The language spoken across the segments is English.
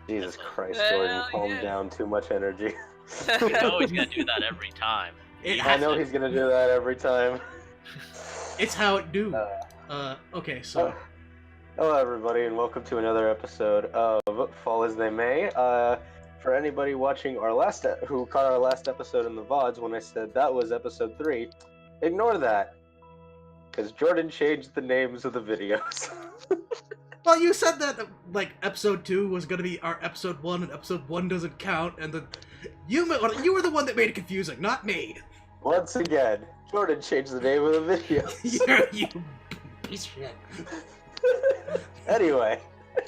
Jesus Christ, Hell Jordan, calm yeah. down. Too much energy. You know he's gonna do that every time. It I has know to. he's gonna do that every time. It's how it do. Uh, Okay, so Hello, everybody, and welcome to another episode of Fall as They May. For anybody watching who caught our last episode in the VODs when I said that was episode 3, ignore that, because Jordan changed the names of the videos. well, you said that like episode 2 was gonna be our episode 1, and episode 1 doesn't count, and then you were the one that made it confusing, not me. Once again, Jordan changed the name of the videos. you piece of shit. Anyway.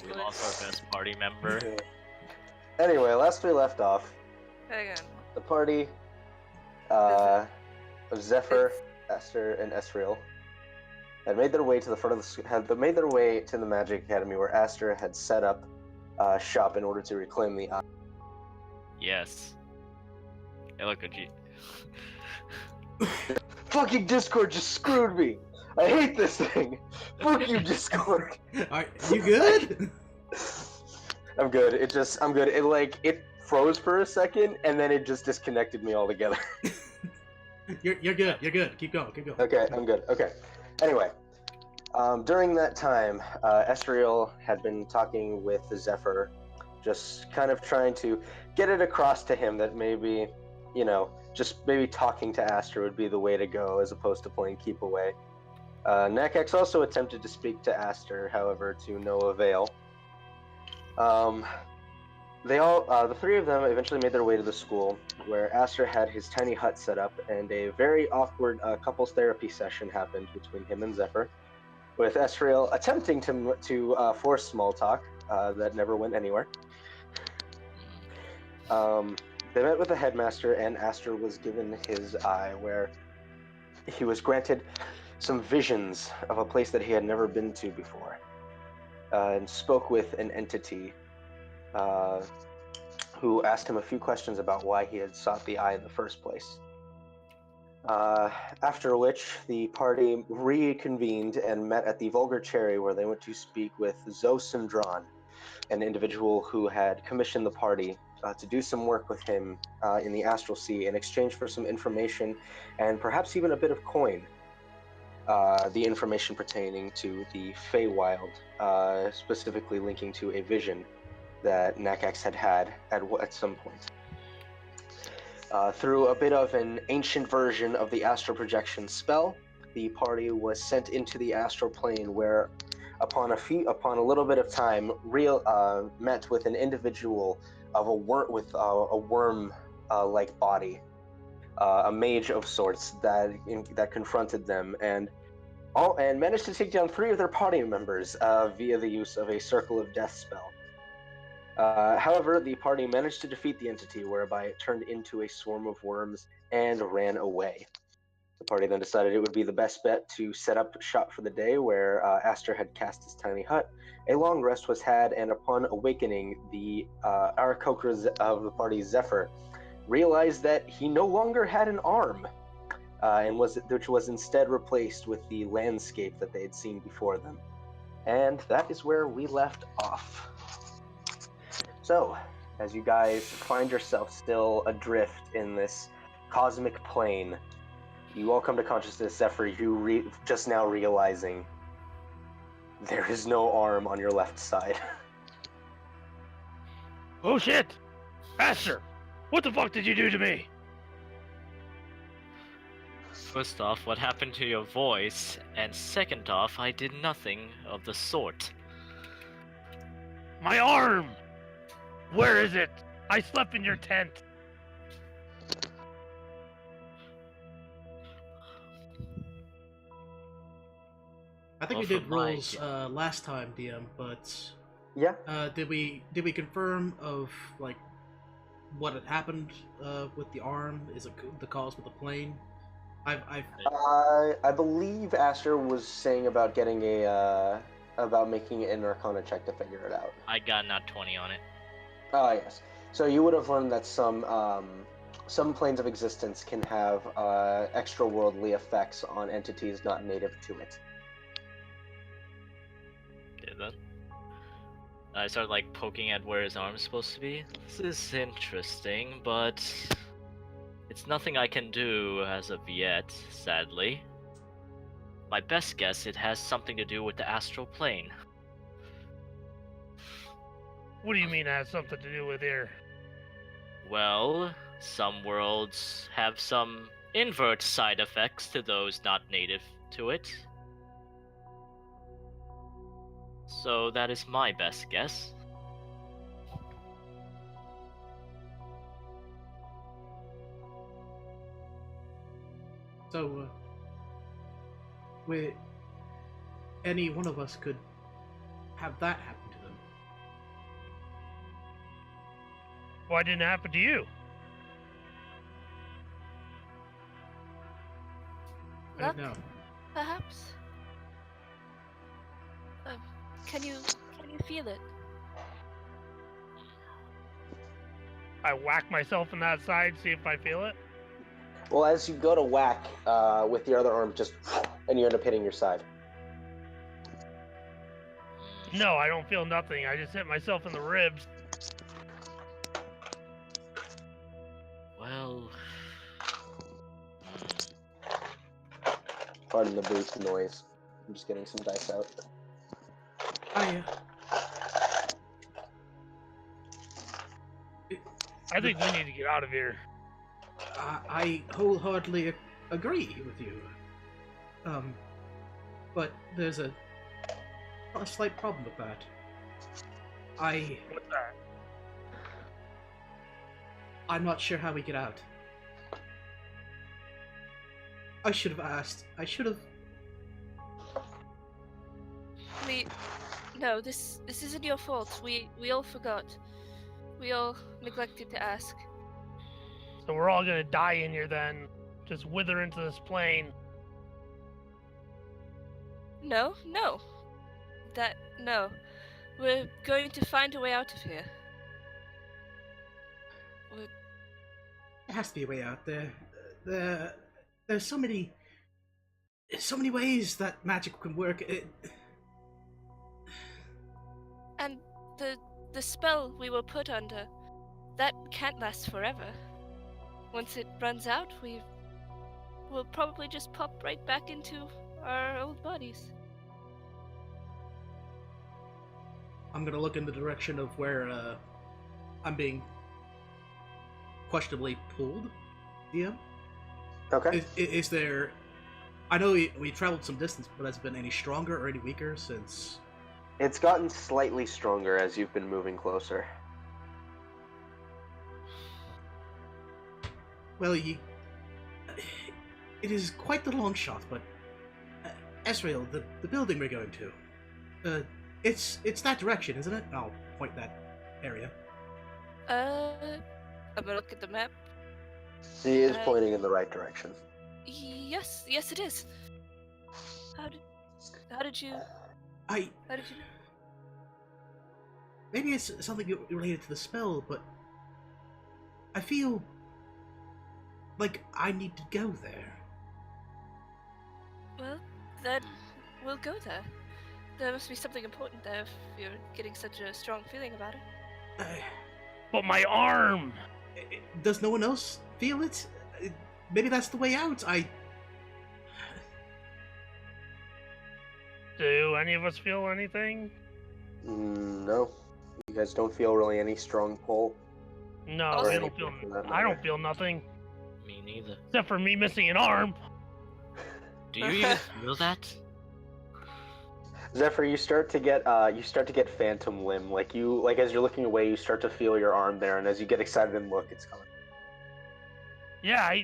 We lost our best party member. Anyway, last we left off, Hang on. the party of Zephyr, Esther, and Esriel had made their way to the front of made their way to the Magic Academy, where Aster had set up shop in order to reclaim the eye. Yes. Hey, look at you. Fucking Discord just screwed me. I hate this thing. Fuck you, Discord. Are you good? I'm good. I'm good. It froze for a second, and then it just disconnected me altogether. You're good. You're good. Keep going. Okay, I'm good. Okay. Anyway, during that time, Esriel had been talking with Zephyr, just kind of trying to get it across to him that maybe, just maybe talking to Aster would be the way to go as opposed to playing keep away. Nakax also attempted to speak to Aster, however, to no avail. The three of them eventually made their way to the school, where Aster had his tiny hut set up, and a very awkward couples therapy session happened between him and Zephyr, with Esriel attempting to force small talk that never went anywhere. They met with the headmaster, and Aster was given his eye, where he was granted some visions of a place that he had never been to before, and spoke with an entity who asked him a few questions about why he had sought the eye in the first place. After which, the party reconvened and met at the Vulgar Cherry, where they went to speak with Zosindron, an individual who had commissioned the party to do some work with him in the Astral Sea in exchange for some information and perhaps even a bit of coin. The information pertaining to the Feywild, specifically linking to a vision that Nakax had at some point. Through a bit of an ancient version of the astral projection spell, the party was sent into the astral plane, where, upon a little bit of time, met with an individual of a worm-like body, a mage of sorts that confronted them and managed to take down 3 of their party members via the use of a Circle of Death spell. However, the party managed to defeat the entity, whereby it turned into a swarm of worms and ran away. The party then decided it would be the best bet to set up shop for the day, where Aster had cast his tiny hut. A long rest was had, and upon awakening, the Aarakocra of the party, Zephyr, realized that he no longer had an arm, which was instead replaced with the landscape that they had seen before them. And that is where we left off. So, as you guys find yourself still adrift in this cosmic plane, you all come to consciousness, Zephyr, you just now realizing there is no arm on your left side. Oh shit! Aster! What the fuck did you do to me? First off, what happened to your voice? And second off, I did nothing of the sort. My arm! Where is it? I slept in your tent. I think Well, we did for my- rolls last time, DM, but Yeah. did we confirm of like what had happened with the arm? Is it the cause with the plane? I believe Aster was saying about getting about making an Arcana check to figure it out. I got not 20 on it. Ah, yes. So you would have learned that some planes of existence can have extra-worldly effects on entities not native to it. Did that? I start like poking at where his arm's supposed to be. This is interesting, but it's nothing I can do as of yet, sadly. My best guess, it has something to do with the astral plane. What do you mean it has something to do with here? Well, some worlds have some invert side effects to those not native to it. So that is my best guess. So, where any one of us could have that happen to them. Why didn't it happen to you? I don't know. Perhaps. Can you feel it? I whack myself in that side, see if I feel it. Well, as you go to whack with your other arm, and you end up hitting your side. No, I don't feel nothing. I just hit myself in the ribs. Well... Pardon the booth noise. I'm just getting some dice out. I think we need to get out of here. I wholeheartedly agree with you. But there's a slight problem with that. What's that? I'm not sure how we get out. I should have asked. I should have. No, this isn't your fault. We all forgot. We all neglected to ask. So we're all gonna die in here then. Just wither into this plane. No. No. We're going to find a way out of here. There has to be a way out there. There's so many ways that magic can work. And the spell we were put under, that can't last forever. Once it runs out, we'll probably just pop right back into our old bodies. I'm gonna look in the direction of where I'm being questionably pulled. DM? Okay. Is there? I know we traveled some distance, but has it been any stronger or any weaker since? It's gotten slightly stronger as you've been moving closer. Well, it is quite the long shot, but Ezreal, the building we're going to, it's that direction, isn't it? I'll point that area. I'm gonna look at the map. He is pointing in the right direction. Yes, it is. How did you? How did you? Maybe it's something related to the spell, but I feel like I need to go there. Well, then we'll go there. There must be something important there if you're getting such a strong feeling about it. But my arm! Does no one else feel it? Maybe that's the way out. Do any of us feel anything? No. You guys don't feel really any strong pull? No, Also- I don't feel. I don't feel nothing Me neither. except for me missing an arm. Do you even feel that? Zephyr, you start to get phantom limb. Like as you're looking away, you start to feel your arm there, and as you get excited and look, it's coming. Yeah,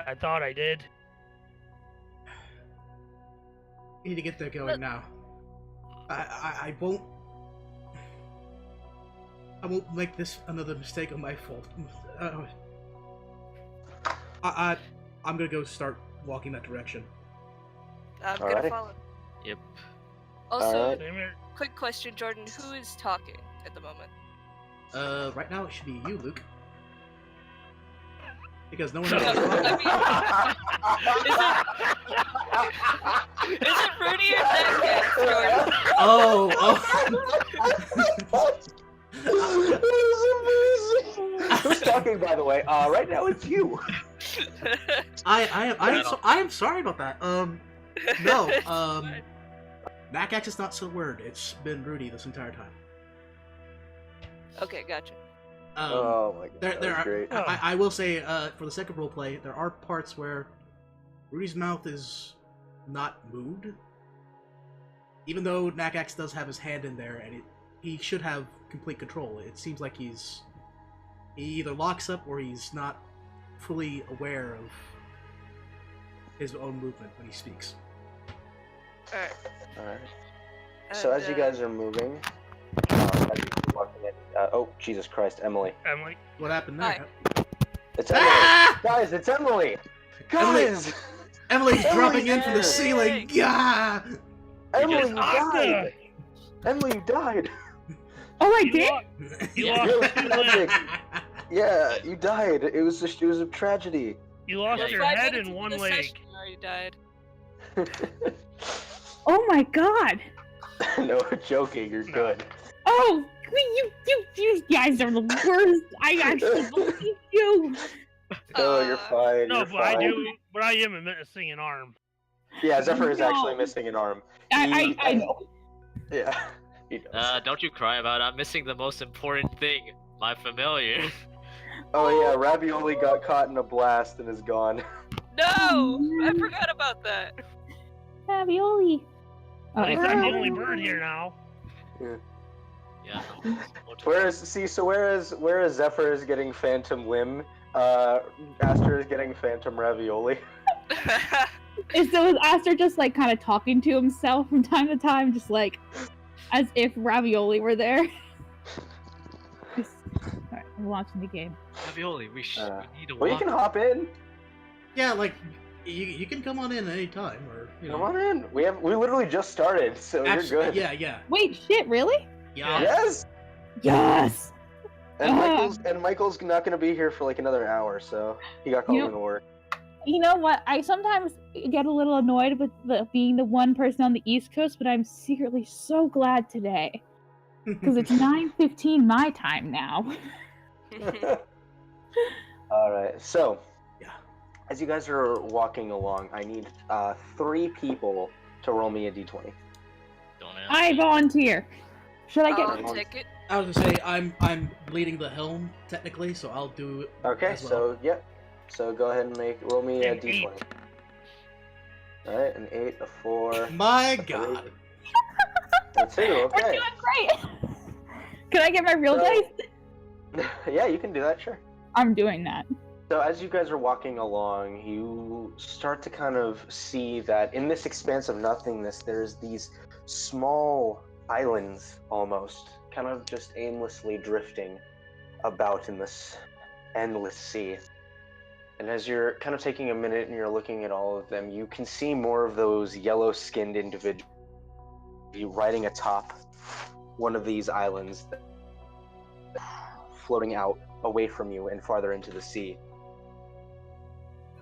I thought I did. We need to get there going now. I won't make this another mistake on my fault. I'm gonna go start walking that direction. I'm Alrighty. gonna follow. Yep. Also, Alright. Same here. quick question, Jordan. Who is talking at the moment? Right now it should be you, Luke. Because no one No, else is I mean, is it Rudy or Nagcax, Jordan? Oh. Who's talking, by the way? Right now it's you. I am sorry about that. No. Nakax is not still word. It's been Rudy this entire time. Okay, gotcha. Oh my god, There are. great. I will say, for the second roleplay, there are parts where Rudy's mouth is not moved, even though Nakax does have his hand in there, and he should have complete control. It seems like he either locks up or he's not fully aware of his own movement when he speaks. Alright. Alright. So as you guys are moving, as you're walking in, oh Jesus Christ, Emily! Emily. What happened there? It's Emily, Ah! guys! It's Emily, guys! Emily's dropping in from the Yay! ceiling. Yeah. Emily, you Asta! died! Emily, you died! Oh, I You did? You Yeah. lost, Magic. Yeah, you died. It was a tragedy. you lost You're your 5 head minutes and into one the leg. session, you already died. Oh my god. No, joking. You're good. Oh, you guys are the worst. I actually believe you. Oh, you're fine. No, you're but I fine. do. But I am missing an arm. Yeah, Zephyr is No. actually missing an arm. I know. Yeah, he does. Don't you cry about it. I'm missing the most important thing. My familiar. Oh yeah, Ravioli got caught in a blast and is gone. No! I forgot about that. Ravioli. At least I'm the only bird here now. Yeah. Whereas Zephyr is getting Phantom Limb, Aster is getting Phantom Ravioli. So is Aster just like kind of talking to himself from time to time, just like as if Ravioli were there? Alright, I'm launching the game. Ravioli, we need to Well, you walk. can hop in. Yeah, like you can come on in at any time, or you know. Come on in. We literally just started, so Actually, you're good. Yeah. Wait, shit, really? Yeah. Yes. Yes! And Michael's not gonna be here for like another hour, so he got called You know- into work. You know what? I sometimes get a little annoyed with being the one person on the East Coast, but I'm secretly so glad today. Because it's 9:15 my time now. All right, so Yeah. as you guys are walking along, I need 3 people to roll me a d20. Don't I ask. volunteer. Should I get? I'll take it. I was gonna say I'm leading the helm technically, so I'll do it. Okay, as well. so yeah, so go ahead and roll me a An d20. 8. All right, an 8, a 4. My God. A 2. We're Okay. doing great. Can I get my real So- dice? Yeah, you can do that, sure. I'm doing that. So as you guys are walking along, you start to kind of see that in this expanse of nothingness, there's these small islands almost, kind of just aimlessly drifting about in this endless sea. And as you're kind of taking a minute and you're looking at all of them, you can see more of those yellow-skinned individuals riding atop one of these islands, floating out away from you and farther into the sea.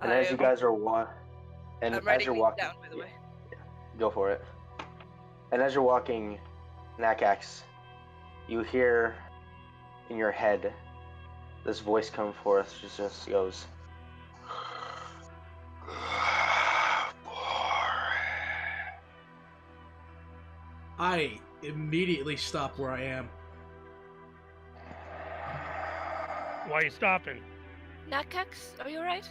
And as you guys are I'm as writing you're these walking, down, by the way. go for it. And as you're walking, Nakax, you hear in your head this voice come forth. She just goes, I immediately stop where I am. Why are you stopping? Nakax, are you alright?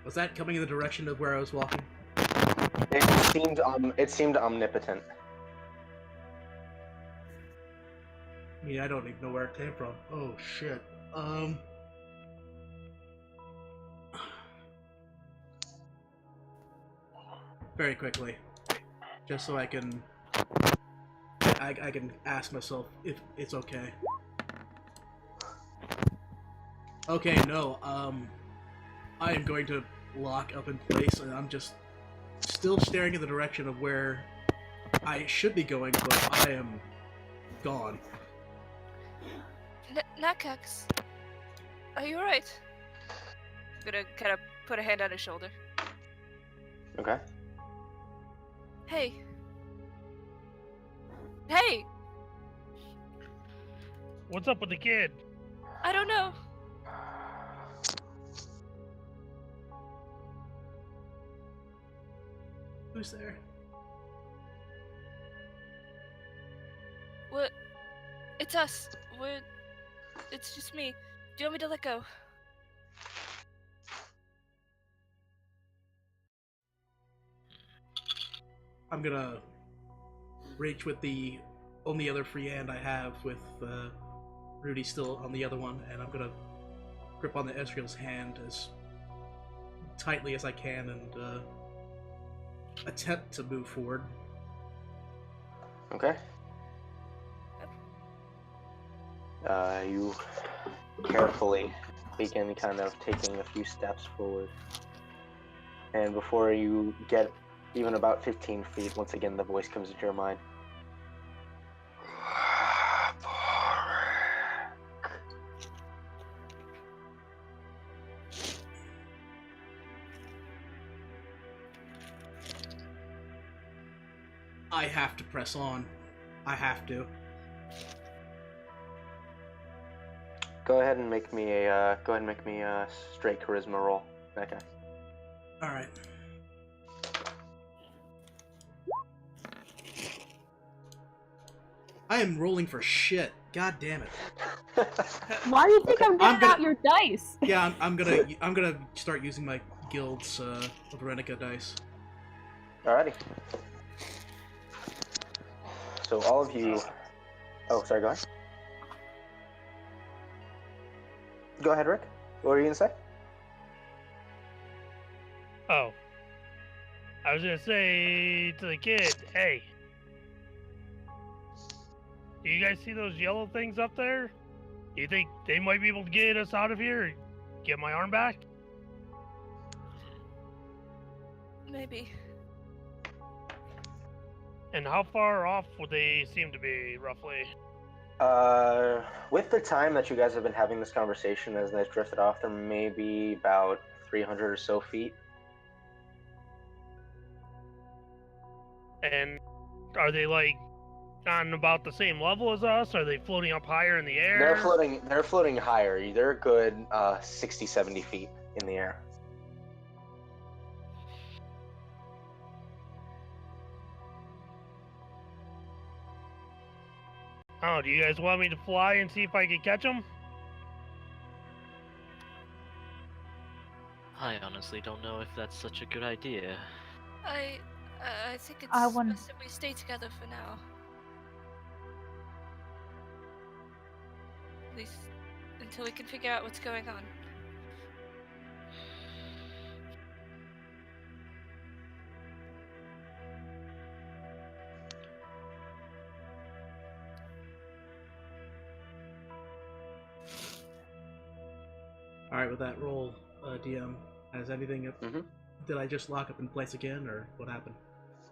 Was that coming in the direction of where I was walking? It seemed omnipotent. I mean, I don't even know where it came from. Oh shit. Very quickly, just so I can ask myself if it's okay. Okay, no. I am going to lock up in place, and I'm just still staring in the direction of where I should be going, but I am gone. Nakax, are you alright? Gonna kind of put a hand on his shoulder. Okay. Hey. Hey! What's up with the kid? I don't know. Who's there? What? It's us. It's just me. Do you want me to let go? I'm gonna reach with the only other free hand I have with Rudy still on the other one, and I'm gonna grip on the Ezreal's hand as tightly as I can and attempt to move forward. Okay. You carefully begin kind of taking a few steps forward. And before you get even about 15 feet, once again the voice comes into your mind. I have to press on. I have to. Go ahead and make me a straight charisma roll. Okay. All right. I am rolling for shit. God damn it. Why do you think I'm getting I'm gonna- out your dice? Yeah, I'm gonna start using my guild's Veronica dice. Alrighty. So all of you. Oh, sorry. Go ahead. Go ahead, Rick. What were you gonna say? Oh. I was gonna say to the kid, hey. Do you guys see those yellow things up there? Do you think they might be able to get us out of here and get my arm back? Maybe. And how far off would they seem to be, roughly? With the time that you guys have been having this conversation, as they've drifted off, there may be about 300 or so feet. And are they like on about the same level as us? Are they floating up higher in the air? They're floating higher. They're a good 60, 70 feet in the air. Oh, do you guys want me to fly and see if I can catch them? I honestly don't know if that's such a good idea. I think it's I want- best that we stay together for now. At least until we can figure out what's going on. All right, with that roll, DM, has everything? Mhm. Did I just lock up in place again, or what happened?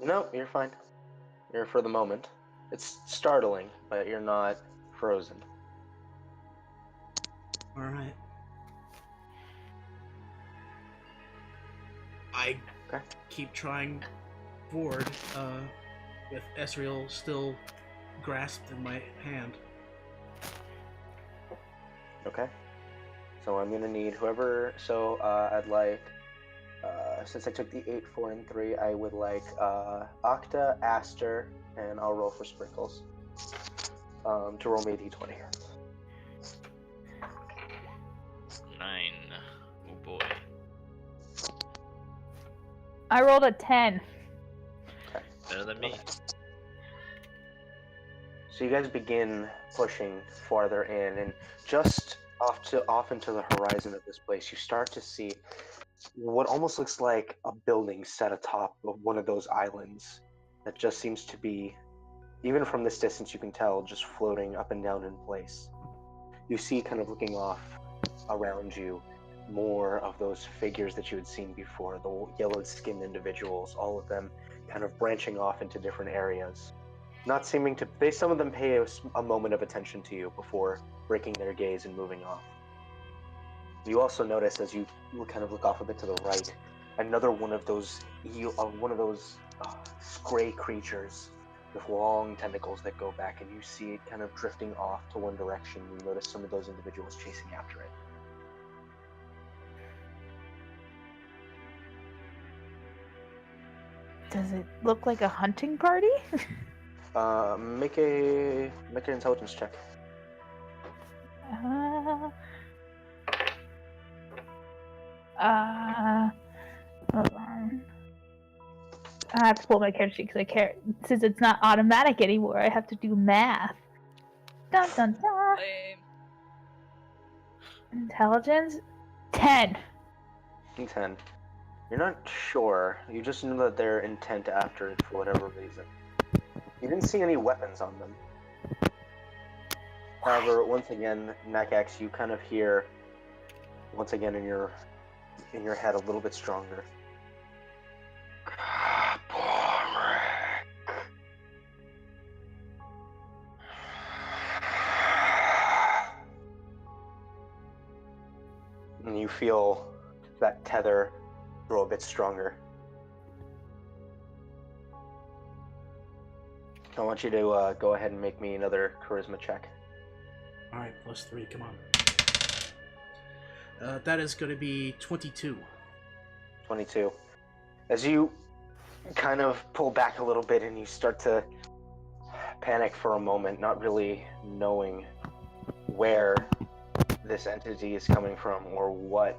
No, you're fine. You're for the moment. It's startling, but you're not frozen. All right. I Okay. keep trying forward, with Ezreal still grasped in my hand. Okay. So I'm gonna need whoever. So I'd like, since I took the 8, 4, and 3, I would like Octa, Aster, and I'll roll for Sprinkles. To roll me a d20. 9. Oh boy. I rolled a 10. Okay. Better than me. So you guys begin pushing farther in, and just off into the horizon of this place, you start to see what almost looks like a building set atop of one of those islands that just seems to be, even from this distance you can tell, just floating up and down in place. You see, kind of looking off around you, more of those figures that you had seen before, the yellow-skinned individuals, all of them kind of branching off into different areas. Not seeming to, some of them pay a moment of attention to you before breaking their gaze and moving off. You also notice as you kind of look off a bit to the right, another one of those gray creatures with long tentacles that go back, and you see it kind of drifting off to one direction. You notice some of those individuals chasing after it. Does it look like a hunting party? Make an intelligence check. Hold on. I have to pull my character sheet because I care. Since it's not automatic anymore, I have to do math. Dun dun dun. Lame. Intelligence 10. 10. You're not sure. You just know that they're intent after it for whatever reason. You didn't see any weapons on them. However, once again, Nakax, you kind of hear, once again in your head, a little bit stronger. And you feel that tether grow a bit stronger. I want you to go ahead and make me another charisma check. Alright, +3, come on. That is going to be 22. 22. As you kind of pull back a little bit and you start to panic for a moment, not really knowing where this entity is coming from or what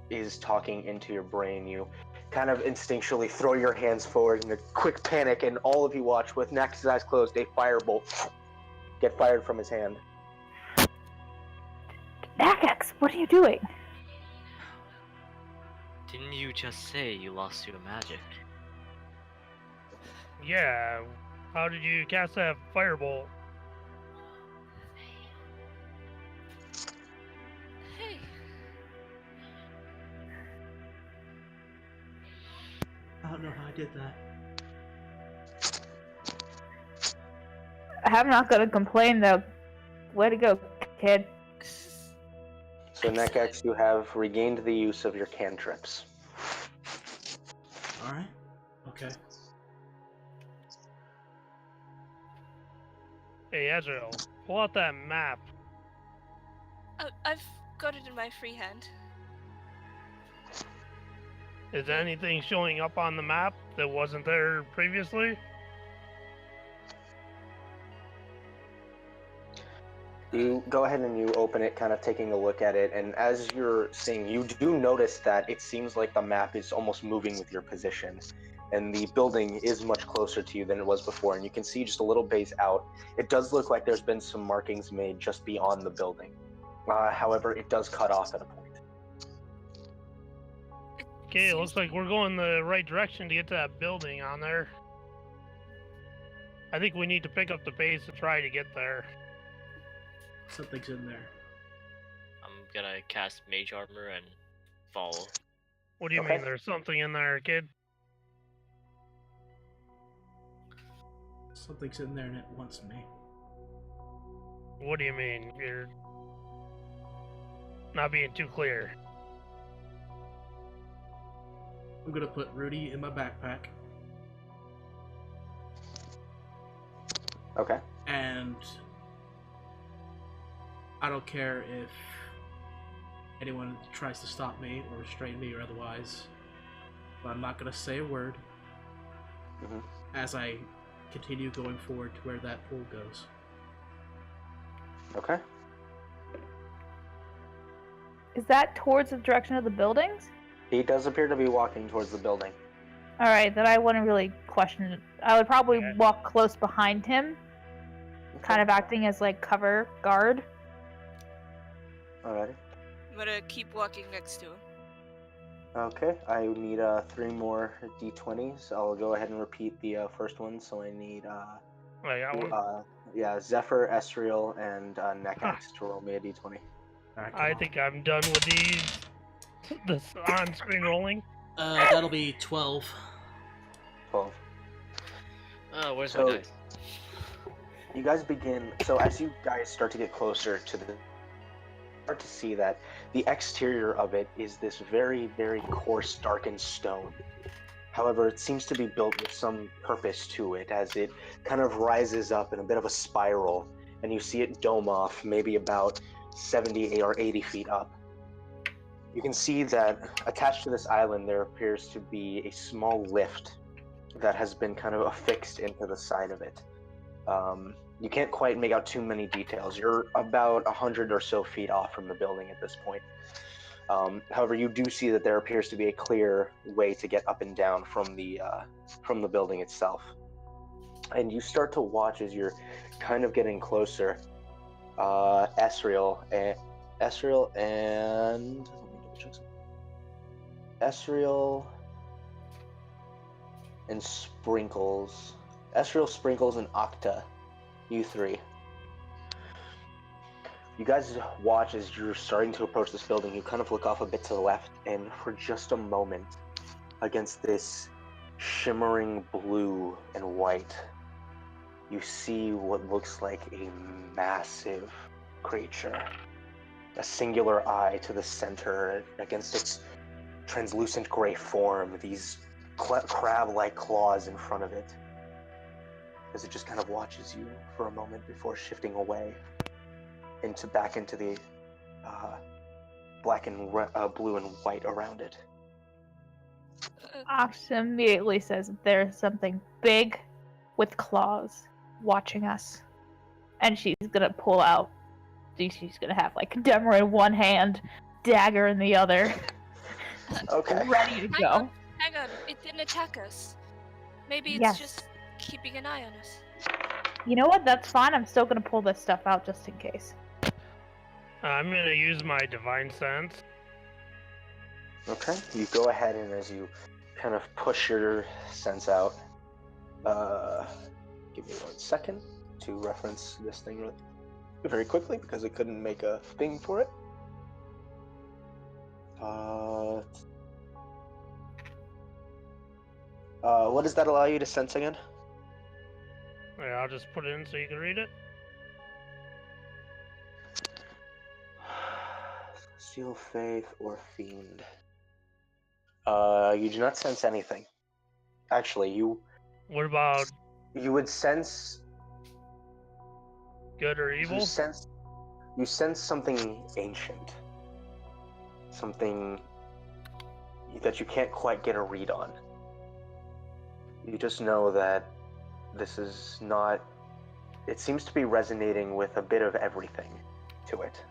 is talking into your brain, you kind of instinctually throw your hands forward in a quick panic, and all of you watch with Nax's eyes closed a firebolt get fired from his hand. Nakax, what are you doing? Didn't you just say you lost your magic? Yeah. How did you cast that firebolt? Hey. I don't know how I did that. I'm not gonna complain though. Way to go, kid. So Nakax, you have regained the use of your cantrips. Alright. Okay. Hey, Ezreal, pull out that map. I've got it in my free hand. Is anything showing up on the map that wasn't there previously? You go ahead and you open it, kind of taking a look at it, and as you're seeing, you do notice that it seems like the map is almost moving with your position, and the building is much closer to you than it was before, and you can see just a little base out. It does look like there's been some markings made just beyond the building. However, it does cut off at a point. Okay, it looks like we're going the right direction to get to that building on there. I think we need to pick up the pace to try to get there. Something's in there. I'm gonna cast Mage Armor and follow. What do you Okay. mean there's something in there, kid? Something's in there and it wants me. What do you mean? You're not being too clear. I'm gonna put Rudy in my backpack. Okay. And I don't care if anyone tries to stop me or restrain me or otherwise, but I'm not gonna say a word as I continue going forward to where that pool goes. Okay. Is that towards the direction of the buildings? He does appear to be walking towards the building. Alright, then I wouldn't really question it. I would probably Okay. walk close behind him, kind of acting as like cover guard. Alrighty. I'm gonna keep walking next to him. Okay, I need 3 more d20s. I'll go ahead and repeat the first one. So I need I got one. Zephyr, Esriel, and Nakax to roll me a d20. Alright, I think I'm done with these. This on-screen rolling. that'll be 12. 12. Where's So- my dice? You guys begin. So as you guys start to get closer to the start to see that the exterior of it is this very, very coarse, darkened stone. However, it seems to be built with some purpose to it, as it kind of rises up in a bit of a spiral, and you see it dome off maybe about 70 or 80 feet up. You can see that attached to this island there appears to be a small lift that has been kind of affixed into the side of it. You can't quite make out too many details. You're about 100 or so feet off from the building at this point. However, you do see that there appears to be a clear way to get up and down from the building itself. And you start to watch as you're kind of getting closer. Esriel and let me double check something. Esriel and Sprinkles. Esriel, Sprinkles, and Octa. You three. You guys watch as you're starting to approach this building. You kind of look off a bit to the left, and for just a moment, against this shimmering blue and white, you see what looks like a massive creature. A singular eye to the center against its translucent gray form, these crab-like claws in front of it, as it just kind of watches you for a moment before shifting away back into the black and blue and white around it. Ox immediately says there's something big with claws watching us. And she's gonna pull out. She's gonna have like Demmer in one hand, dagger in the other. Okay. Ready to go. Hang on, it didn't attack us. Maybe it's Yes. just keeping an eye on us. You know what? That's fine. I'm still gonna pull this stuff out just in case. I'm gonna use my divine sense. Okay. You go ahead, and as you kind of push your sense out, give me 1 second to reference this thing very quickly because I couldn't make a thing for it. What does that allow you to sense again? Yeah, I'll just put it in so you can read it. Seal Faith or Fiend. You do not sense anything. Actually, you What about would sense good or evil? you sense something ancient. Something that you can't quite get a read on. You just know that this is not... It seems to be resonating with a bit of everything to it.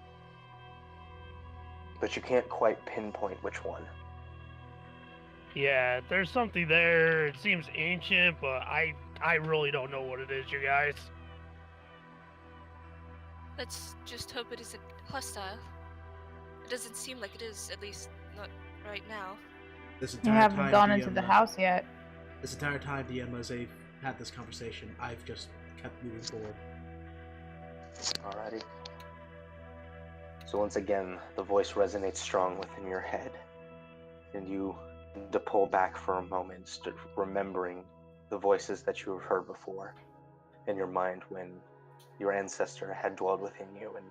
But you can't quite pinpoint which one. Yeah, there's something there. It seems ancient, but I really don't know what it is, you guys. Let's just hope it isn't hostile. It doesn't seem like it is, at least not right now. This You entire haven't time, gone DM, into the house yet. This entire time, DM, as they've had this conversation, I've just kept moving forward. Alrighty. So once again, the voice resonates strong within your head, and you need to pull back for a moment, remembering the voices that you have heard before in your mind when your ancestor had dwelled within you, and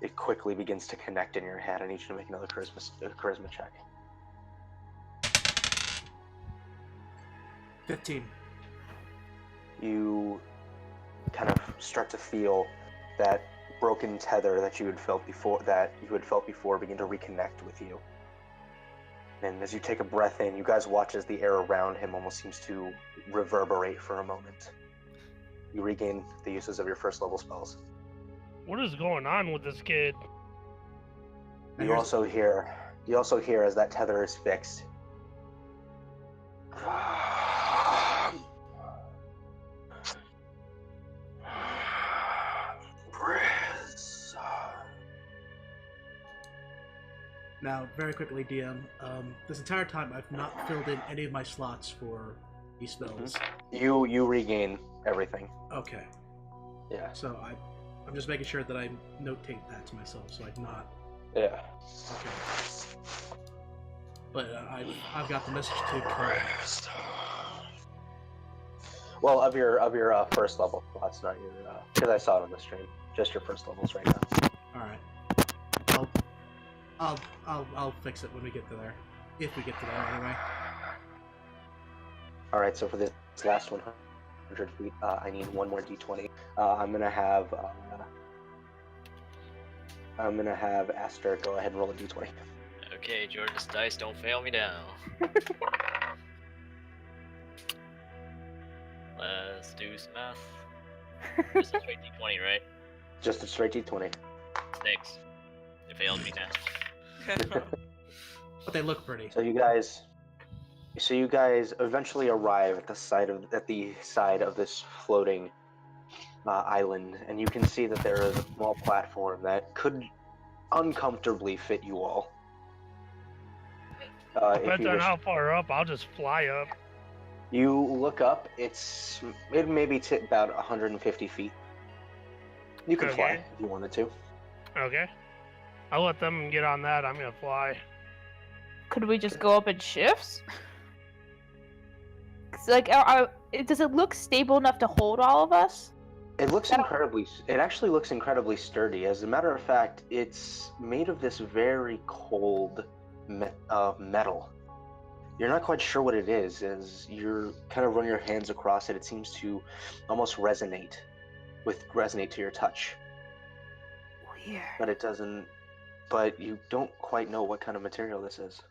it quickly begins to connect in your head. I need you to make another charisma check. 15. You kind of start to feel that broken tether that you had felt before begin to reconnect with you. And as you take a breath in, you guys watch as the air around him almost seems to reverberate for a moment. You regain the uses of your first level spells. What is going on with this kid? You also hear as that tether is fixed. Now, very quickly, DM, this entire time I've not filled in any of my slots for these spells. You regain everything. Okay. Yeah. So I'm just making sure that I notate that to myself, so I'm not. Yeah. Okay. But I've got the message to correct. Well, of your first level slots, not your because I saw it on the stream. Just your first levels right now. All right. I'll fix it when we get to there. If we get to there, anyway. All right. So for this last 100 feet, I need one more d20. I'm gonna have Aster go ahead and roll a d20. Okay, Jordan's dice, don't fail me now. Let's do some math. This is straight d20, right? Just a straight d20. 6. It failed me now. But they look pretty. So you guys eventually arrive at the side of this floating island, and you can see that there is a small platform that could uncomfortably fit you all. If Depends you on wish, how far up. I'll just fly up. you look up. It may be about 150 feet. You can fly Okay. if you wanted to. Okay. I'll let them get on that. I'm gonna fly. Could we just go up in shifts? 'Cause, like, does it look stable enough to hold all of us? It actually looks incredibly sturdy. As a matter of fact, it's made of this very cold metal. You're not quite sure what it is. As you kind of run your hands across it, it seems to almost resonate to your touch. Weird. But it doesn't. But you don't quite know what kind of material this is.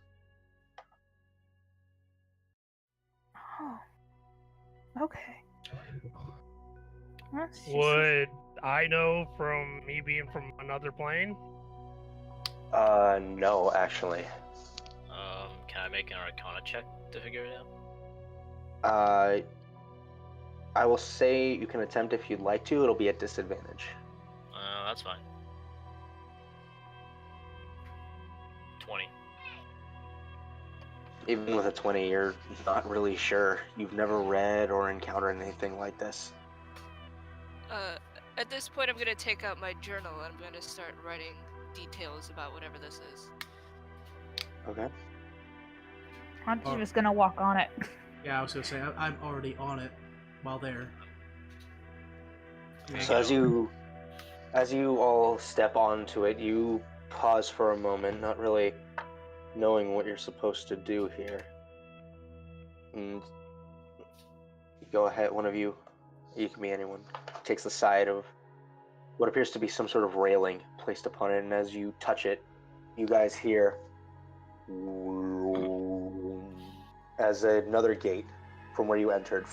Oh. Okay. Let's just- Would I know from me being from another plane? No, actually. Can I make an Arcana check to figure it out? I will say you can attempt if you'd like to. It'll be at disadvantage. That's fine. 20. Even with a 20, you're not really sure. You've never read or encountered anything like this. At this point, I'm gonna take out my journal and I'm gonna start writing details about whatever this is. Okay. I'm just gonna walk on it. Yeah, I was gonna say I'm already on it while there. So as you all step onto it, you pause for a moment, not really knowing what you're supposed to do here. And go ahead, one of you can be anyone, takes the side of what appears to be some sort of railing placed upon it, and as you touch it, you guys hear as another gate from where you entered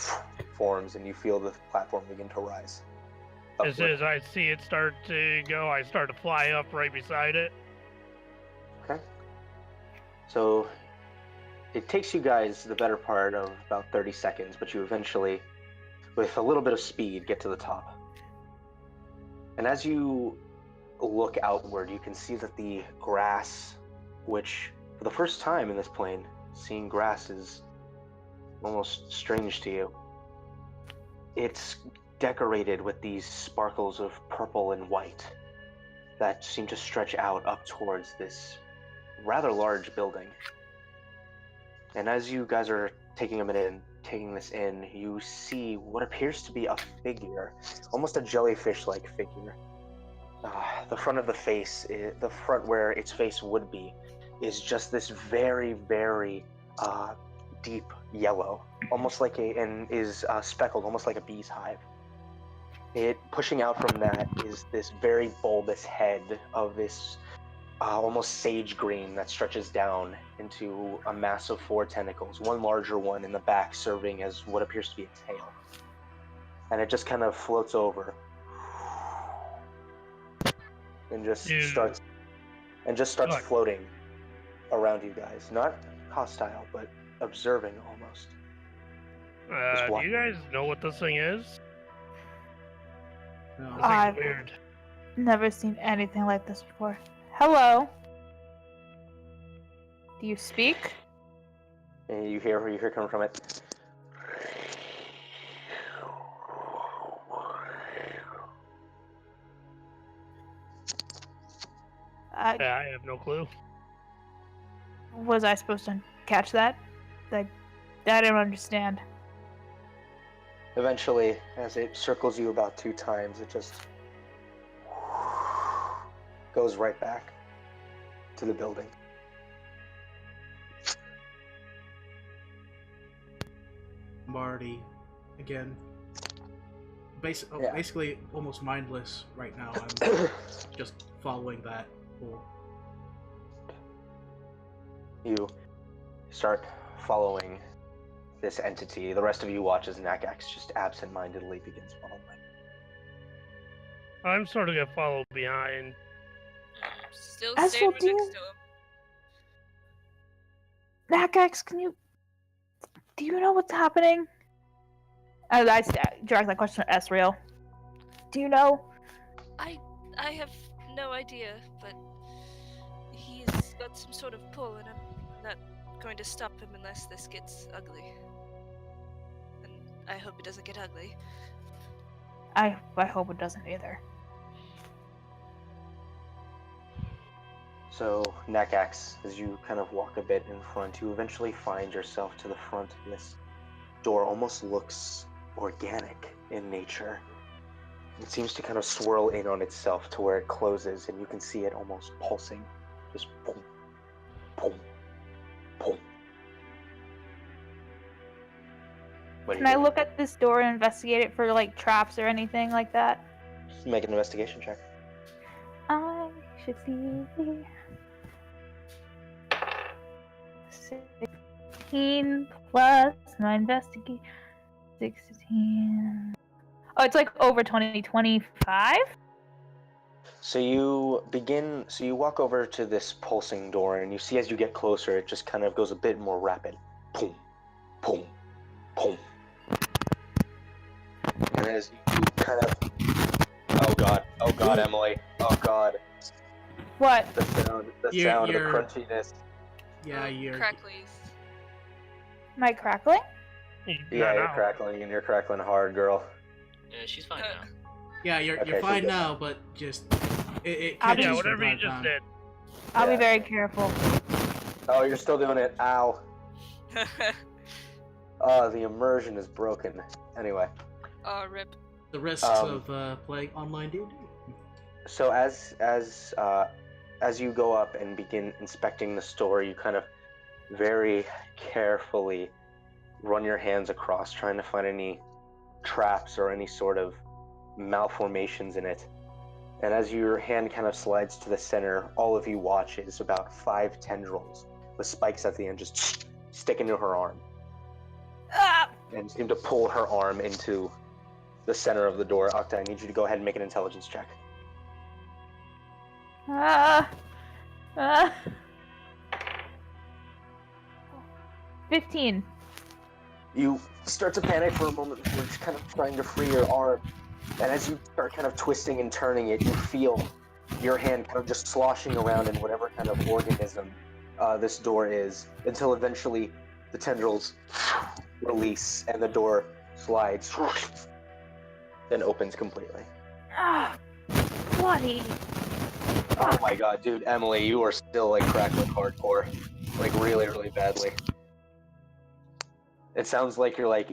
forms, and you feel the platform begin to rise. As soon as I see it start to go, I start to fly up right beside it. Okay. So it takes you guys the better part of about 30 seconds, but you eventually, with a little bit of speed, get to the top. And as you look outward, you can see that the grass, which for the first time in this plane, seeing grass is almost strange to you. It's decorated with these sparkles of purple and white that seem to stretch out up towards this rather large building. And as you guys are taking a minute and taking this in, you see what appears to be a figure, almost a jellyfish-like figure. The front of the face, the front where its face would be, is just this very, very deep yellow, almost like and is speckled, almost like a bee's hive. It pushing out from that is this very bulbous head of this almost sage green that stretches down into a mass of 4 tentacles, one larger one in the back serving as what appears to be a tail. And it just kind of floats over and just starts floating around you guys. Not hostile, but observing almost. Do you guys know what this thing is? No. This I've thing's weird. never seen anything like this before. Hello. Do you speak? And you hear coming from it. Yeah, I have no clue. Was I supposed to catch that? Like, I don't understand. Eventually, as it circles you about 2 times, it just goes right back. to the building. Marty, again, Yeah. basically almost mindless right now. I'm just following that pool. You start following this entity. The rest of you watch as Nakax just absent-mindedly begins following. I'm sort of gonna follow behind. Still As staying will right next do. to him. Nakax, do you know what's happening? I direct that question to Esriel. Do you know? I have no idea, but he's got some sort of pull, and I'm not going to stop him unless this gets ugly. And I hope it doesn't get ugly. I hope it doesn't either. So, Nakax, as you kind of walk a bit in front, you eventually find yourself to the front of this door. Almost looks organic in nature. It seems to kind of swirl in on itself to where it closes, and you can see it almost pulsing. Just boom, boom, boom. Can I look at this door and investigate it for like traps or anything like that? Make an investigation check. I should be 16 plus my investigate 16. Oh, it's like over 25? So you walk over to this pulsing door, and you see as you get closer, it just kind of goes a bit more rapid. Boom, boom, boom. And as you kind of, oh god, Emily, oh god, What? the sound, the You're- crunchiness. Yeah, you're. Cracklies. Am I crackling? Yeah, Not you're now. crackling, and you're crackling hard, girl. Yeah, she's fine now. Yeah, you're Okay, so fine good. now, but just it I'll catches Yeah, be- from whatever you time to just time. did. I'll Yeah. be very careful. Oh, you're still doing it. Ow. Oh, the immersion is broken. Anyway. Oh, rip. The risks of playing online D&D. So as you go up and begin inspecting the store, you kind of very carefully run your hands across, trying to find any traps or any sort of malformations in it. And as your hand kind of slides to the center, all of you watch as about 5 tendrils with spikes at the end just stick into her arm Ah! and seem to pull her arm into the center of the door. Octa, I need you to go ahead and make an intelligence check. Ah! Ah! 15. You start to panic for a moment before just kind of trying to free your arm. And as you start kind of twisting and turning it, you feel your hand kind of just sloshing around in whatever kind of organism this door is, until eventually the tendrils release and the door slides, then opens completely. Ah! Bloody. Oh my god, dude, Emily, you are still like crackling hardcore, like really, really badly. It sounds like you're like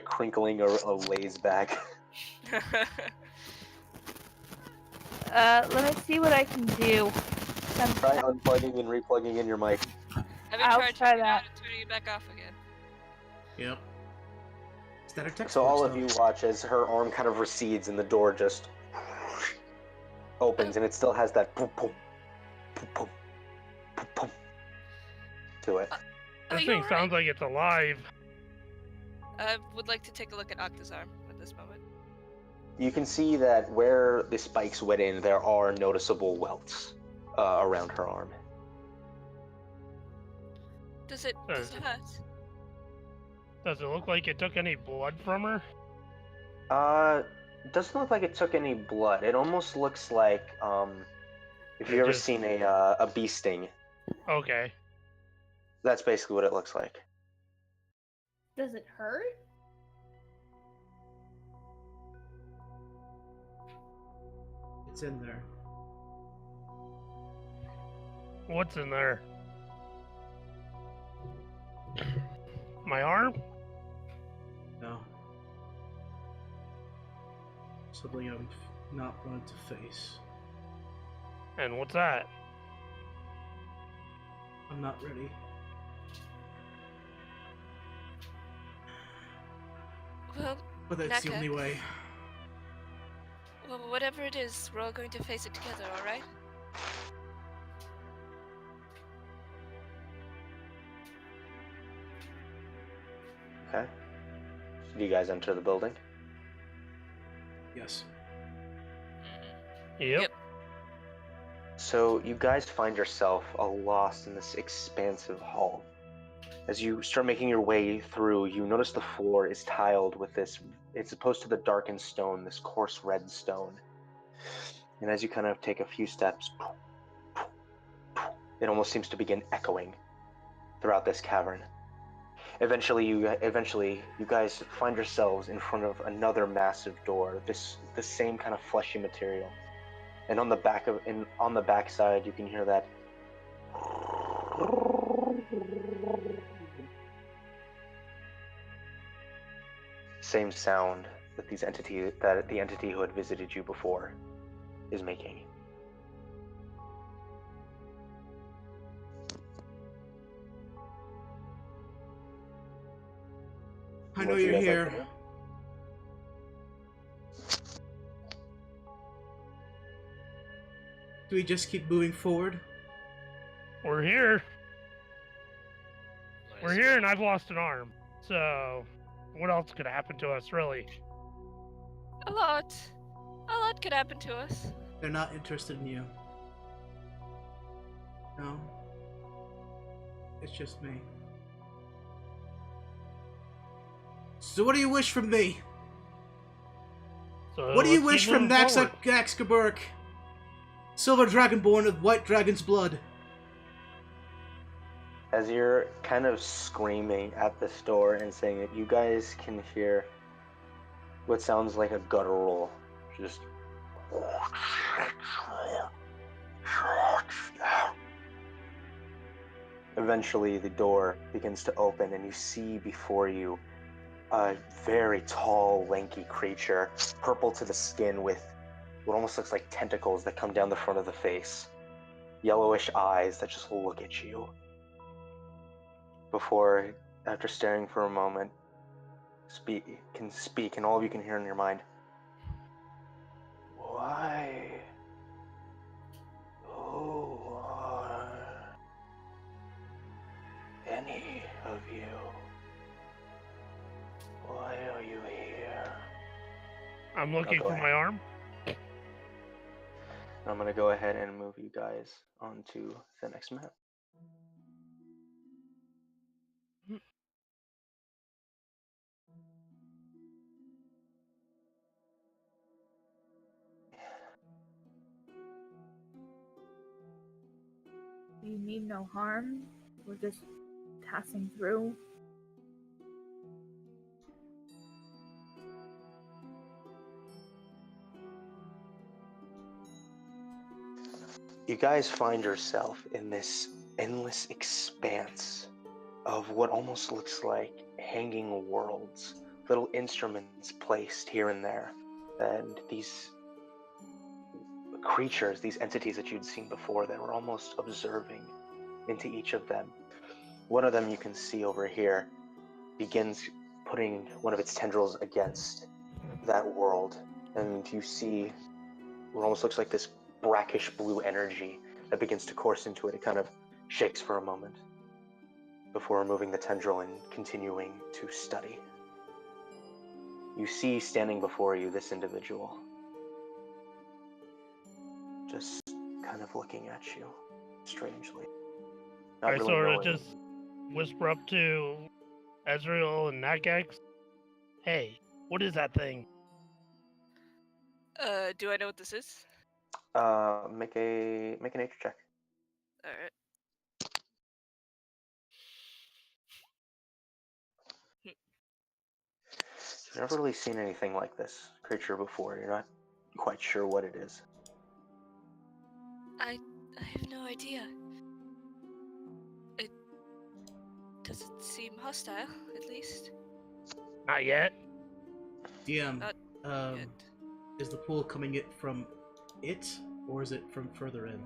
crinkling a Lay's bag. Let me see what I can do. Try unplugging and replugging in your mic. Have you I'll tried try turning it that. on and turning it back off again? Yep. Standard text. So all of you watch as her arm kind of recedes and the door just opens, and it still has that boom, boom, boom, boom, boom, boom to it. Are This you thing alright? sounds like it's alive. I would like to take a look at Octa's arm at this moment. You can see that where the spikes went in, there are noticeable welts around her arm. Does it Does- hurt? Does it look like it took any blood from her? Doesn't look like it took any blood. It almost looks like if you've ever just- seen a bee sting, Okay. that's basically what it looks like. Does it hurt? It's in there. What's in there? My arm? No. Something I'm not going to face. And what's that? I'm not ready. Well, But that's the Naka. only way. Well, whatever it is, we're all going to face it together, alright? Okay. Do you guys enter the building? Yes. Yep. Yep. So you guys find yourself lost in this expansive hall. As you start making your way through, you notice the floor is tiled with this, it's opposed to the darkened stone, this coarse red stone. And as you kind of take a few steps, it almost seems to begin echoing throughout this cavern. Eventually, you guys find yourselves in front of another massive door, the same kind of fleshy material. And on the back side, you can hear that same sound that the entity who had visited you before is making. I know What would you you're guys like here. to do? Do we just keep moving forward? We're here. Might We're as here, well. and I've lost an arm. So, what else could happen to us, really? A lot. A lot could happen to us. They're not interested in you. No. It's just me. So what do you wish from me? So What do you let's wish keep from moving forward. Naxkaburk? Silver Dragonborn with White Dragon's blood. As you're kind of screaming at this door and saying it, you guys can hear what sounds like a guttural, just eventually the door begins to open and you see before you a very tall, lanky creature, purple to the skin with what almost looks like tentacles that come down the front of the face, yellowish eyes that just look at you. Before, after staring for a moment, can speak, and all of you can hear in your mind. Why? Who are any of you? Why are you here? I'm looking go for ahead. my arm. I'm gonna go ahead and move you guys onto the next map. You mean no harm? We're just passing through. You guys find yourself in this endless expanse of what almost looks like hanging worlds, little instruments placed here and there, and these creatures, these entities that you'd seen before that were almost observing into each of them. One of them you can see over here begins putting one of its tendrils against that world, and you see what almost looks like this brackish blue energy that begins to course into it. It kind of shakes for a moment before removing the tendril and continuing to study. You see standing before you this individual, just kind of looking at you strangely. Not I really sort of knowing. just whisper up to Ezreal and Nagax. Hey, what is that thing? Do I know what this is? Make a nature check. Alright. You've never really seen anything like this creature before. You're not quite sure what it is. I have no idea. It doesn't seem hostile, at least. Not yet. DM, Not yet. is the pool coming it from it, or is it from further in?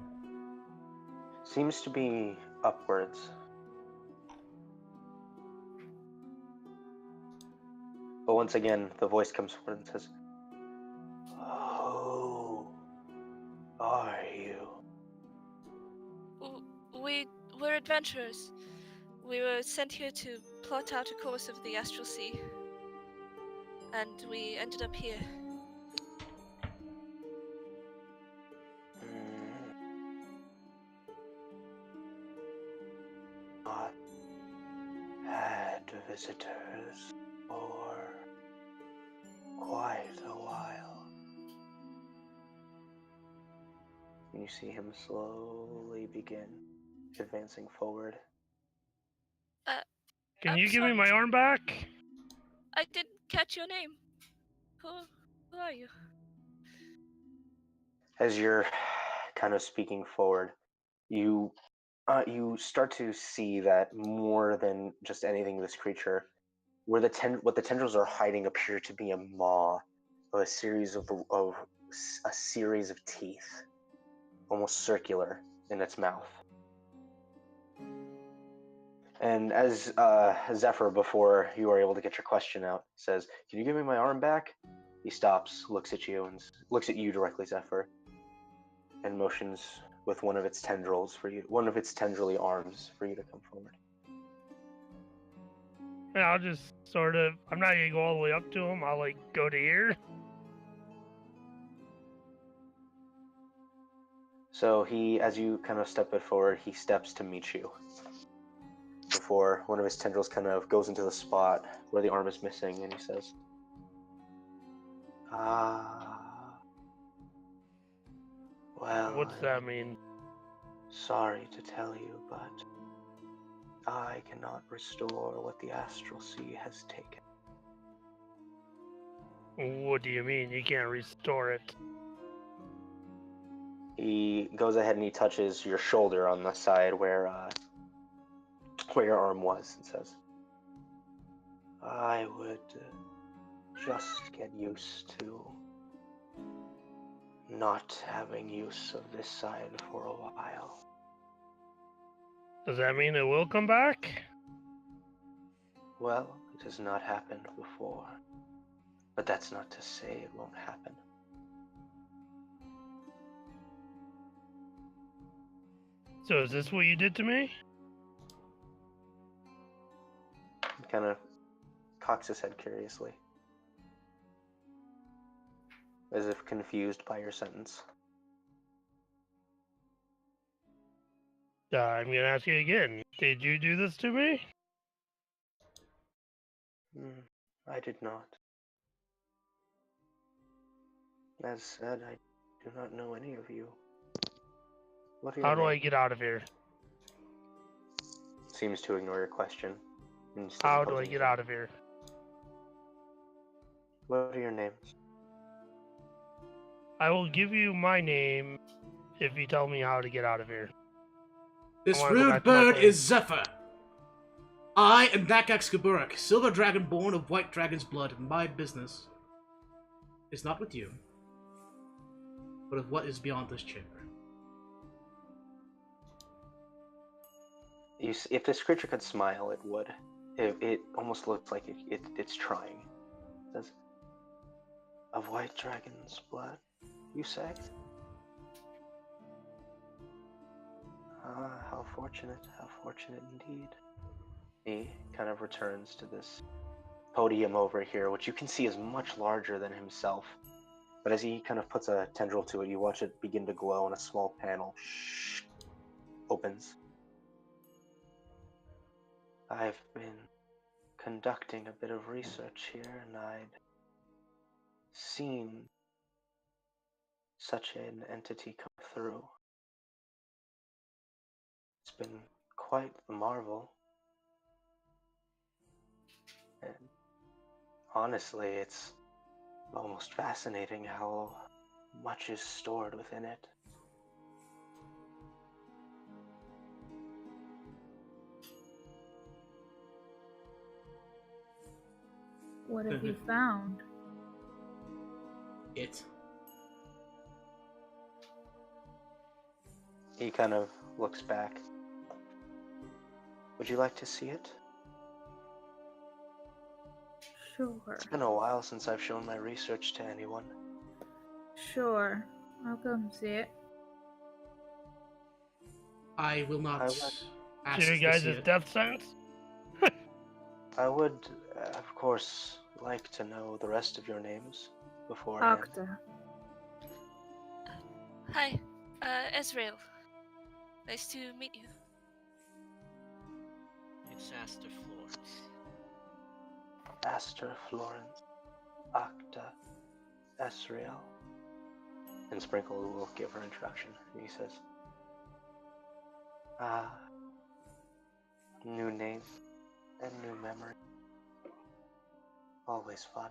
Seems to be upwards. But once again, the voice comes forward and says, "Who are you?" We're adventurers. We were sent here to plot out a course of the Astral Sea. And we ended up here. Not had visitors for quite a while. You see him slowly begin advancing forward. Can I'm you give me sorry. my arm back? I didn't catch your name. Who are you? As you're kind of speaking forward, you start to see that more than just anything, this creature, what the tendrils are hiding appear to be a maw of a series of a series of teeth, almost circular in its mouth. And as Zephyr, before you are able to get your question out, says, "Can you give me my arm back?" He stops, looks at you, and looks at you directly, Zephyr, and motions with one of its tendrils for you, one of its tendrily arms for you to come forward. And I'll just sort of, I'm not gonna go all the way up to him. I'll like go to here. So he, as you kind of step it forward, he steps to meet you. Before one of his tendrils kind of goes into the spot where the arm is missing, and he says, well, What's that mean? sorry to tell you, but I cannot restore what the Astral Sea has taken." What do you mean? You can't restore it? He goes ahead and he touches your shoulder on the side where your arm was, and says, "I would just get used to not having use of this side for a while." Does that mean it will come back? Well, it has not happened before, but that's not to say it won't happen. So is this what you did to me? He kind of cocks his head curiously, as if confused by your sentence. I'm gonna ask you again. Did you do this to me? I did not. As said, I do not know any of you. What are your How do I names? get out of here? Seems to ignore your question. How do I get out of here? What are your names? I will give you my name if you tell me how to get out of here. This I wanna go rude back to my bird plane. is Zephyr. I am Nakax Kaburak, silver dragon born of white dragon's blood. My business is not with you, but of what is beyond this chamber. If this creature could smile, it would. It almost looks like it's trying. It says, "Of white dragon's blood, you say? Ah, how fortunate indeed." He kind of returns to this podium over here, which you can see is much larger than himself. But as he kind of puts a tendril to it, you watch it begin to glow, and a small panel opens. "I've been conducting a bit of research here, and I'd seen such an entity come through. It's been quite the marvel. And honestly, it's almost fascinating how much is stored within it." What have you found? It. He kind of looks back. Would you like to see it? Sure. It's been a while since I've shown my research to anyone. Sure. I'll come see it. I will not I would- ask So you to guys' see it. death sentence? I would, of course, like to know the rest of your names beforehand. Octa. Hi, Ezreal. Nice to meet you. It's Aster Florence. Aster, Florence, Octa, Esriel. And Sprinkle will give her introduction. He says, new name and new memory. Always fun.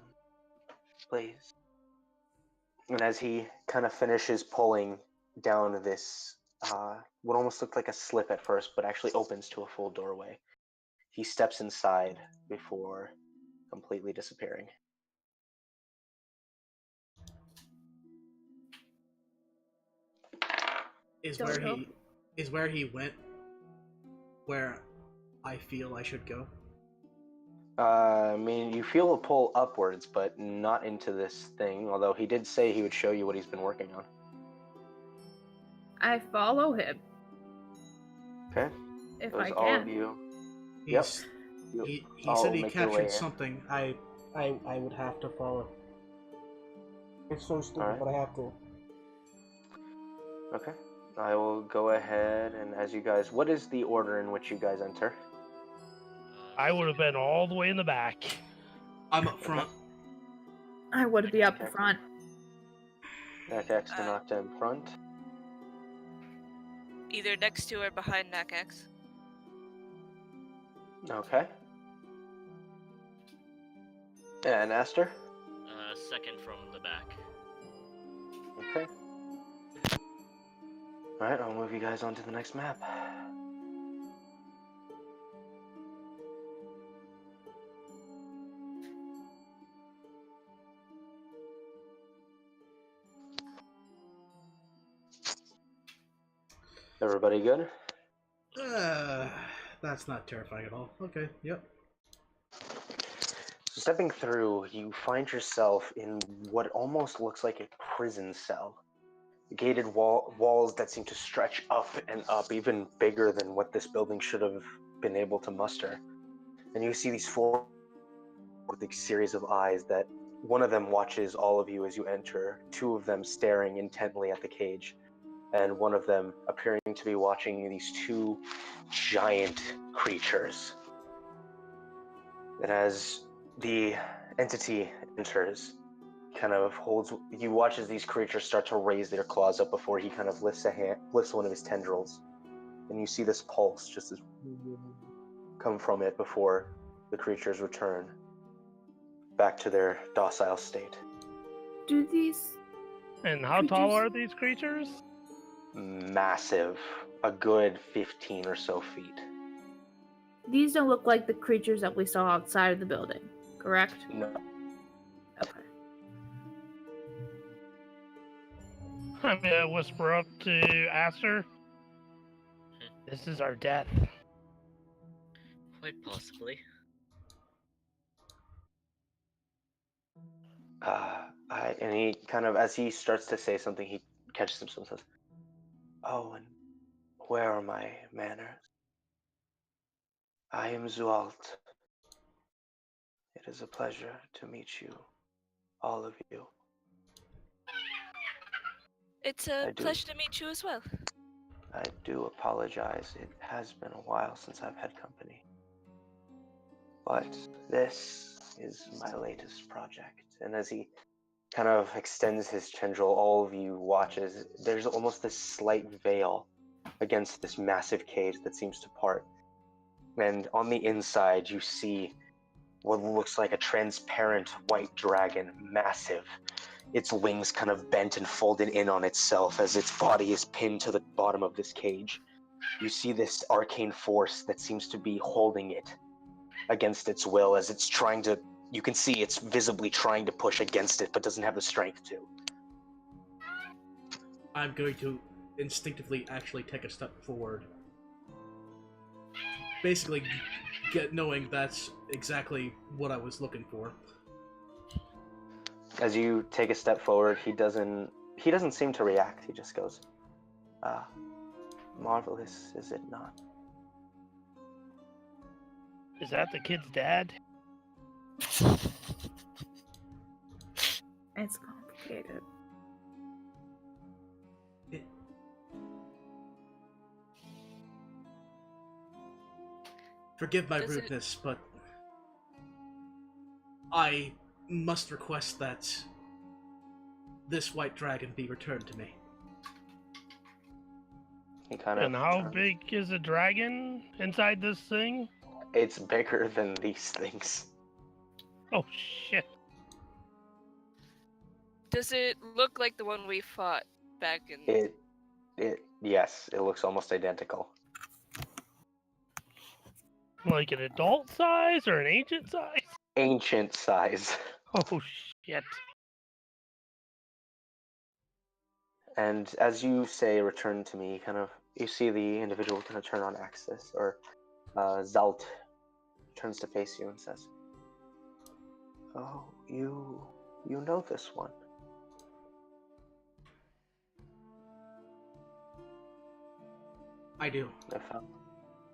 Please. And as he kind of finishes pulling down this, what almost looked like a slip at first, but actually opens to a full doorway, he steps inside before completely disappearing. Is Don't know. where he went where I feel I should go? I mean, you feel a pull upwards, but not into this thing, although he did say he would show you what he's been working on. I follow him Okay? if Those I all of can. you. He's, You he all said he make your way captured in. something. I would have to follow. It's so stupid, Alright. but I have to. Okay. I will go ahead and as you guys, what is the order in which you guys enter? I would have been all the way in the back. I'm up front. I would be up Okay. front. Nakax and Octa in front. Either next to or behind Nakax. Okay. And Aster? Second from the back. Okay. Alright, I'll move you guys on to the next map. Everybody good? That's not terrifying at all. Okay, yep. So stepping through, you find yourself in what almost looks like a prison cell. Gated walls that seem to stretch up and up, even bigger than what this building should have been able to muster. And you see these four with a series of eyes that one of them watches all of you as you enter, two of them staring intently at the cage, and one of them appearing to be watching these two giant creatures. And as the entity enters, kind of holds, you watch as these creatures start to raise their claws up before he kind of lifts one of his tendrils, and you see this pulse just as come from it before the creatures return back to their docile state. Do these And how tall Creatures- are these creatures? Massive, a good 15 or so feet. these don't look like the creatures that we saw outside of the building, correct? No, Okay. I'm gonna whisper up to Aster. This is our death. Quite possibly. and he kind of, as he starts to say something, he catches himself and says, "Oh, and where are my manners? I am Zualt. It is a pleasure to meet you, all of you. It's I a do. pleasure to meet you as well. I do apologize. It has been a while since I've had company. But this is my latest project." And as he kind of extends his tendril, all of you watch as there's almost this slight veil against this massive cage that seems to part. And on the inside, you see what looks like a transparent white dragon, massive. Its wings kind of bent and folded in on itself as its body is pinned to the bottom of this cage. You see this arcane force that seems to be holding it against its will as it's trying to, you can see it's visibly trying to push against it but doesn't have the strength to. I'm going to instinctively actually take a step forward. basically knowing that's exactly what I was looking for. As you take a step forward, he doesn't seem to react. He just goes, "Ah, marvelous, is it not?" Is that the kid's dad? It's complicated. Forgive my Does it- rudeness, but I must request that this white dragon be returned to me. He kind of. And how big is a dragon inside this thing? It's bigger than these things. Oh shit. Does it look like the one we fought back in? Yes, it looks almost identical. Like an adult size or an ancient size? Ancient size. Oh shit. And as you say, return to me, you see the individual kind of turn on axis, or Zalt turns to face you and says, "Oh, you know this one." I do.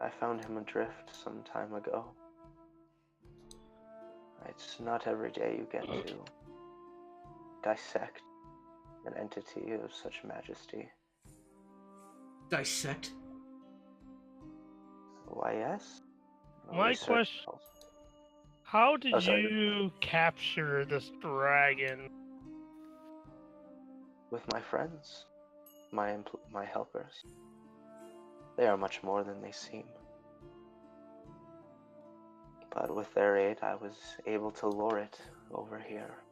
I found him adrift some time ago. It's not every day you get to dissect an entity of such majesty. Dissect? Why, yes. My Research question- tells- How did Oh, sorry. you capture this dragon? With my friends, my helpers. They are much more than they seem. But with their aid, I was able to lure it over here,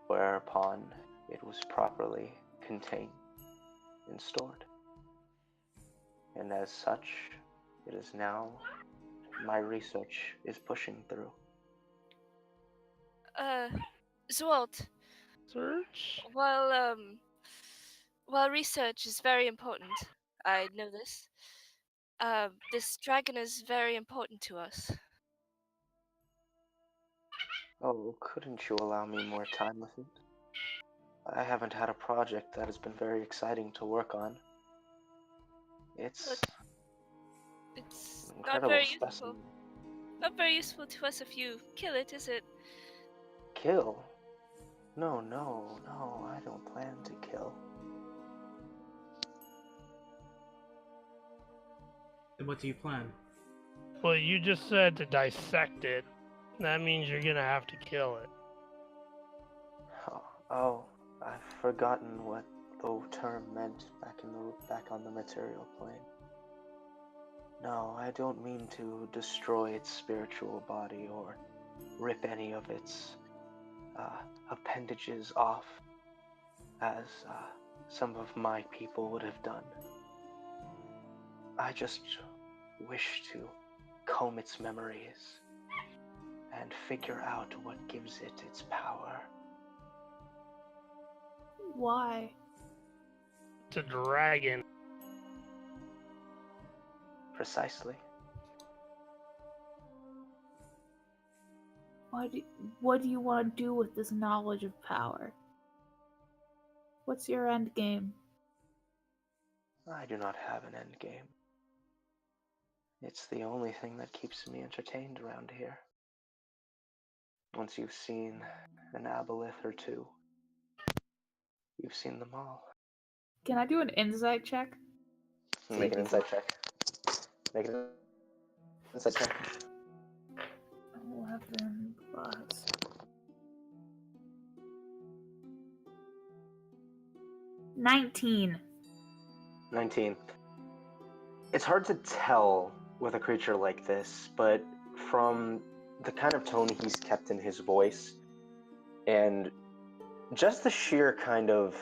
whereupon it was properly contained and stored. And as such, it is now my research is pushing through. Zwalt, Search? while research is very important, I know this. This dragon is very important to us. Oh, couldn't you allow me more time with it? I haven't had a project that has been very exciting to work on. It's It's an not incredible very useful. specimen. Not very useful to us if you kill it, is it? Kill? No, I don't plan to kill. Then what do you plan? Well, you just said to dissect it. That means you're gonna have to kill it. Oh, I've forgotten what the term meant back on the material plane. No, I don't mean to destroy its spiritual body or rip any of its appendages off, as some of my people would have done. I just wish to comb its memories and figure out what gives it its power. Why? It's a dragon. Precisely. What do you want to do with this knowledge of power? What's your end game? I do not have an end game. It's the only thing that keeps me entertained around here. Once you've seen an aboleth or two, you've seen them all. Can I do an insight check? Make an insight check. Make an insight check. 11 plus. 19. 19. It's hard to tell with a creature like this, but from the kind of tone he's kept in his voice and just the sheer kind of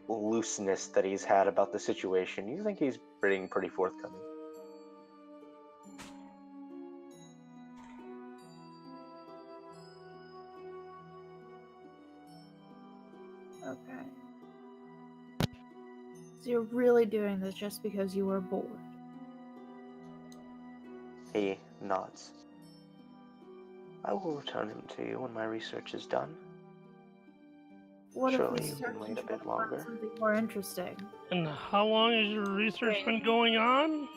looseness that he's had about the situation, you think he's being pretty forthcoming. Okay. So you're really doing this just because you were bored? He nods. I will return him to you when my research is done. What Surely if we you search can wait and a try bit to find longer. something more interesting? And how long has your research been going on?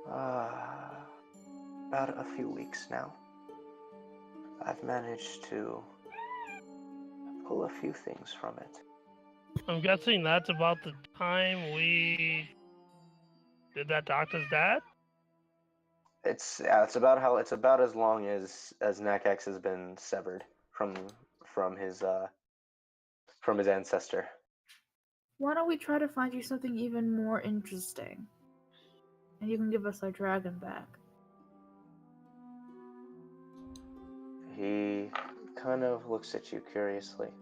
About a few weeks now. I've managed to pull a few things from it. I'm guessing that's about the time we did that doctor's dad? It's about as long as Nakax has been severed from his ancestor. Why don't we try to find you something even more interesting? And you can give us our dragon back. He kind of looks at you curiously.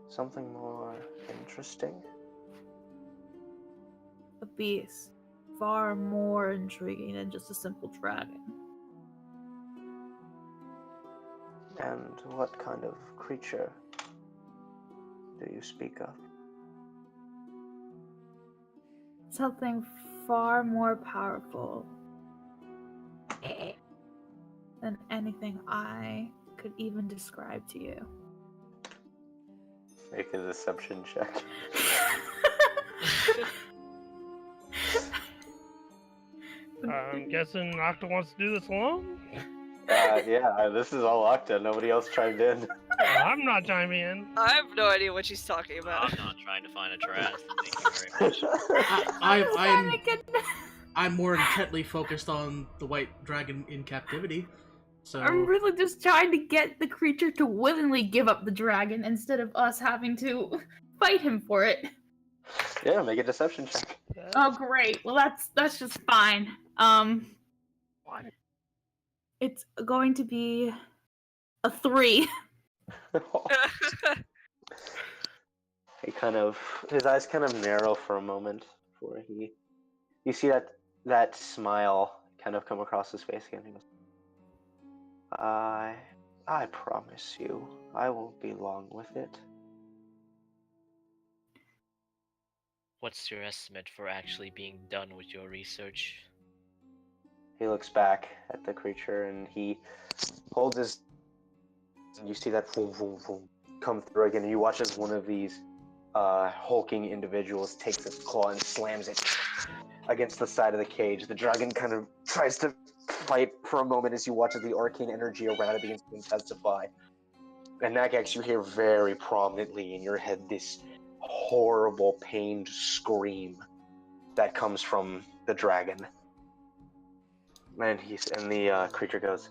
Something more interesting? A beast. Far more intriguing than just a simple dragon. And what kind of creature do you speak of? Something far more powerful than anything I could even describe to you. Make a deception check. I'm guessing Octa wants to do this alone? Yeah, this is all Octa. Nobody else chimed in. I'm not chiming in. I have no idea what she's talking about. I'm not trying to find a trash. Thank you very much. I'm more intently focused on the white dragon in captivity. So I'm really just trying to get the creature to willingly give up the dragon instead of us having to fight him for it. Yeah, make a deception check. Oh, great. Well, that's just fine. What? It's going to be a 3. His eyes kind of narrow for a moment before you see that smile kind of come across his face again. He goes, I promise you, I won't be long with it. What's your estimate for actually being done with your research? He looks back at the creature and he holds his. And you see that boom, boom, boom come through again. And you watch as one of these hulking individuals takes its claw and slams it against the side of the cage. The dragon kind of tries to fight for a moment as you watch as the arcane energy around it begins to intensify. And Nagax, you hear very prominently in your head this horrible, pained scream that comes from the dragon. And the creature goes,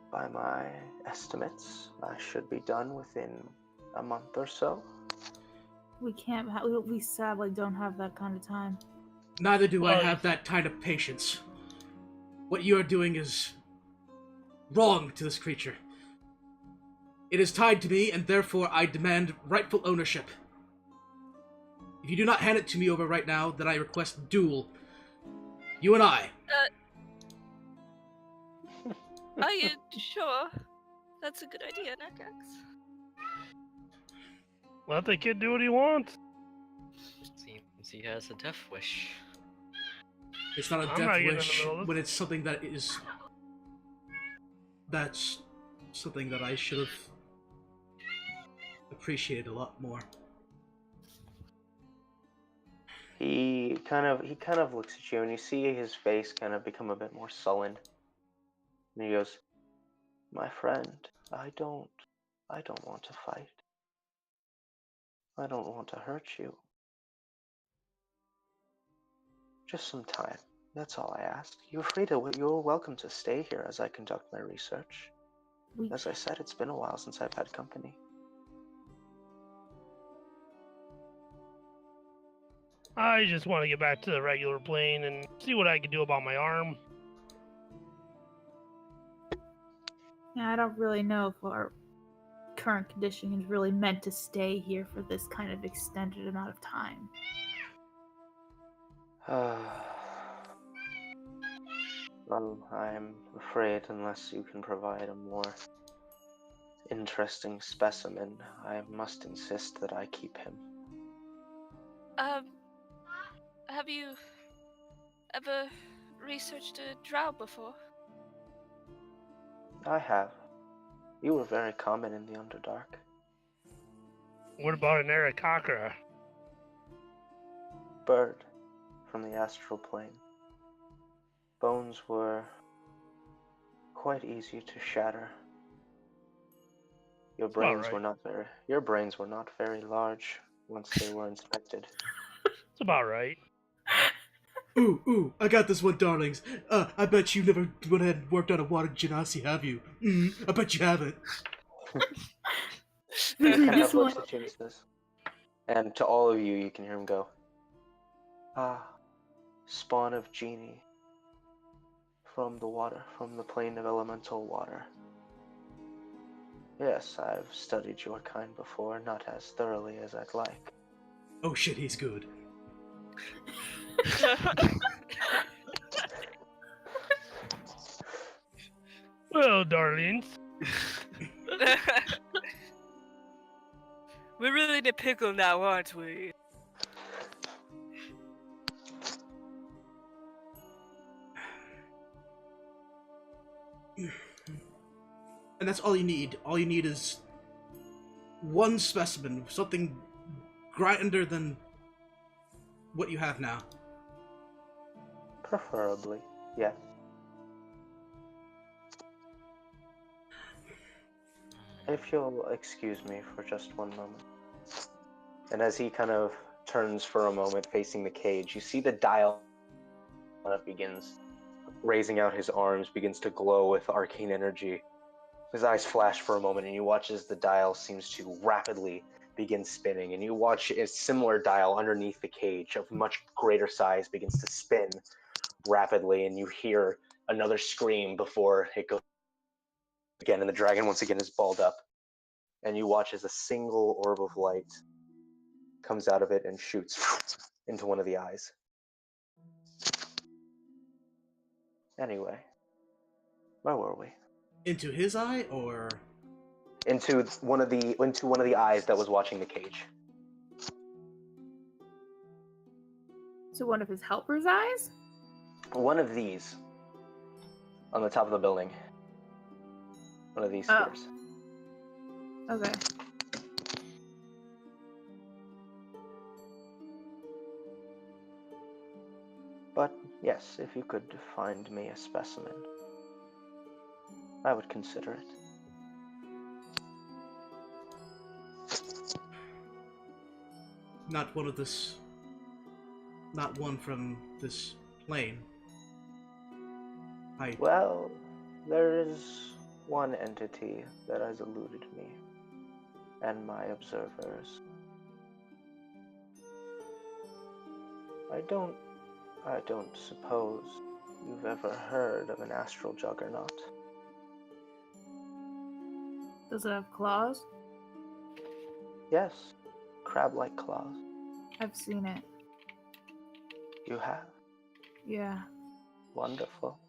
by my estimates, I should be done within a month or so. We can't. We sadly don't have that kind of time. neither do I have that kind of patience. What you are doing is wrong to this creature. It is tied to me, and therefore I demand rightful ownership. If you do not hand it to me over right now, then I request a duel. You and I. Are you sure? That's a good idea, Nakax. Let the kid do what he wants. Seems he has a death wish. It's not a I'm death not getting in the wish middle of when it's something that is... That's something that I should have appreciated a lot more. He kind of looks at you, and you see his face kind of become a bit more sullen. And he goes, "My friend, I don't want to fight. I don't want to hurt you. Just some time. That's all I ask. You're welcome to stay here as I conduct my research. As I said, it's been a while since I've had company." I just want to get back to the regular plane and see what I can do about my arm. Yeah, I don't really know if our current condition is really meant to stay here for this kind of extended amount of time. Well, I'm afraid unless you can provide a more interesting specimen, I must insist that I keep him. Have you ever researched a drow before? I have. You were very common in the Underdark. What about an Arakakra? Bird from the astral plane. Bones were quite easy to shatter. Your brains right. were not very large once they were inspected. It's about right. Ooh, I got this one, darlings. I bet you never went ahead and worked on a water genasi, have you? I bet you haven't. Kenneth looks at you and says, and to all of you, you can hear him go, "Ah, spawn of genie from the water, from the plane of elemental water. Yes, I've studied your kind before, not as thoroughly as I'd like." Oh shit, he's good. Well, darlings, We're really in a pickle now, aren't we? And that's all you need. All you need is one specimen, something grander than what you have now. Preferably, yes. If you'll excuse me for just one moment. And as he kind of turns for a moment facing the cage, you see the dial begins raising out his arms, begins to glow with arcane energy. His eyes flash for a moment, and you watch as the dial seems to rapidly begin spinning, and you watch a similar dial underneath the cage of much greater size begins to spin rapidly, and you hear another scream before it goes again, and the dragon once again is balled up. And you watch as a single orb of light comes out of it and shoots into one of the eyes. Anyway, where were we? Into his eye, or Into one of the eyes that was watching the cage. So one of his helpers' eyes? One of these on the top of the building. One of these Oh. spheres. Okay. But yes, if you could find me a specimen, I would consider it. not one from this plane. Well, there is one entity that has eluded me and my observers. I don't suppose you've ever heard of an astral juggernaut. Does it have claws? Yes, crab-like claws. I've seen it. You have? Yeah. Wonderful.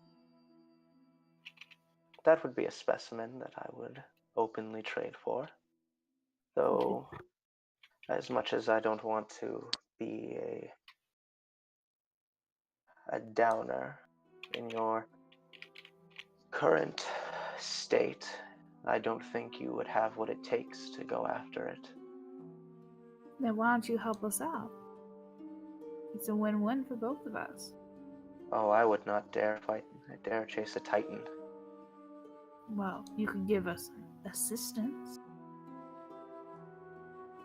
That would be a specimen that I would openly trade for. Though, as much as I don't want to be a downer in your current state, I don't think you would have what it takes to go after it. Then why don't you help us out? It's a win-win for both of us. Oh, I would not dare fight. I dare chase a titan. Well, you can give us assistance.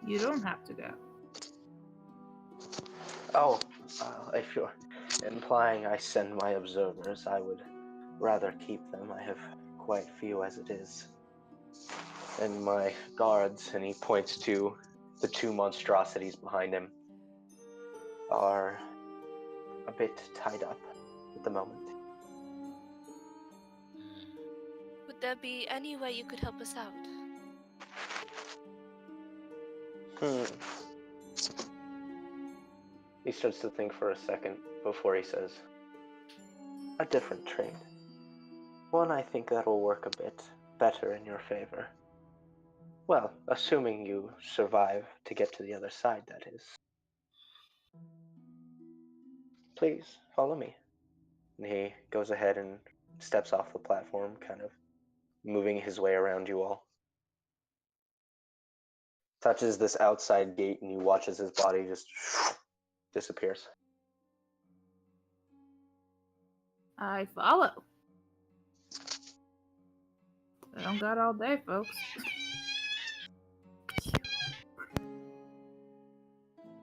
You don't have to go. Oh, if you're implying I send my observers, I would rather keep them. I have quite few as it is. And my guards, and he points to the two monstrosities behind him, are a bit tied up at the moment. Would there be any way you could help us out? He starts to think for a second before he says, a different trade. One I think that will work a bit better in your favor. Well, assuming you survive to get to the other side, that is. Please, follow me. And he goes ahead and steps off the platform, kind of moving his way around you all. Touches this outside gate, and you watch as his body just disappears. I follow. I don't got all day, folks.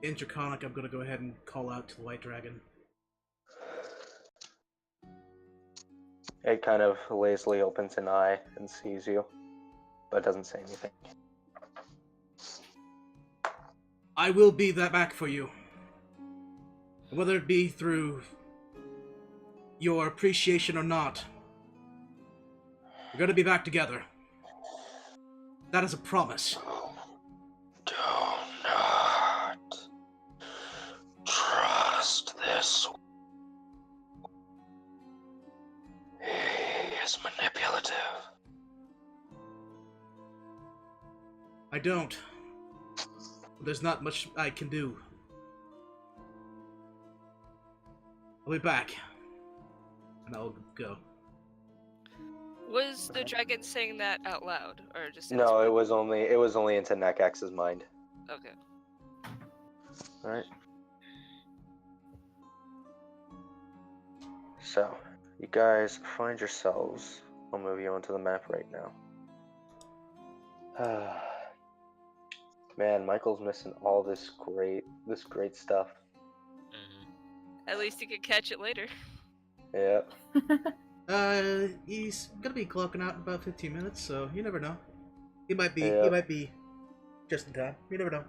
In Draconic, I'm gonna go ahead and call out to the White Dragon. It kind of lazily opens an eye and sees you, but doesn't say anything. I will be back for you. Whether it be through your appreciation or not, we're gonna be back together. That is a promise. Do not trust this. He is manipulative. I don't. There's not much I can do. I'll be back. And I'll go. Was the dragon saying that out loud, or just? No, it was only into Nekex's mind. Okay. All right. So, you guys find yourselves. I'll move you onto the map right now. Man, Michael's missing all this great stuff. At least you can catch it later. Yeah. He's gonna be clocking out in about 15 minutes, so you never know. He might be just in time. You never know.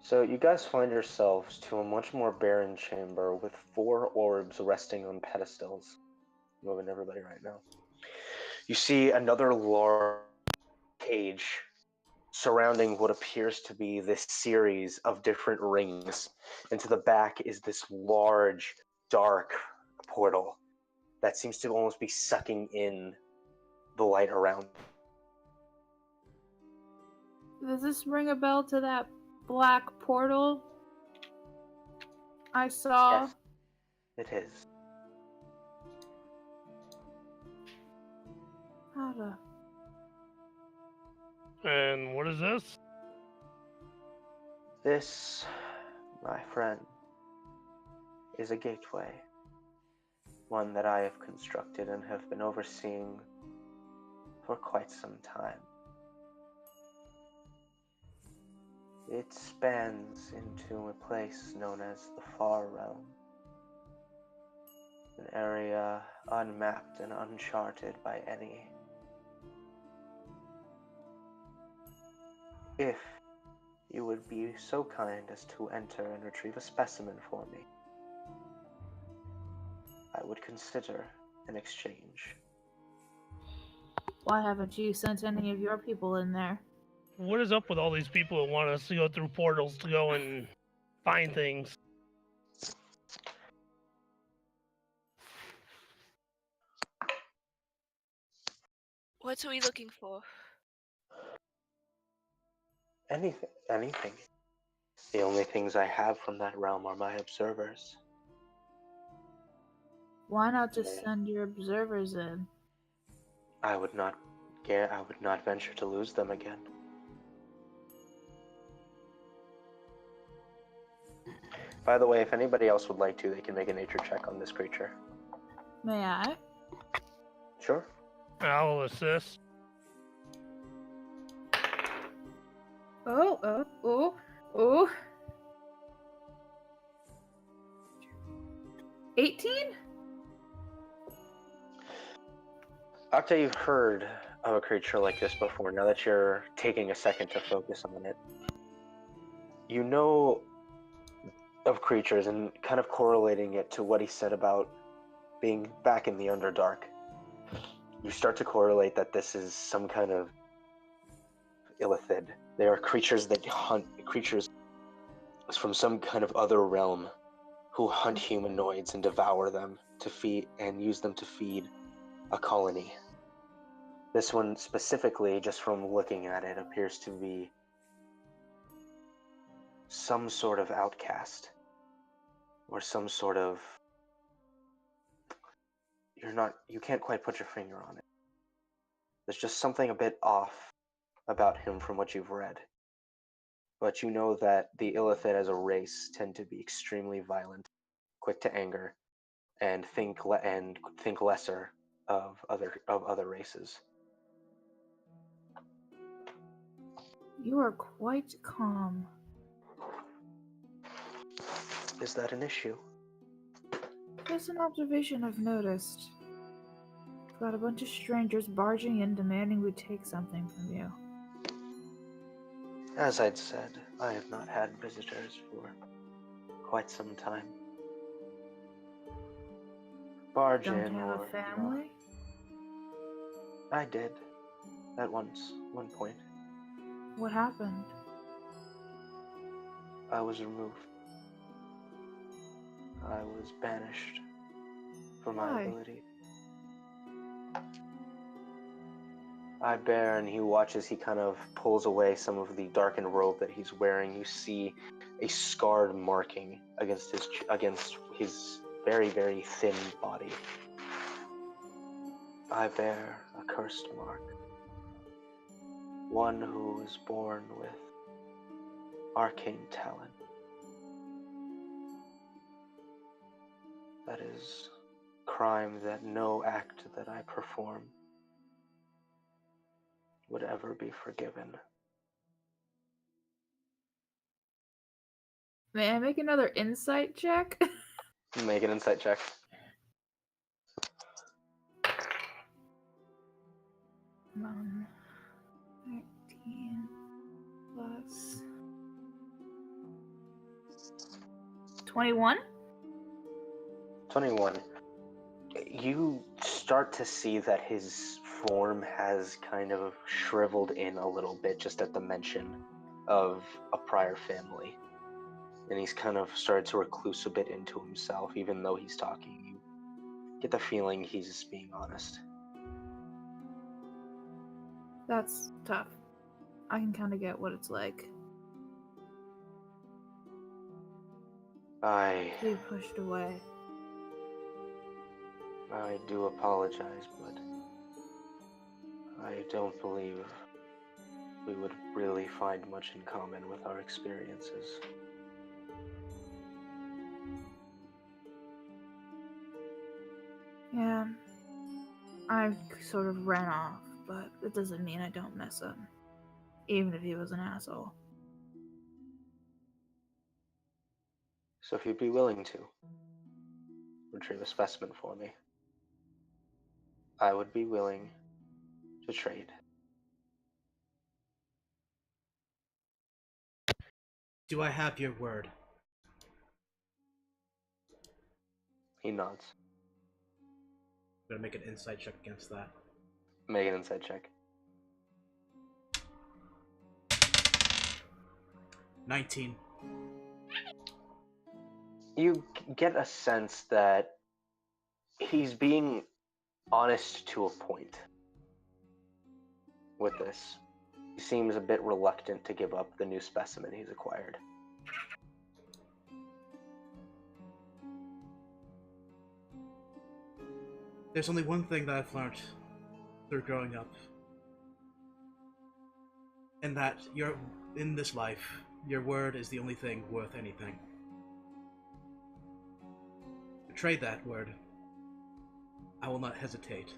So you guys find yourselves to a much more barren chamber with 4 orbs resting on pedestals. Moving everybody right now. You see another large cage surrounding what appears to be this series of different rings. And to the back is this large, dark portal that seems to almost be sucking in the light around. Does this ring a bell to that black portal I saw? Yes, it is. How to... And what is this? This, my friend, is a gateway. One that I have constructed and have been overseeing for quite some time. It spans into a place known as the Far Realm. An area unmapped and uncharted by any. If you would be so kind as to enter and retrieve a specimen for me, I would consider an exchange. Why haven't you sent any of your people in there? What is up with all these people who want us to go through portals to go and find things? What are we looking for? Anything. The only things I have from that realm are my observers. Why not just send your observers in? I would not venture to lose them again. By the way, if anybody else would like to, they can make a nature check on this creature. May I? Sure. I'll assist. Oh. 18? Octa, you've heard of a creature like this before. Now that you're taking a second to focus on it, you know of creatures and kind of correlating it to what he said about being back in the Underdark. You start to correlate that this is some kind of illithid. They are creatures that hunt creatures from some kind of other realm who hunt humanoids and devour them to feed and use them to feed a colony. This one specifically, just from looking at it, appears to be some sort of outcast. or some sort of... You can't quite put your finger on it. There's just something a bit off about him from what you've read. But you know that the Illithid as a race tend to be extremely violent, quick to anger, and think lesser of other races. You are quite calm. Is that an issue? Just an observation I've noticed. Got a bunch of strangers barging in demanding we take something from you. As I'd said, I have not had visitors for quite some time. Barge Don't in have or... a family? I did. At one point. What happened? I was removed. I was banished for my Why? ability. I bear, and he watches, he kind of pulls away some of the darkened robe that he's wearing. You see a scarred marking against his very, very thin body. I bear a cursed mark. One who is born with arcane talent. That is crime that no act that I perform would ever be forgiven. May I make another insight check? Make an insight check. Come on. 13 plus 21? 21. You start to see that his form has kind of shriveled in a little bit just at the mention of a prior family. And he's kind of started to recluse a bit into himself, even though he's talking. You get the feeling he's just being honest. That's tough. I can kind of get what it's like I to be pushed away. do apologize, but I don't believe we would really find much in common with our experiences. Yeah, I sort of ran off, but it doesn't mean I don't mess up. Even if he was an asshole. So if you'd be willing to retrieve a specimen for me, I would be willing to trade. Do I have your word? He nods. I'm gonna make an insight check against that. Make an insight check. 19. You get a sense that he's being honest to a point with this. He seems a bit reluctant to give up the new specimen he's acquired. There's only one thing that I've learned through growing up. And that in this life, your word is the only thing worth anything. Betray that word. I will not hesitate.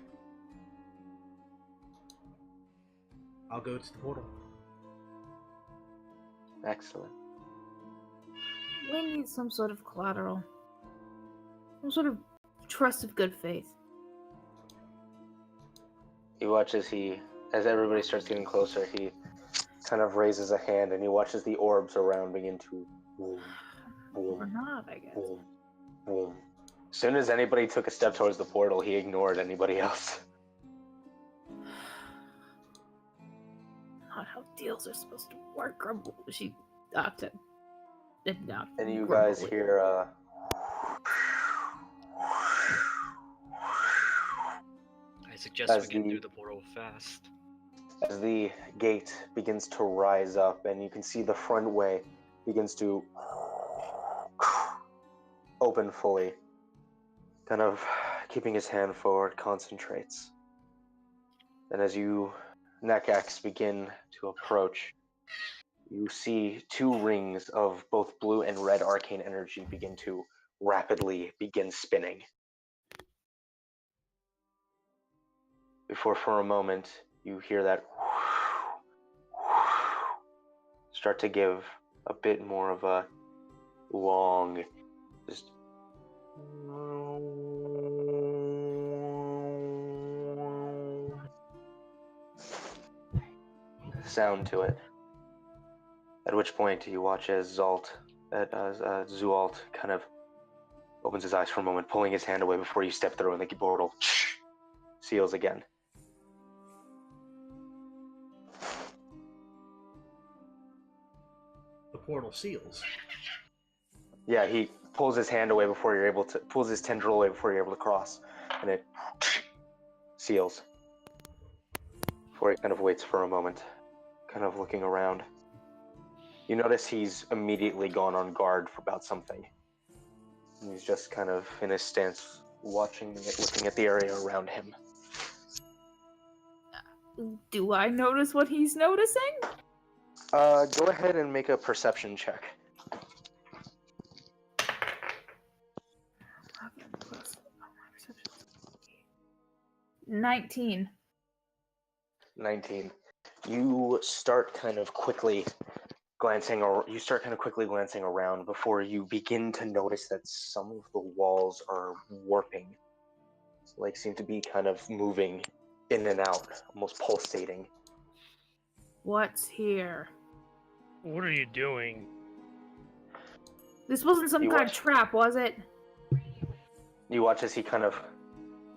I'll go to the portal. Excellent. We need some sort of collateral. Some sort of trust of good faith. You watch as everybody starts getting closer, he kind of raises a hand and he watches the orbs around begin to boom, boom, Or not, I guess. boom, boom. As soon as anybody took a step towards the portal, he ignored anybody else. Not how deals are supposed to work, grumble. She did not. And you grumble guys with hear, I suggest As we get the- through the portal fast. as the gate begins to rise up and you can see the front way begins to open fully, kind of keeping his hand forward, concentrates. And as you, Nekax, begin to approach, you see 2 rings of both blue and red arcane energy begin to rapidly begin spinning. Before, for a moment, you hear that start to give a bit more of a long, just sound to it. At which point you watch as Zualt kind of opens his eyes for a moment, pulling his hand away before you step through, and the portal seals again. The portal seals. Yeah, he pulls his hand away before you're able to, pulls his tendril away before you're able to cross, and it seals. Before he kind of waits for a moment, kind of looking around. You notice he's immediately gone on guard about something. And he's just kind of in his stance, watching it, looking at the area around him. Do I notice what he's noticing? Go ahead and make a perception check. 19. 19. You start kind of quickly glancing around before you begin to notice that some of the walls are warping. Like, seem to be kind of moving in and out, almost pulsating. What's here? What are you doing? This wasn't some You kind watch- of trap, was it? You watch as he kind of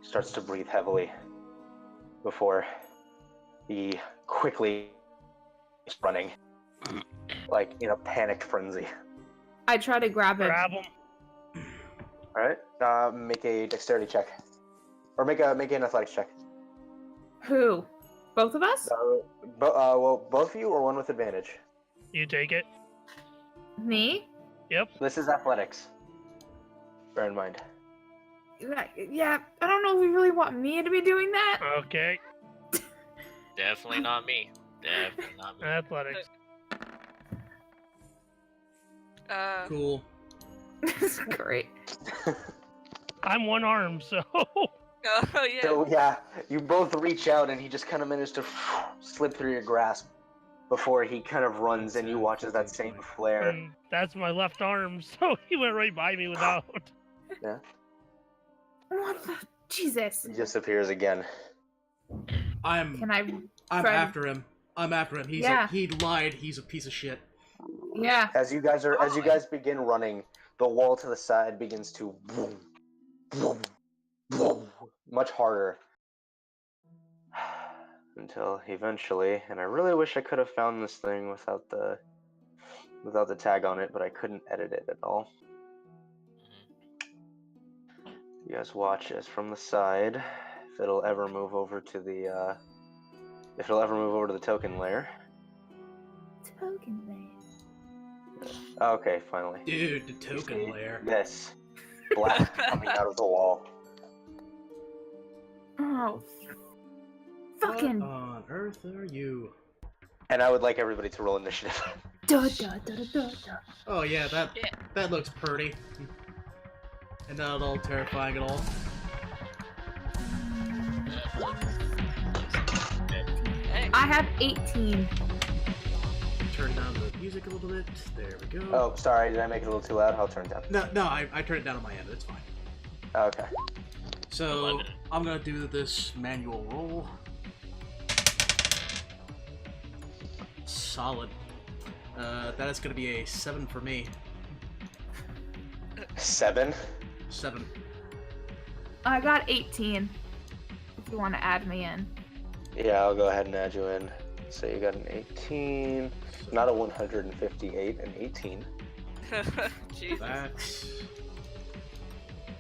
starts to breathe heavily before he quickly is running, like in a panicked frenzy. I try to grab him. Grab him. All right, make a dexterity check, or make an athletics check. Who? Both of us? Well, both of you, or one with advantage. You take it. Me? Yep. This is athletics. Bear in mind. Yeah, I don't know if you really want me to be doing that. Okay. Definitely not me. Definitely not me. Athletics. Cool. This is great. I'm one arm, so. Oh yeah. So yeah, you both reach out, and he just kind of managed to slip through your grasp before he kind of runs, and you watch as that same flare. And that's my left arm, so he went right by me without. Yeah. What the? Jesus. He disappears again. I'm Can I? Fred- after him. I'm after him. He lied. He's a piece of shit. Yeah. As you guys begin running, the wall to the side begins to boom, boom, boom, much harder. Until eventually, and I really wish I could have found this thing without the tag on it, but I couldn't edit it at all. You guys watch as from the side, if it'll ever move over to the token layer. Token layer. Okay, finally. Dude, the token layer. This blast coming out of the wall. Oh. What Fucking. on earth are you? And I would like everybody to roll initiative. Da, da, da, da, da, da. Oh yeah, that looks pretty. And not at all terrifying at all. I have 18. Turn down the music a little bit. There we go. Oh, sorry, did I make it a little too loud? I'll turn it down. No, I turned it down on my end. It's fine. Okay. So 11. I'm gonna do this manual roll. Solid. That is gonna be a 7 for me. 7? 7. I got 18. If you want to add me in. Yeah, I'll go ahead and add you in. So you got an 18, not a 158, an 18. Jesus. That's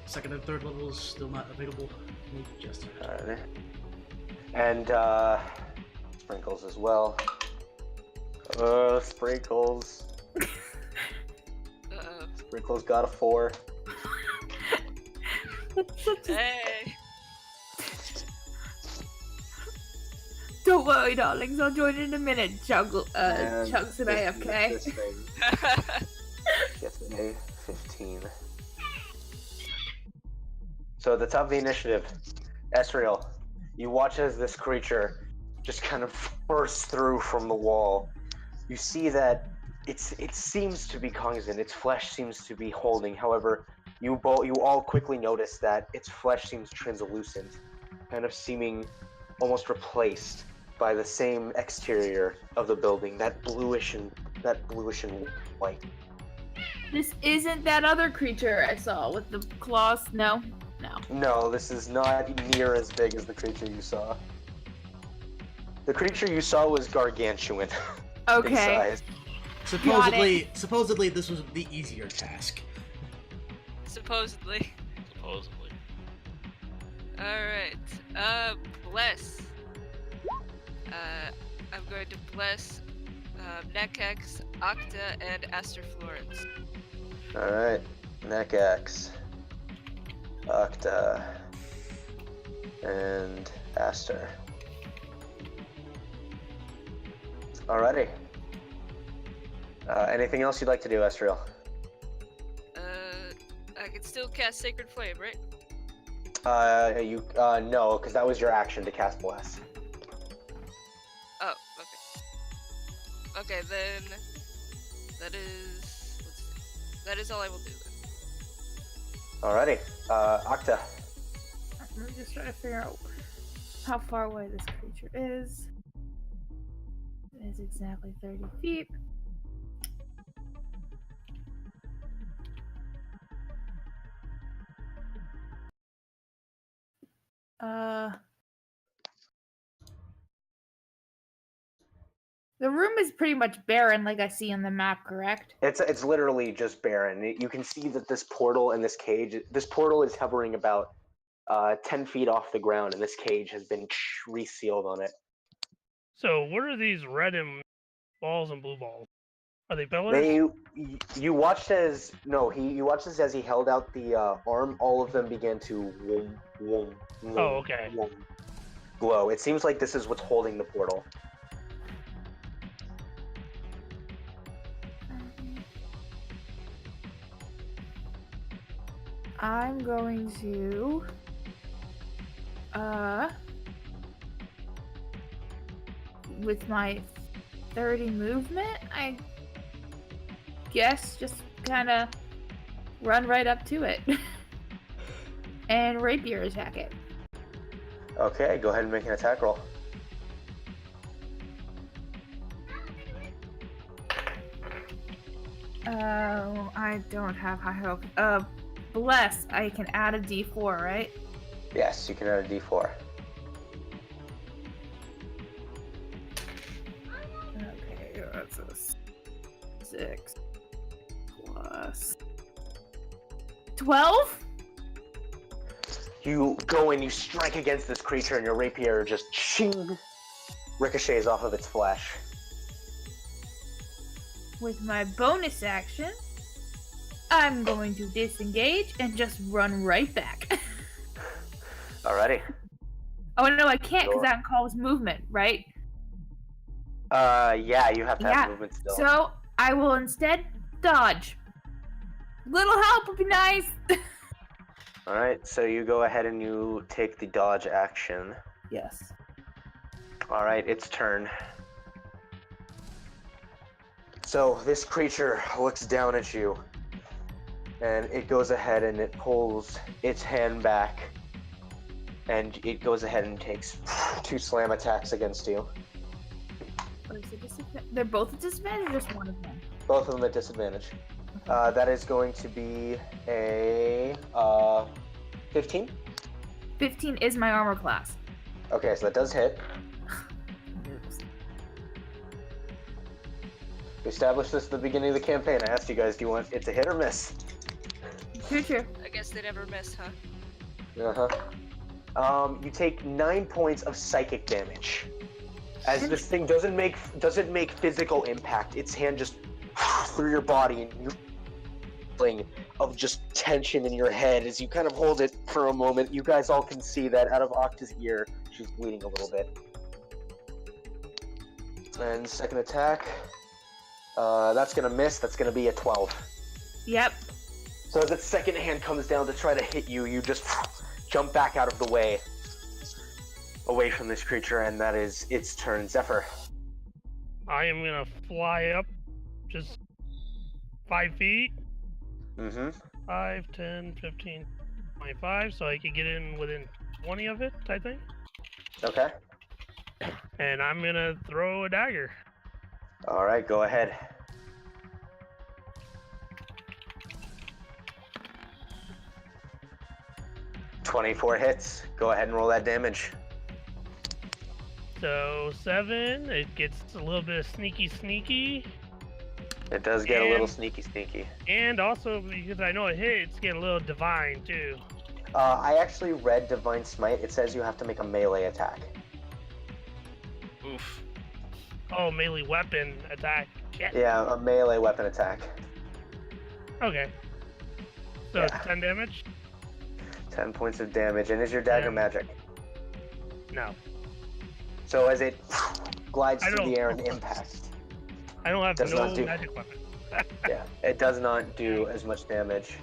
second and third levels still not available. Just Alright. And sprinkles as well. Sprinkles. Uh-oh. Sprinkles got a 4. Hey. Don't worry, darlings. I'll join in a minute. Chunks and This AFK. thing gets an A15. So at the top of the initiative, Esriel, you watch as this creature just kind of bursts through from the wall. You see that it seems to be cognizant. Its flesh seems to be holding. However, you all quickly notice that its flesh seems translucent, kind of seeming almost replaced by the same exterior of the building, that bluish and white. This isn't that other creature I saw with the claws. No. No, this is not near as big as the creature you saw. The creature you saw was gargantuan in Okay. size. Supposedly this was the easier task. Supposedly. Alright. Bless. I'm going to bless Nekex, Octa, and Aster Florence. Alright. Nekex, Octa, and Aster. Alrighty. Anything else you'd like to do, Esriel? I can still cast Sacred Flame, right? No, because that was your action to cast Bless. Oh, okay. Okay, then that is all I will do then. Alrighty. Octa. Let me just try to figure out how far away this creature is. It is exactly 30 feet. The room is pretty much barren, like I see on the map, correct? It's literally just barren. You can see that this portal and this cage. This portal is hovering about 10 feet off the ground, and this cage has been resealed on it. So what are these red and balls and blue balls? Are they pillars? You watched as he held out the arm. All of them began to Okay. glow. It seems like this is what's holding the portal. I'm going to with my 30 movement, I guess just kind of run right up to it and rapier attack it. Okay, go ahead and make an attack roll. I don't have high hope. Bless, I can add a D4, right? Yes, you can add a D4. Okay, that's a 6 plus 12? You go and you strike against this creature, and your rapier just ching ricochets off of its flesh. With my bonus action, I'm going to disengage and just run right back. Alrighty. Oh no, I can't because that calls movement, right? Yeah, you have to have movement still. So I will instead dodge. Little help would be nice. Alright, so you go ahead and you take the dodge action. Yes. Alright, its turn. So this creature looks down at you, and it goes ahead and it pulls its hand back, and it goes ahead and takes 2 slam attacks against you. What is it? They're both at disadvantage or just one of them? Both of them at disadvantage. That is going to be a 15. 15 is my armor class. Okay, so that does hit. We established this at the beginning of the campaign. I asked you guys, do you want it to hit or miss? True. I guess they never miss, huh? You take 9 points of psychic damage. As this thing doesn't make physical impact, its hand just through your body, and of just tension in your head as you kind of hold it for a moment. You guys all can see that out of Octa's ear, she's bleeding a little bit. And second attack, that's gonna miss. That's gonna be a 12. Yep. So as its second hand comes down to try to hit you, you just jump back out of the way, away from this creature, and that is its turn. Zephyr. I am gonna fly up just 5 feet. Mm-hmm. 5, 10, 15, 25, so I can get in within 20 of it, I think. Okay. And I'm gonna throw a dagger. All right, go ahead. "24 hits. Go ahead and roll that damage. So 7, it gets a little bit of sneaky. It does get a little And- sneaky. And also, because I know it hit, it's getting a little divine too. I actually read Divine Smite. It says you have to make a melee attack. Oof. Oh, melee weapon attack. Shit. Yeah, a melee weapon attack. Okay. So Yeah. it's 10 damage? 10 points of damage. And is your dagger Yeah. magic? No. So as it glides I through don't- the air and impacts, I don't have Does no not do- magic weapon. yeah, it does not do as much damage.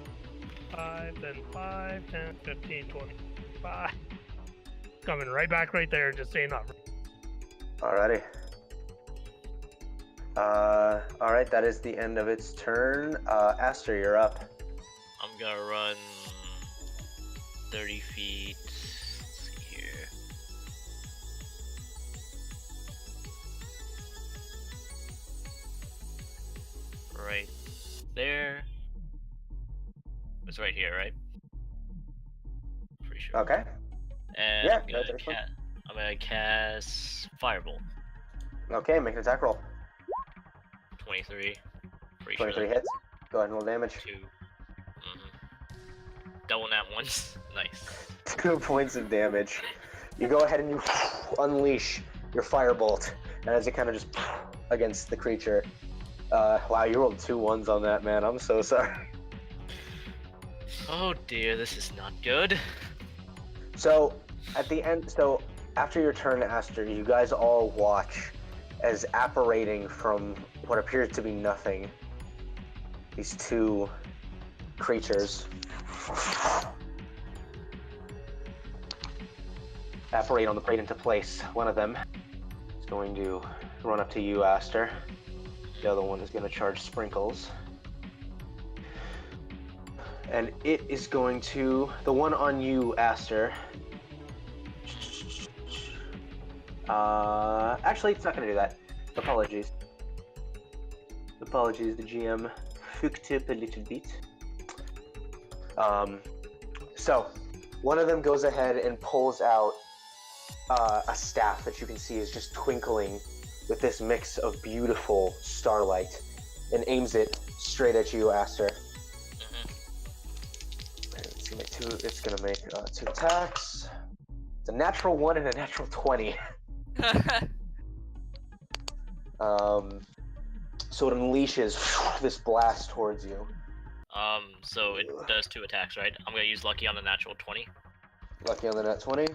5, then 5, 10, 15, 20. 5. Coming right back right there, just saying nothing. Alrighty. Alright, that is the end of its turn. Aster, you're up. I'm gonna run 30 feet. Let's see here. Right there. It's right here, right? Pretty sure. Okay. And Yeah, I'm gonna, that's fine. I'm gonna cast Firebolt. Okay, make an attack roll. 23. Pretty 23 sure hits. Go ahead and roll damage. 2. Double nat once. Nice. 2 points of damage. You go ahead and you unleash your firebolt, and as it kind of just against the creature. Wow, you rolled 2 1s on that, man. I'm so sorry. Oh dear, this is not good. So, at the end, so after your turn, Aster, you guys all watch as apparating from what appears to be nothing, these 2 creatures apparate on the plate into place. One of them is going to run up to you, Aster. The other one is going to charge Sprinkles. And it is going to... The one on you, Aster... actually, it's not going to do that. Apologies. The GM fucked up a little bit. So, one of them goes ahead and pulls out a staff that you can see is just twinkling with this mix of beautiful starlight, and aims it straight at you, Aster. And it's gonna make 2 attacks. It's a natural 1 and a natural 20. So it unleashes this blast towards you. So it does 2 attacks, right? I'm gonna use Lucky on the natural 20. Lucky on the nat 20.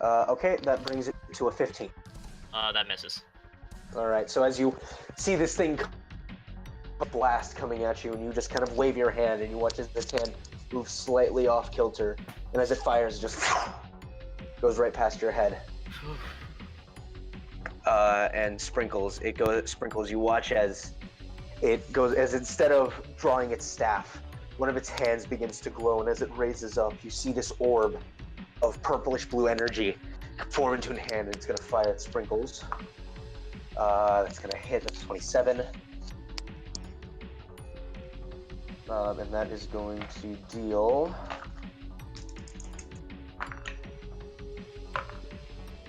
Okay, that brings it to a 15. That misses. Alright, so as you see this thing, a blast coming at you, and you just kind of wave your hand, and you watch as this hand moves slightly off kilter, and as it fires, it just goes right past your head. And Sprinkles, you watch as it goes, as instead of drawing its staff, one of its hands begins to glow, and as it raises up, you see this orb of purplish blue energy form into a hand, and it's gonna fire at Sprinkles. That's gonna hit, that's 27. And that is going to deal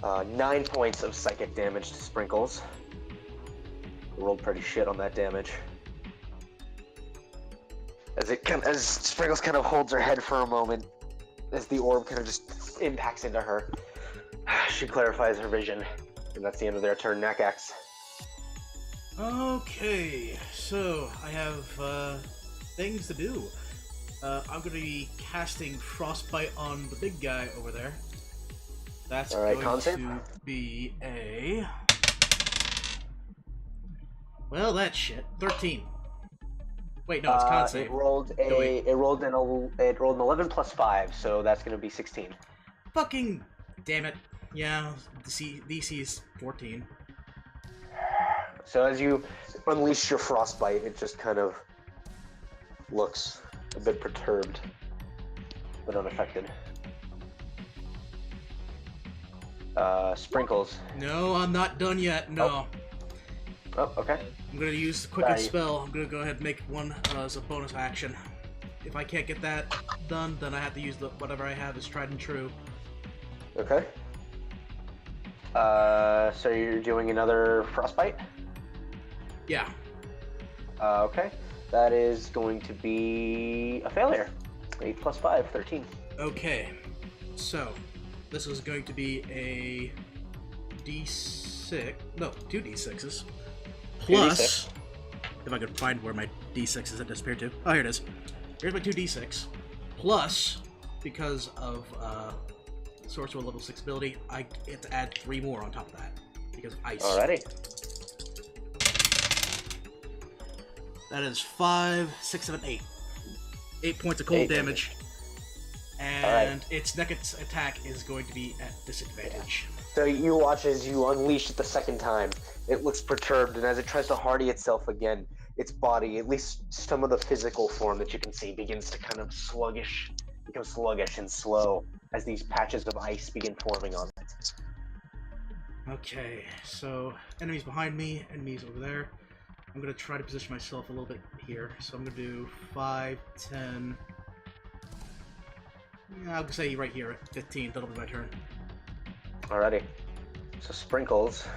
9 points of psychic damage to Sprinkles. Rolled pretty shit on that damage. As Sprinkles kind of holds her head for a moment, as the orb kind of just impacts into her, she clarifies her vision, and that's the end of their turn. Nakax. Okay, so I have things to do. I'm gonna be casting Frostbite on the big guy over there. That's Alright, going con to be a... Well, that's shit. 13. Wait, no, it's con save. It rolled an 11 plus 5, so that's going to be 16. Fucking damn it. Yeah, DC is 14. So as you unleash your frostbite, it just kind of looks a bit perturbed, but unaffected. Sprinkles. No, I'm not done yet. No. Oh, okay. I'm gonna use the quicken spell. I'm gonna go ahead and make one as a bonus action. If I can't get that done, then I have to use whatever I have as tried and true. Okay. So you're doing another frostbite? Yeah. Okay. That is going to be a failure. 8 plus 5, 13. Okay. So, this is going to be a D6. No, 2 D6s. Plus, 2d6. if I could find where my D6s had disappeared to. Oh, here it is. Here's my 2d6. Plus, because of Sorcerer level 6 ability, I get to add 3 more on top of that. Because of ice. Alrighty. That is 5, 6, 7, 8. 8 points of cold 8 damage. And its next attack is going to be at disadvantage. So you watch as you unleash it the second time. It looks perturbed, and as it tries to hardy itself again, its body, at least some of the physical form that you can see, begins to kind of become sluggish and slow as these patches of ice begin forming on it. Okay, so enemies behind me, enemies over there. I'm going to try to position myself a little bit here. So I'm going to do 5, 10... Yeah, I'll say right here at 15. That'll be my turn. Alrighty. So Sprinkles.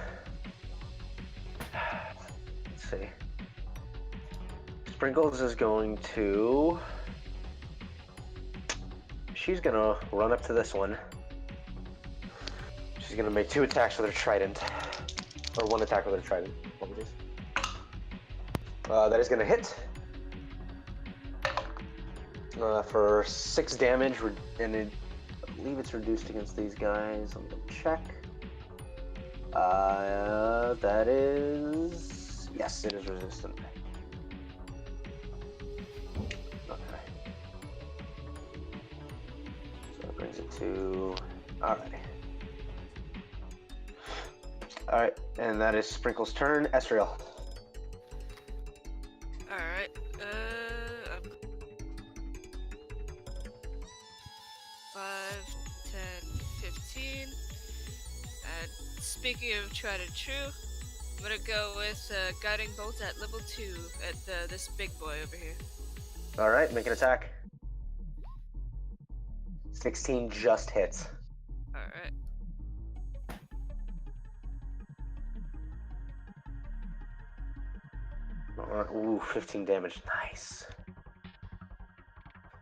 Let's see. Sprinkles is going to... She's gonna run up to this one. She's gonna make 2 attacks with her trident. Or 1 attack with her trident. Apologies. That is gonna hit. For 6 damage, and I believe it's reduced against these guys. I'm gonna check. That is... Yes, it is resistant. Okay. So that brings it to... Alrighty. Alright, and that is Sprinkle's turn. Esriel. Alright, 5, 10, 15. And speaking of tried and true, I'm gonna go with Guiding Bolt at level 2 at this big boy over here. Alright, make an attack. 16 just hits. Alright. Ooh, 15 damage. Nice.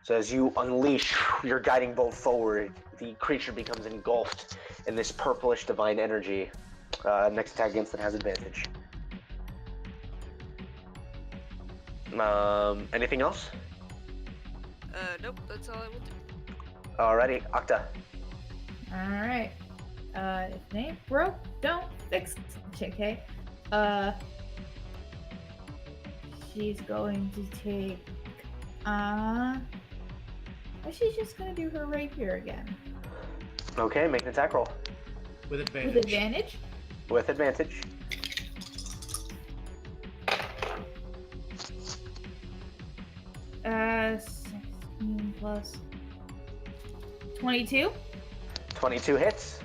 So as you unleash your guiding bolt forward, the creature becomes engulfed in this purplish divine energy. Next attack against it has advantage. Anything else? Nope, that's all I will do. Alrighty, Octa. Alright. If it ain't broke, don't fix it, okay? She's going to take, she's just gonna do her rapier again. Okay, make an attack roll. With advantage. With advantage? With advantage. Uh, 16 plus 22? 22 hits.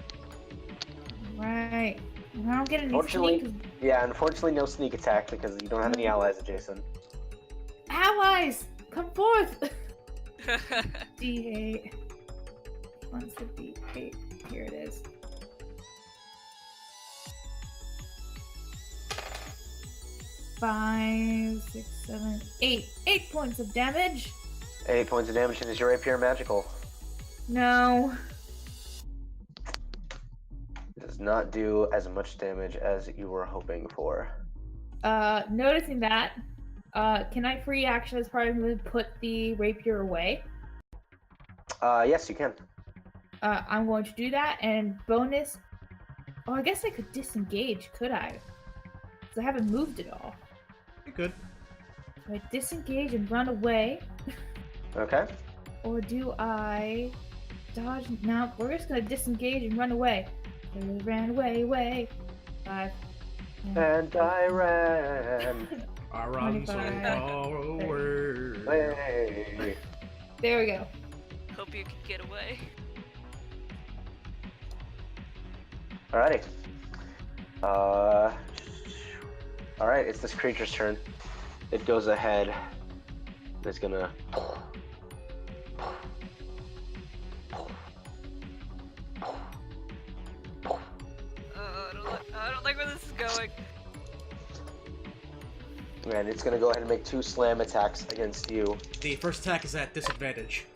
Right. I don't get any Unfortunately, sneak yeah, unfortunately no sneak attack because you don't have any allies adjacent. allies! Come forth! D8. Once the D8. Here it is. Five, 6, 7, 8. 8 points of damage. 8 points of damage, and is your rapier magical? No. Does not do as much damage as you were hoping for. Noticing that, Can I free action as part of movement put the rapier away? Yes, you can. I'm going to do that, and bonus. Oh, I guess I could disengage, could I? Because I haven't moved at all. You could. Do I disengage and run away? Okay. Or do I dodge? No, we're just gonna disengage and run away. I ran away. 5. And I ran. I run so 25. far away. There we go. Hope you can get away. Alrighty. Alright, it's this creature's turn. It goes ahead. It's gonna. I don't like where this is going. And it's gonna go ahead and make 2 slam attacks against you. The first attack is at disadvantage.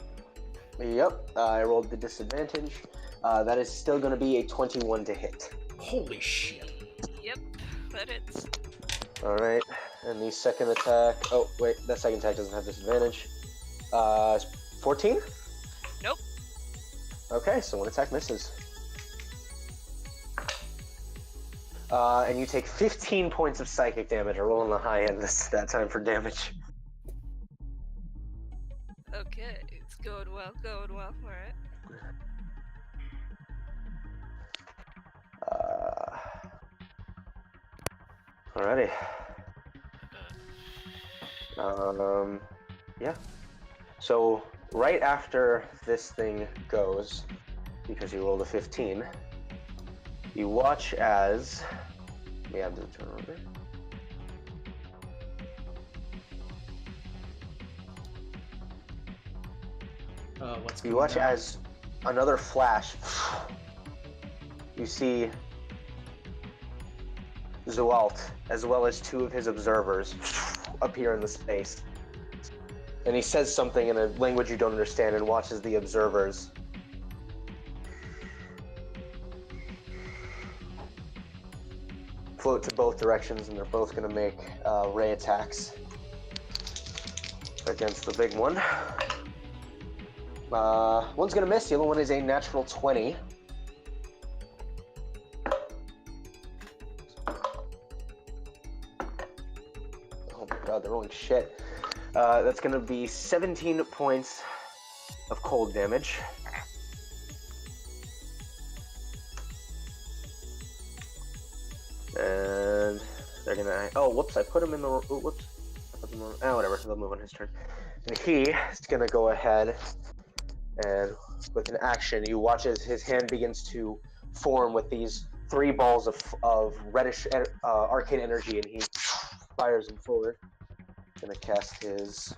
Yep, I rolled the disadvantage. That is still gonna be a 21 to hit. Holy shit. Yep, that hits. Alright, and the second attack. Oh, wait, that second attack doesn't have disadvantage. 14? Nope. Okay, so 1 attack misses. And you take 15 points of psychic damage. I roll on the high end that time for damage. Okay, it's going well, alright. Alrighty. Yeah. So, right after this thing goes, because you rolled a 15, you watch as... We have to turn over. What's You going watch on? as another flash. You see Zualt, as well as 2 of his observers, appear in the space. And he says something in a language you don't understand and watches the observers float to both directions, and they're both going to make ray attacks against the big one. One's going to miss, the other one is a natural 20. Oh my god, they're rolling shit. That's going to be 17 points of cold damage. And they're gonna. Oh, whoops! I put him in the. Whoops! Oh, whatever. They'll move on his turn. And he is gonna go ahead and, with an action, you watch as his hand begins to form with these 3 balls of reddish arcane energy, and he fires them forward. Gonna cast his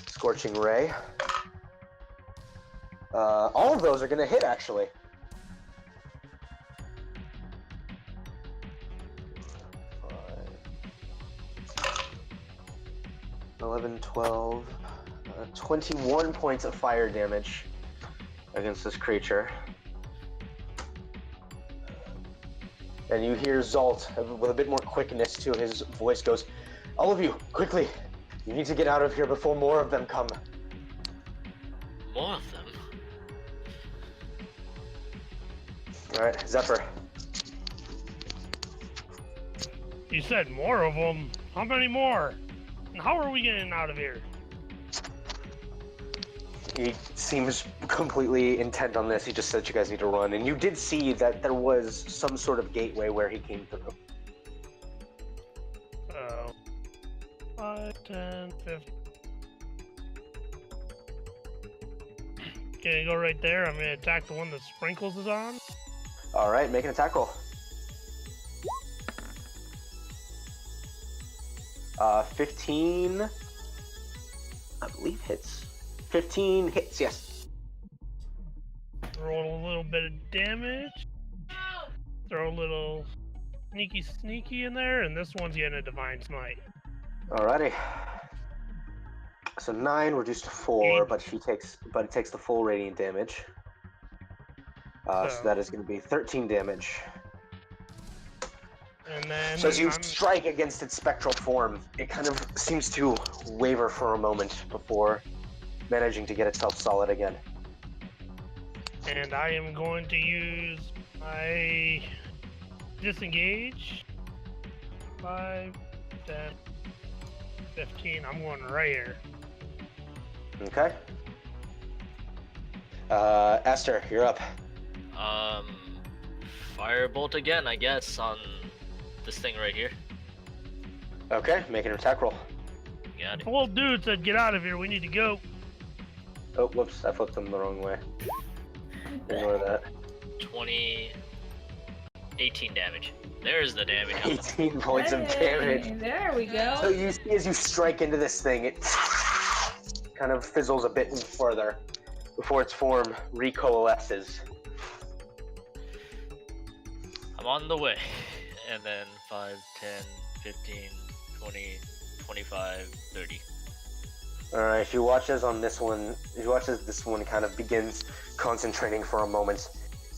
Scorching Ray. All of those are gonna hit, actually. 11, 12, 21 points of fire damage against this creature. And you hear Zalt, with a bit more quickness to his voice, goes, "All of you, quickly! You need to get out of here before more of them come." More of them? Alright, Zephyr. You said more of them. How many more? And how are we getting out of here? He seems completely intent on this. He just said you guys need to run. And you did see that there was some sort of gateway where he came through. 5, 10, 15. Okay, go right there. I'm gonna attack the one that Sprinkles is on. Alright, make an attack roll. 15, I believe hits. 15 hits, yes. Roll a little bit of damage. Throw a little sneaky in there, and this one's getting a Divine Smite. Alrighty. So 9 reduced to 4, but it takes the full radiant damage. So that is going to be 13 damage. And then So as you strike against its spectral form, it kind of seems to waver for a moment before managing to get itself solid again. And I am going to use my disengage. 5, 10, 15. I'm going right here. Okay. Esther, you're up. Firebolt again, I guess, on this thing right here. Okay, make an attack roll. Got it. The old dude said, "Get out of here. We need to go." Oh, whoops, I flipped them the wrong way. Ignore that. 18 damage. There's the damage. 18 points of damage. There we go. So you see as you strike into this thing, it kind of fizzles a bit further before its form recoalesces. I'm on the way. And then 5, 10, 15, 20, 25, 30. Alright, you watch as this one kind of begins concentrating for a moment,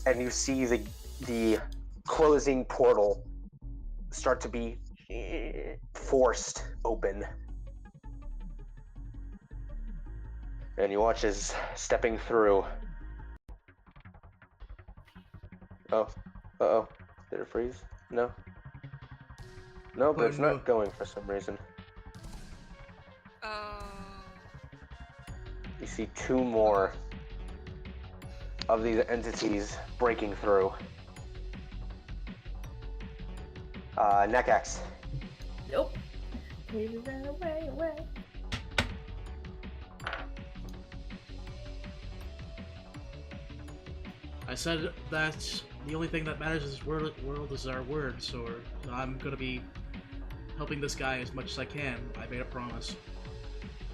and you see the closing portal start to be forced open. And you watch as stepping through. Oh. Uh-oh. Did it freeze? No. No, but it's not going for some reason. You see 2 more of these entities breaking through. Neckax. Nope. Baby, run away. I said that the only thing that matters is world is our word, so I'm gonna be helping this guy as much as I can. I made a promise.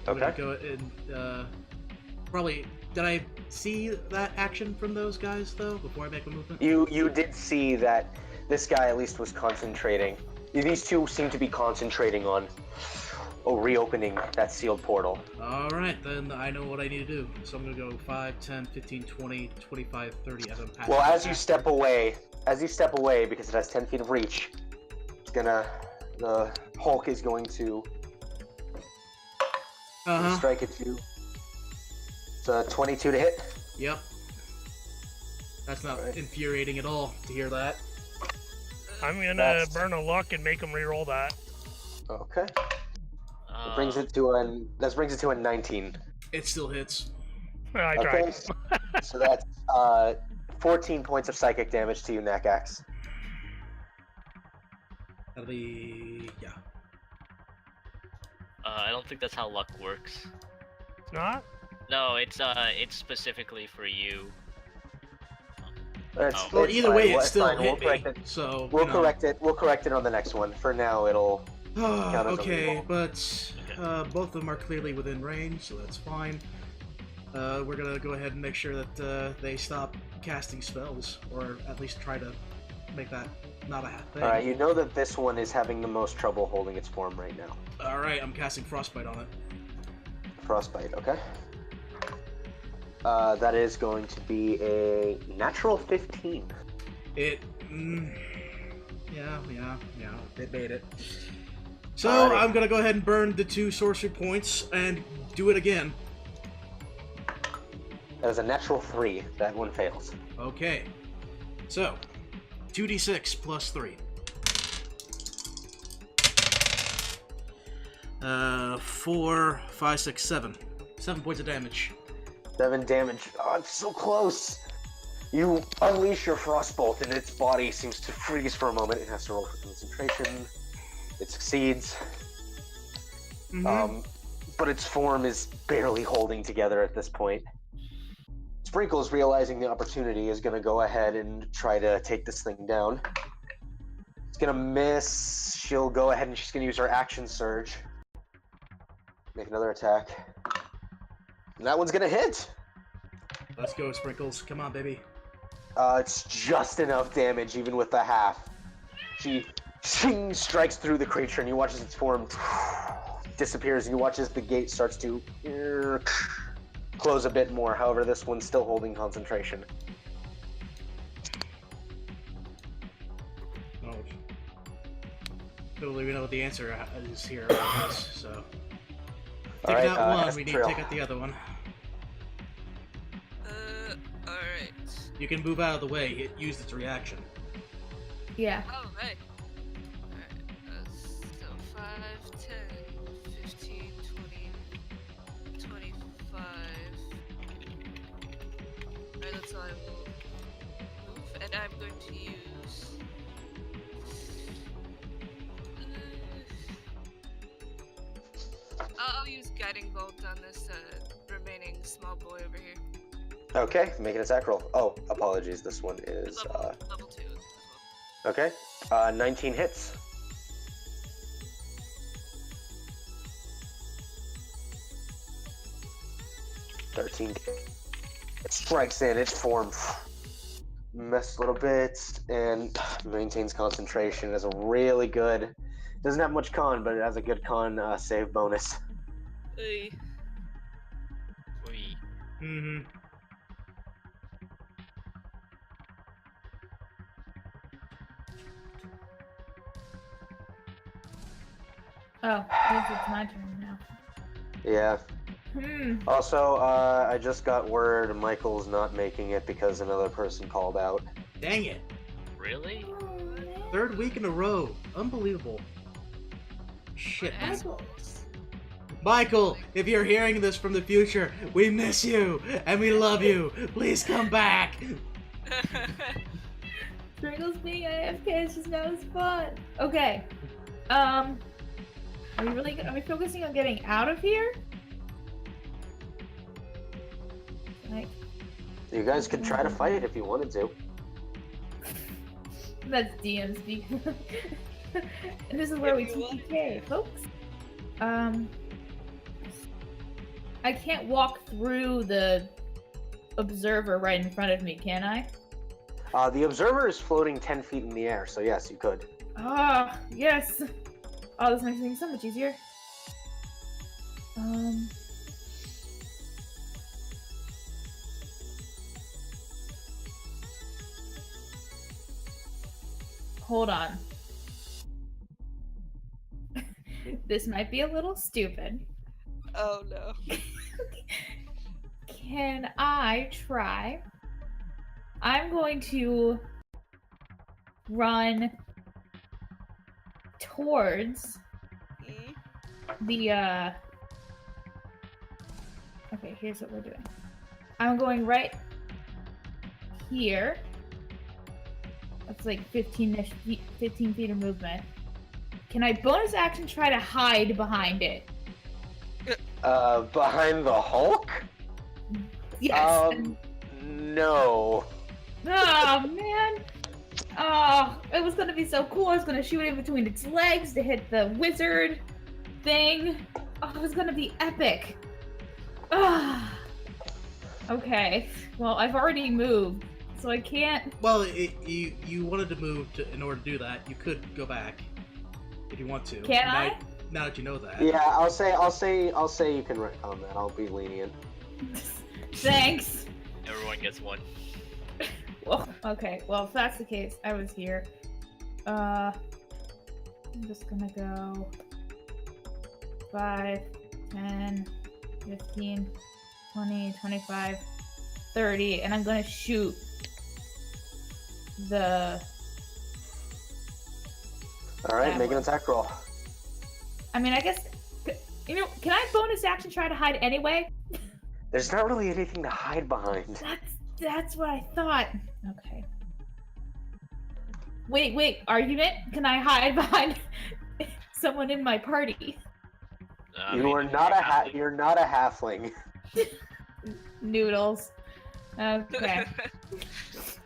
I'm Okay. gonna go and probably. Did I see that action from those guys though before I make a movement? You did see that this guy at least was concentrating. These two seem to be concentrating on reopening that sealed portal. Alright, then I know what I need to do. So I'm gonna go 5, 10, 15, 20, 25, 30 as I'm passing. Well, as you step away, because it has 10 feet of reach, the Hulk is going to strike at you. It's a 22 to hit. Yep. That's not infuriating at all to hear that. I'm gonna burn a luck and make him reroll that. Okay. That brings it to a 19. It still hits. I tried. Okay. So that's 14 points of psychic damage to you, Neckax. That'll be I don't think that's how luck works. It's not? No, it's specifically for you. Well, It's either fine. way, it It's still fine. We'll hit correct me. it. So We'll correct it. We'll correct it on the next one. For now, it'll. count as a Okay, reroll. but both of them are clearly within range, so that's fine. We're gonna go ahead and make sure that they stop casting spells, or at least try to make that not a thing. All right, you know that this one is having the most trouble holding its form right now. All right, I'm casting Frostbite on it. Frostbite, okay. That is going to be a natural 15. It. Yeah, it made it. So Alrighty. I'm gonna go ahead and burn the 2 sorcery points and do it again. That is a natural 3. That one fails. Okay. So 2d6 plus 3. 4, 5, 6, 7. 7 points of damage. 7 damage. Oh, it's so close. You unleash your frostbolt, and its body seems to freeze for a moment. It has to roll for concentration. It succeeds. But its form is barely holding together at this point. Sprinkles, realizing the opportunity, is going to go ahead and try to take this thing down. It's going to miss. She'll go ahead and she's going to use her action surge. Make another attack. And that one's going to hit. Let's go, Sprinkles. Come on, baby. It's just enough damage, even with the half. She strikes through the creature, and you watch as its form disappears, and you watch as the gate starts to close a bit more. However, this one's still holding concentration. Oh. don't really know what the answer is here on this, so. All Taking right, out one, we need to Estrel. take out the other one. Alright. You can move out of the way, it used its reaction. Yeah. Oh, right. Alright, so 5, 10, 15, 20, 25. Alright, that's all I will move, and I'm going to use... I'll use Guiding Bolt on this remaining small boy over here. Okay, make an attack roll. Oh, apologies. This one is Level 2 as well. okay. 19 hits. It strikes in its form, messes a little bit, and maintains concentration. It has a really good. Doesn't have much con, but it has a good con save bonus. Oy. Wee. Mm-hmm. Oh, I guess it's my turn now. Yeah. Hmm. Also, I just got word Michael's not making it because another person called out. Dang it. Really? Third week in a row. Unbelievable. Shit. What Man. assholes. Michael, if you're hearing this from the future, we miss you and we love you. Please come back. Pringles being AFK is just not as fun. Okay. Are we focusing on getting out of here? Like, You guys could try to fight it if you wanted to. that's DM speak. And this is where we TTK, folks. I can't walk through the observer right in front of me, can I? The observer is floating 10 feet in the air, so yes, you could. Ah, yes. Oh, this makes things so much easier. Hold on. This might be a little stupid. Oh no. Can I try? I'm going to run towards the okay, here's what we're doing. I'm going right here. That's like 15 feet of movement. Can I bonus action try to hide behind it? Behind the Hulk? Yes. No. Oh man. Oh, it was gonna be so cool. I was gonna shoot in between its legs to hit the wizard thing. Oh, it was gonna be epic. Ah. Okay. Well, I've already moved, so I can't. Well, you wanted to move in order to do that. You could go back if you want to. Can I? Now that you know that. Yeah, I'll say you can retcon that. I'll be lenient. Thanks. Everyone gets one. Well, okay. Well, if that's the case, I was here. I'm just gonna go 5, 10, 15, 20, 25, 30, and I'm gonna shoot the... Alright, make an attack roll. I mean, I guess... You know, can I bonus action try to hide anyway? There's not really anything to hide behind. That's what I thought. Okay. Wait, argument? Can I hide behind someone in my party? You're not a halfling. Noodles. Okay.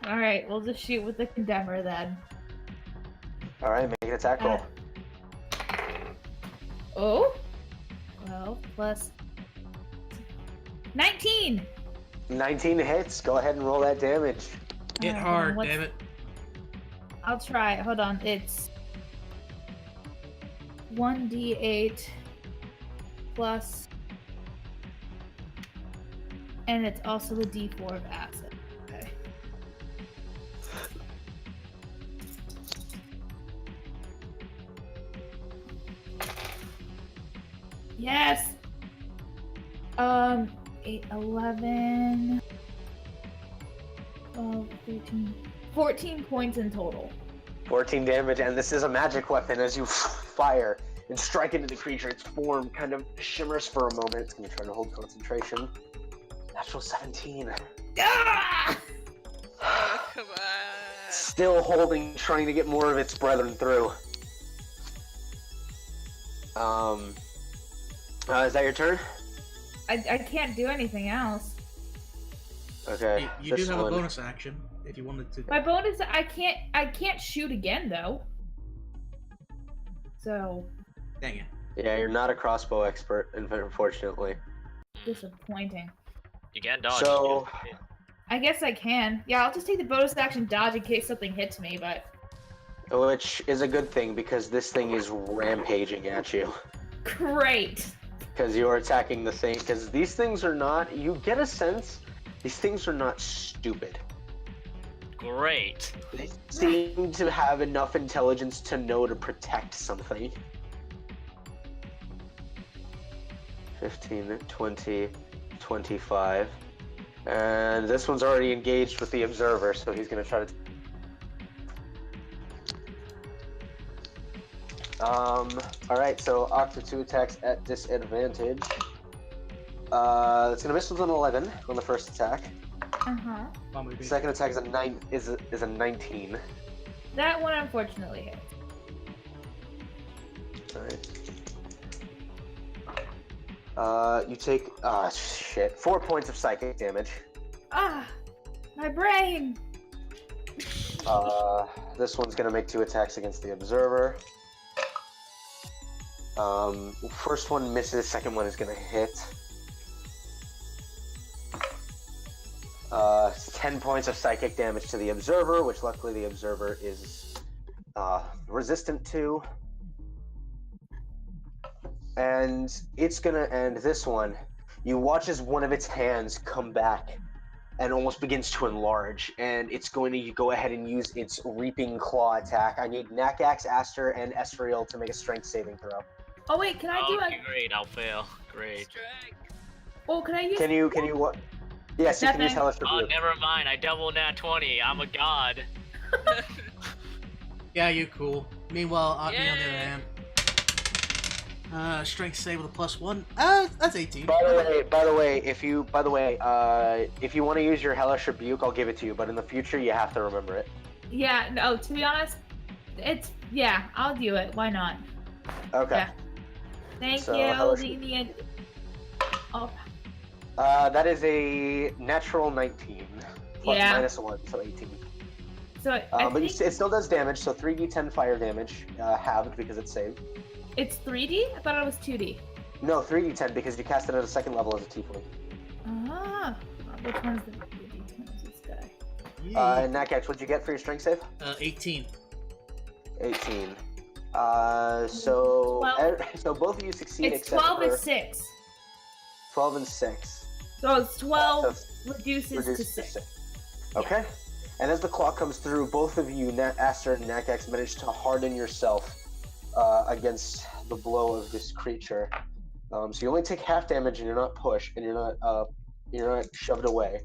Alright, we'll just shoot with the condemner then. Alright, make an attack roll. Oh? 12 plus 19! 19 hits. Go ahead and roll that damage. Hit Alright, hard, what's- damn it. I'll try. Hold on. It's 1d8 plus, and it's also a d4 of acid. Okay. Yes! 8, 11, 12, 13, 14 points in total. 14 damage, and this is a magic weapon. As you fire and strike into the creature, its form kind of shimmers for a moment. It's going to try to hold concentration. Natural 17. Ah! Oh, come on. Still holding, trying to get more of its brethren through. Is that your turn? I can't do anything else. Okay. You do have a bonus action if you wanted to. My bonus, I can't shoot again though. So Dang it. Yeah, you're not a crossbow expert, unfortunately. disappointing. You can't dodge. So- I guess I can. Yeah, I'll just take the bonus action dodge in case something hits me, but Which is a good thing, because this thing is rampaging at you. great. Because you're attacking the thing. Because these things are not. You get a sense. These things are not stupid. Great. They seem to have enough intelligence to know to protect something. 15, 20, 25. And this one's already engaged with the observer, so he's going to try to... Alright, so Octa 2 attacks at disadvantage. It's gonna miss with an 11 on the first attack. Uh-huh. Second attack is a 19. That one unfortunately hit. Alright. You take 4 points of psychic damage. Ah, my brain. This one's gonna make 2 attacks against the observer. First one misses, second one is gonna hit. 10 points of psychic damage to the observer, which luckily the observer is resistant to. And it's gonna end this one. You watch as one of its hands come back and almost begins to enlarge, and it's going to go ahead and use its Reaping Claw attack. I need Nakax, Aster, and Esriel to make a strength saving throw. Oh wait, can I do Okay, great. I'll fail. Great. Strike. Oh, can I use? Can you what? Yes, you can use Nothing. Hellish Oh, Rebuke. never mind. I double nat 20. I'm a god. Yeah, you're cool. Meanwhile, me on the other Yay. hand. Strength save with a +1. That's 18. By the way, if you want to use your Hellish Rebuke, I'll give it to you. But in the future, you have to remember it. Yeah, no, to be honest, I'll do it. Why not? Okay. Yeah. Thank So, you. Hellish Leave me in. Oh, That is a natural 19. Yeah. -1, so 18. so I But think it still does damage, so 3d10 fire damage, halved because it's saved. it's 3D. I thought it was 2D. No, 3d10 because you cast it at a second level as a tiefling. Ah, which one's the 3D? This guy. And Nakax, what'd you get for your strength save? 18. 18. 12. So both of you succeed It's except 12 for and 6. 12 and 6. So it's 12 So reduces to 6. Okay. And as the claw comes through, both of you, Aster and Nakax, manage to harden yourself against the blow of this creature. So you only take half damage, and you're not pushed, and you're not shoved away.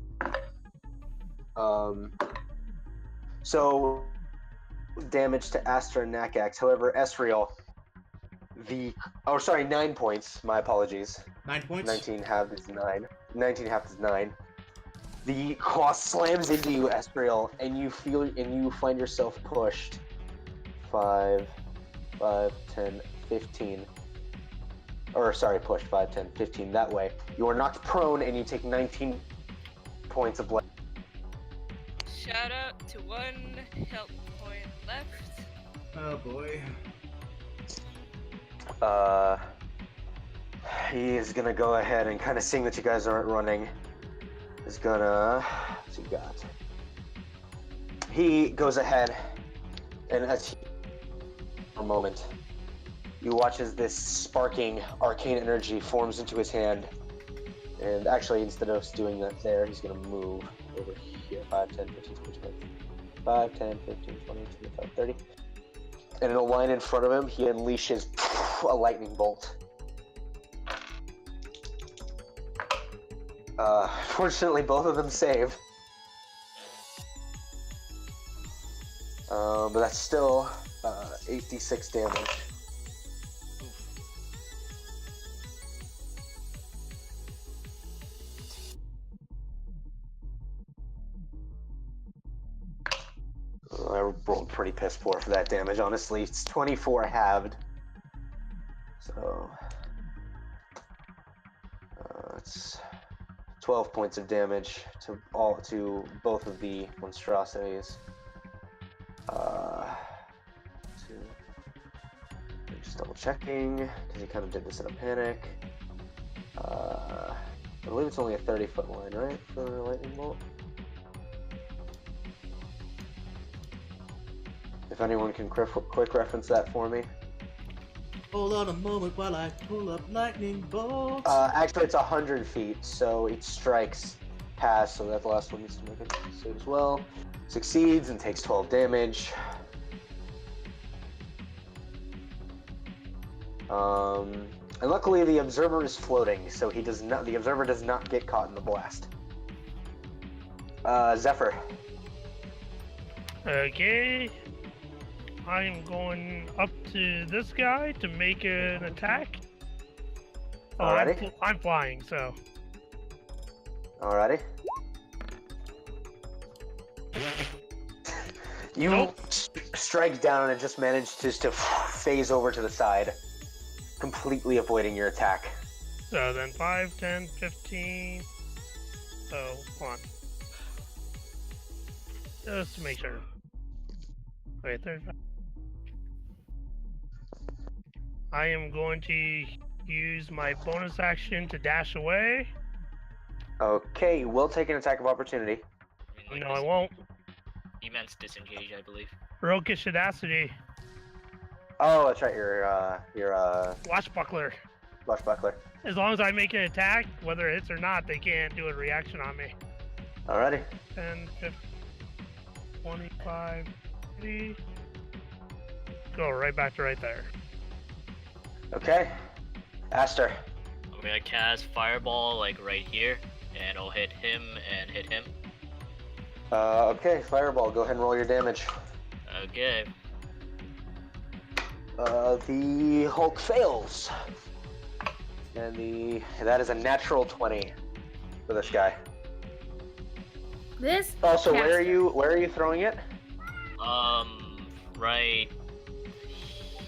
So damage to Aster and Nakax. However, Esriel, 9 points. My apologies. 9 points? 19 halved is 9. 19 halved is 9. The claw slams into you, Espriel, and you find yourself pushed. 5, 10, 15. Pushed 5, 10, 15 that way. You are knocked prone and you take 19 points of blood. Shout out to 1 health point left. Oh boy. He is gonna go ahead and kind of seeing that you guys aren't running, is gonna, what's he got? He goes ahead and for a moment, you watch as this sparking arcane energy forms into his hand. And actually, instead of doing that there, he's gonna move over here. 5, 10, 15, 20, 5, 10, 15, 20, 25, 30. And in a line in front of him, he unleashes a lightning bolt. Fortunately, both of them save. But that's still 8d6 damage. I rolled pretty piss poor for that damage, honestly. It's 24 halved. So it's 12 points of damage to both of the monstrosities. Just double checking because he kind of did this in a panic. I believe it's only a 30-foot line, right, for the lightning bolt? If anyone can quick reference that for me. Hold on a moment while I pull up lightning bolts. Actually, it's 100 feet, so each strikes pass, so that the last one needs to make a save as well. Succeeds and takes 12 damage. And luckily the observer is floating, so the observer does not get caught in the blast. Zephyr. Okay. I am going up to this guy to make an attack. Oh, Alrighty. I'm flying, so. Alrighty. You Nope. strike down and it just managed to phase over to the side, completely avoiding your attack. So then 5, 10, 15. So, hold on. Just to make sure. Wait, 35. I am going to use my bonus action to dash away. Okay, you will take an attack of opportunity. No, I won't. He meant disengage, I believe. Roguish Audacity. Oh, that's right, your Watchbuckler. Buckler. As long as I make an attack, whether it hits or not, they can't do a reaction on me. Alrighty. 10, 15, 25, 30. Go right back to right there. Okay. Aster. I'm gonna cast Fireball, like, right here, and I'll hit him and hit him. Okay, Fireball, go ahead and roll your damage. Okay. The Hulk fails. And that is a natural 20 for this guy. This Also, where are caster. you throwing it? Right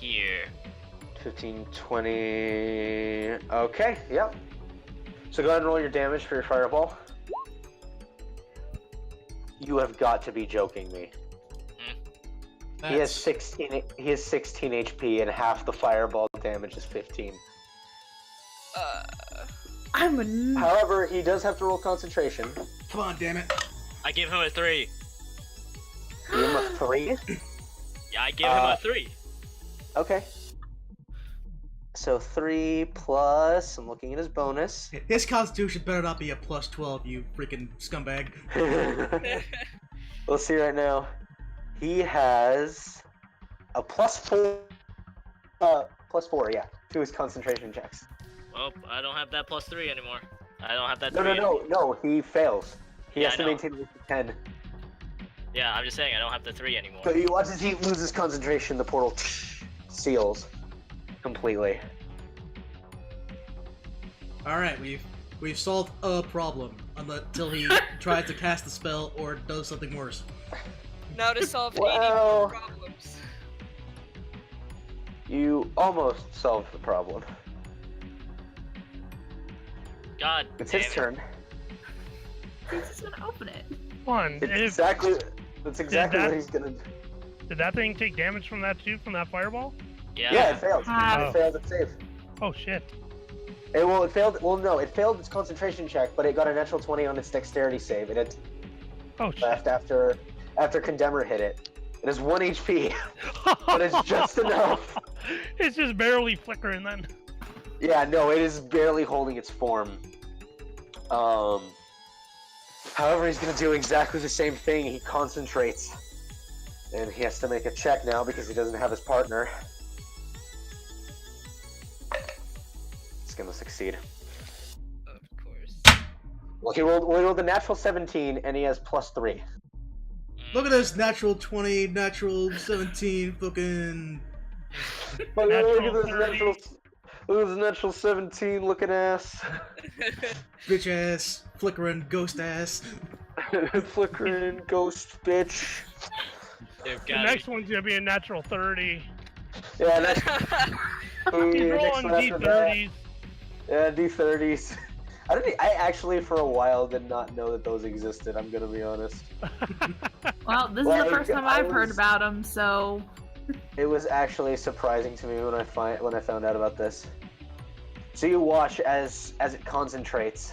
here. 15, 20. Okay, yep. So go ahead and roll your damage for your Fireball. You have got to be joking me. He has 16 HP and half the Fireball damage is 15. I'm a However, he does have to roll concentration. Come on, damn it. I give him a 3. Give him a 3. Yeah, I give him a 3. Okay. So 3 plus, I'm looking at his bonus. His constitution better not be a plus 12, you freaking scumbag. We'll see right now. He has a +4. +4, yeah, to his concentration checks. Well, I don't have that +3 anymore. I don't have that No, 3 no, he fails. He Yeah, has I to know. maintain at least a 10. Yeah, I'm just saying I don't have the 3 anymore. So you watch as he loses concentration, the portal seals completely. Alright, we've solved a problem. Until he tries to cast the spell or does something worse. Now to solve Well- 80 problems. You almost solved the problem. God It's damn his it. turn. He's just gonna open it. One. That's exactly what he's gonna do. Did that thing take damage from that too, from that fireball? Yeah. Yeah, it failed. Ah. It failed its save. Oh shit. It failed. Well, no, it failed its concentration check, but it got a natural 20 on its dexterity save. It had Oh shit. left after Condemner hit it. It has 1 HP, but it's just enough. It's just barely flickering then. Yeah, no, it is barely holding its form. However, he's gonna do exactly the same thing. He concentrates, and he has to make a check now because he doesn't have his partner. It's gonna succeed. Of course. Well, he rolled a natural 17, and he has +3. Look at this, natural 20, natural 17, fucking... Look Natural at this 30. look at this natural 17 looking ass. bitch ass, flickering ghost ass. Flickering ghost bitch. They've The got next one's gonna be a natural 30. Yeah, next. He's next rolling one after that. D30s. Yeah, D30s. I actually for a while did not know that those existed. I'm gonna be honest. Well, this is Like, the first time I I've heard was- about them, so It was actually surprising to me when I found out about this. So you watch as it concentrates.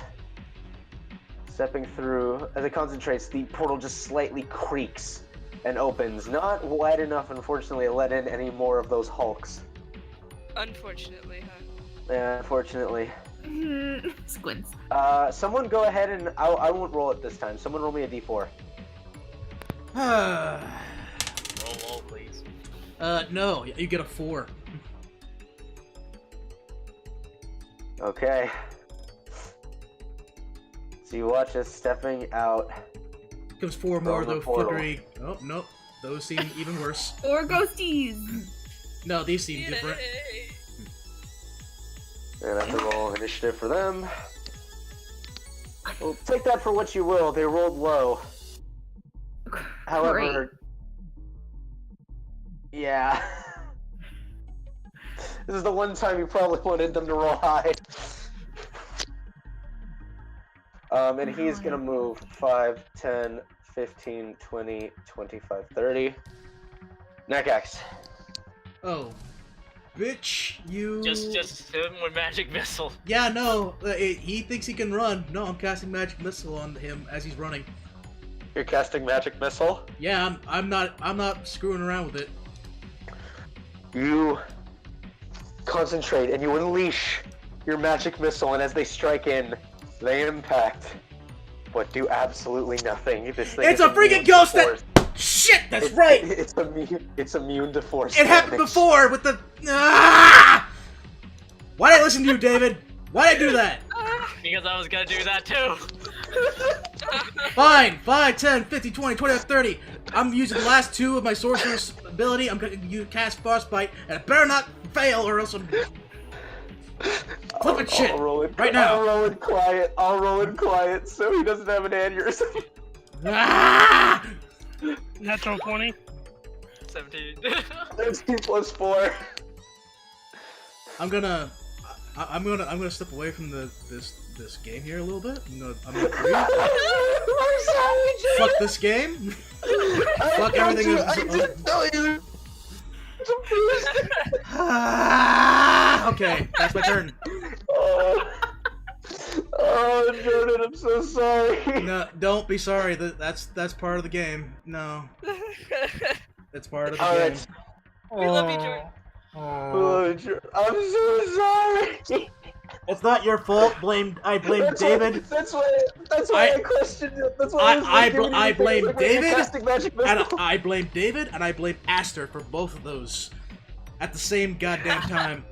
Stepping through, as it concentrates, the portal just slightly creaks and opens. Not wide enough, unfortunately, to let in any more of those hulks. Unfortunately, huh? Yeah, unfortunately. squints. Someone go ahead and I won't roll it this time. Someone roll me a d4. roll, please. No, you get a 4. Okay. So you watch us stepping out. Comes 4 more of the those portal. flickery... Oh, nope. Those seem even worse. Or ghosties. No, these seem different. Yay! And I have to roll initiative for them. Well, take that for what you will. They rolled low. However, yeah. This is the one time you probably wanted them to roll high. And he's gonna move 5, 10, 15, 20, 25, 30. Nakax. Oh. Bitch, you... Just hit him with magic missile. Yeah, no, he thinks he can run. No, I'm casting magic missile on him as he's running. You're casting magic missile. Yeah, I'm not screwing around with it. You concentrate and you unleash your magic missile, and as they strike in, they impact, but do absolutely nothing. This thing It's is a freaking immune to ghost that- force. Shit, that's right! It's immune to force. It happened damage. before with the... Ah! Why did I listen to you, David? Why did I do that? Because I was gonna do that too. Fine, 5, 10, 15, 20, 25, 30. I'm using the last 2 of my sorcerer's ability. I'm gonna cast Frostbite, and it better not fail or else I'm... Flipping shit! I'll roll it, right now. I'll roll it quiet. I'll roll it quiet so he doesn't have an aneurysm. Ah! Natural 20. 17. 13 plus 4. I'm gonna step away from this game here a little bit. I'm gonna breathe. I'm sorry, Jay. Fuck this game. Fuck everything. I didn't tell you. Ah, okay, that's my turn. Oh, Jordan, I'm so sorry. No, don't be sorry. That's part of the game. No, it's part of the All game. right. We love you, Jordan. Oh, I'm so sorry. It's not your fault. I blame David. That's why I questioned it. That's why I blame David, magic and missile. I blame David, and I blame Aster for both of those at the same goddamn time.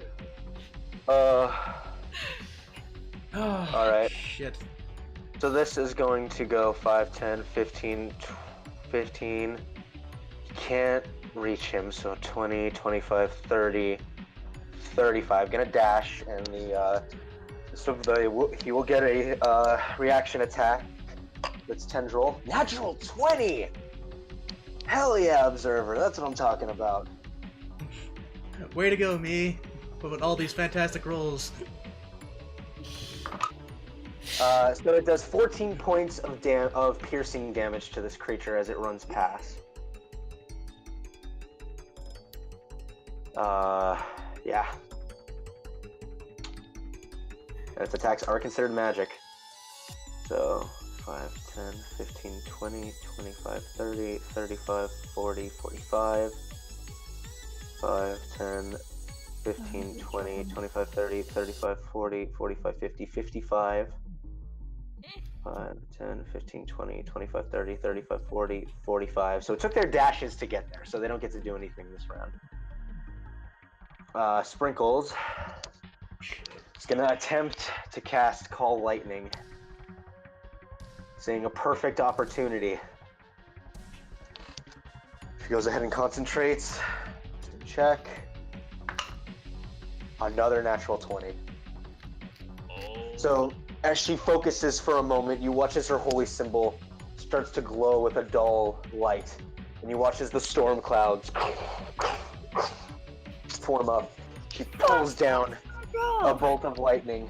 Alright. Shit. So this is going to go 5, 10, 15, 15. You can't reach him, so 20, 25, 30, 35. Gonna dash, and he will get a reaction attack. That's tendril. Natural 20! Hell yeah, Observer. That's what I'm talking about. Way to go, me. With all these fantastic rolls. So it does 14 points of piercing damage to this creature as it runs past. Yeah. Its attacks are considered magic. So, 5, 10, 15, 20, 25, 30, 35, 40, 45. 5, 10, 15, 20, 25, 30, 35, 40, 45, 50, 55. 5, 10, 15, 20, 25, 30, 35, 40, 45. So it took their dashes to get there, so they don't get to do anything this round. Sprinkles is gonna attempt to cast Call Lightning. seeing a perfect opportunity. She goes ahead and concentrates. Check. Another natural 20. Oh. So, as she focuses for a moment, you watch as her holy symbol starts to glow with a dull light. And you watch as the storm clouds form up. She pulls down a bolt of lightning.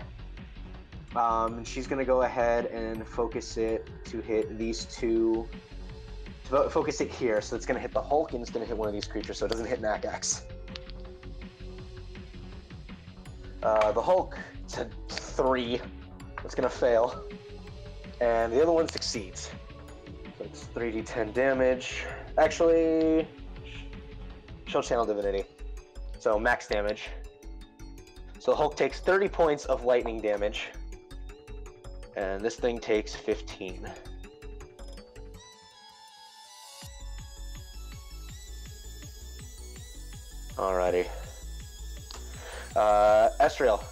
And she's going to go ahead and focus it to hit these two. Focus it here, so it's going to hit the Hulk and it's going to hit one of these creatures, so it doesn't hit Nakax. The Hulk, it's a 3. It's going to fail. And the other one succeeds. So it's 3d10 damage. Actually, she'll channel divinity. So max damage. So the Hulk takes 30 points of lightning damage. And this thing takes 15. Alrighty. Estriel.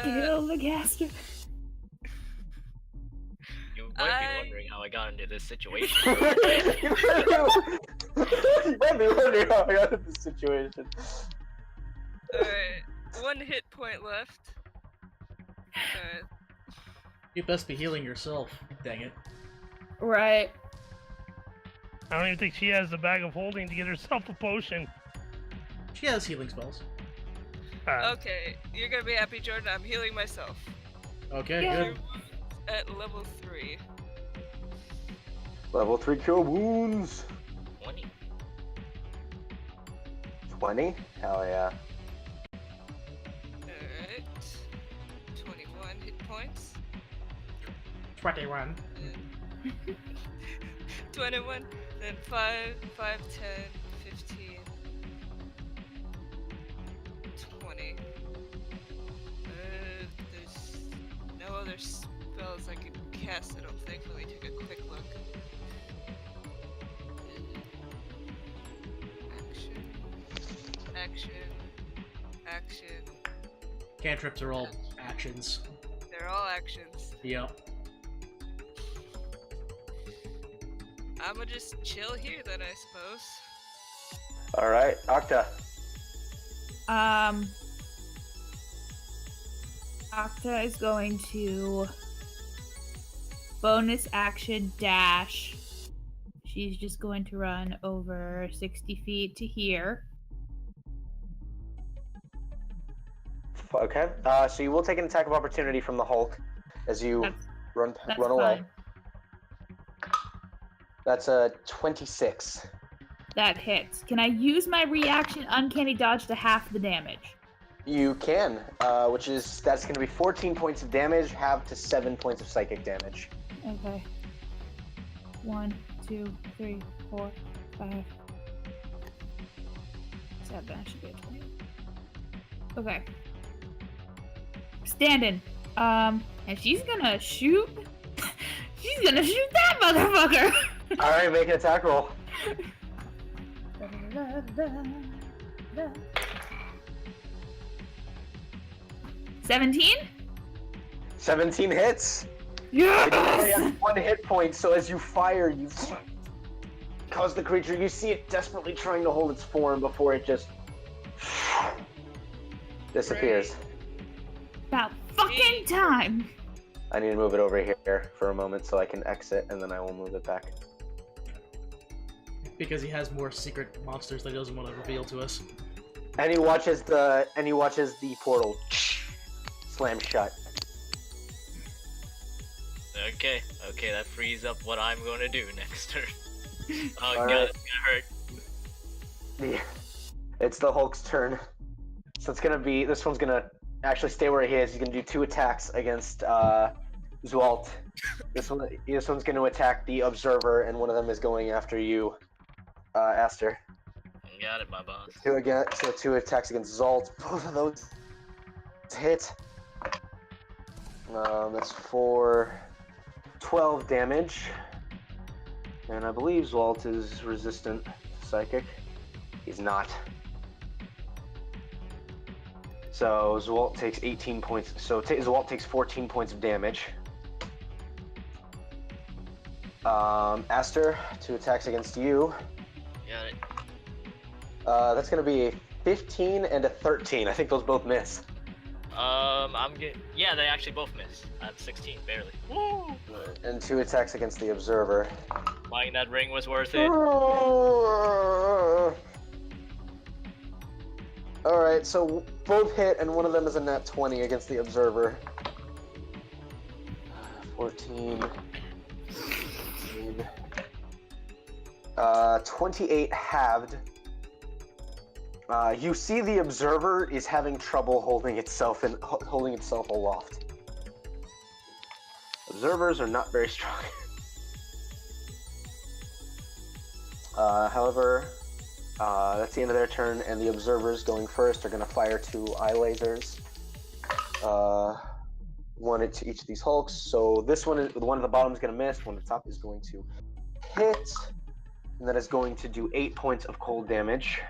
Kill the caster. You might be wondering how I got into this situation. You might be wondering how I got into this situation. Alright, 1 hit point left. Alright. You best be healing yourself, dang it. Right. I don't even think she has the bag of holding to get herself a potion. She has healing spells. Okay, you're gonna be happy, Jordan. I'm healing myself. Okay, Yeah. good. At level 3. Level 3 cure wounds. 20. 20? Hell yeah. Alright. 21 hit points. 21. 21, then 5, 10, 15, 20. There's no other spells I can cast, I don't think. Let me take a quick look. Action. Cantrips are all actions. They're all actions. Yep. I'ma just chill here then, I suppose. Alright, Octa. Octa is going to bonus action dash. She's just going to run over 60 feet to here. Okay, so you will take an attack of opportunity from the Hulk as you run That's away. fine. That's a 26. That hits. Can I use my reaction uncanny dodge to half the damage? You can, that's going to be 14 points of damage, half to 7 points of psychic damage. Okay. 1, 2, 3, 4, 5, 7. I should be at 20. Okay. Standing. And she's gonna shoot. She's gonna shoot that motherfucker. Alright, make an attack roll. 17? 17 hits. It only Yes! has 1 hit point, so as you fire, you cause the creature, you see it desperately trying to hold its form before it just disappears. About fucking time. I need to move it over here for a moment so I can exit, and then I will move it back. Because he has more secret monsters that he doesn't want to reveal to us. And he watches the portal slam shut. Okay, that frees up what I'm going to do next turn. Oh All god, right. it's gonna hurt. It's the Hulk's turn. So it's gonna be, this one's gonna actually stay where he is. He's gonna do 2 attacks against Zwalt. This one's gonna attack the Observer, and one of them is going after you, Aster. Got it, my boss. 2 attacks against Zalt. Both of those hit. That's for 12 damage. And I believe Zwalt is resistant to psychic. He's not. So Zwalt takes 18 points. So Zwalt takes 14 points of damage. Aster, 2 attacks against you. Got it. That's gonna be a 15 and a 13. I think those both miss. Yeah, they actually both miss. I'm 16, barely. Woo! And 2 attacks against the Observer. Buying that ring was worth it. Alright, so both hit, and one of them is a nat 20 against the Observer. 14. 15. 28 halved. You see the Observer is having trouble holding itself aloft. Observers are not very strong. However, that's the end of their turn, and the Observers going first are going to fire 2 eye lasers. One to each of these hulks. So this one, the one at the bottom is going to miss, one at the top is going to hit, and that is going to do 8 points of cold damage.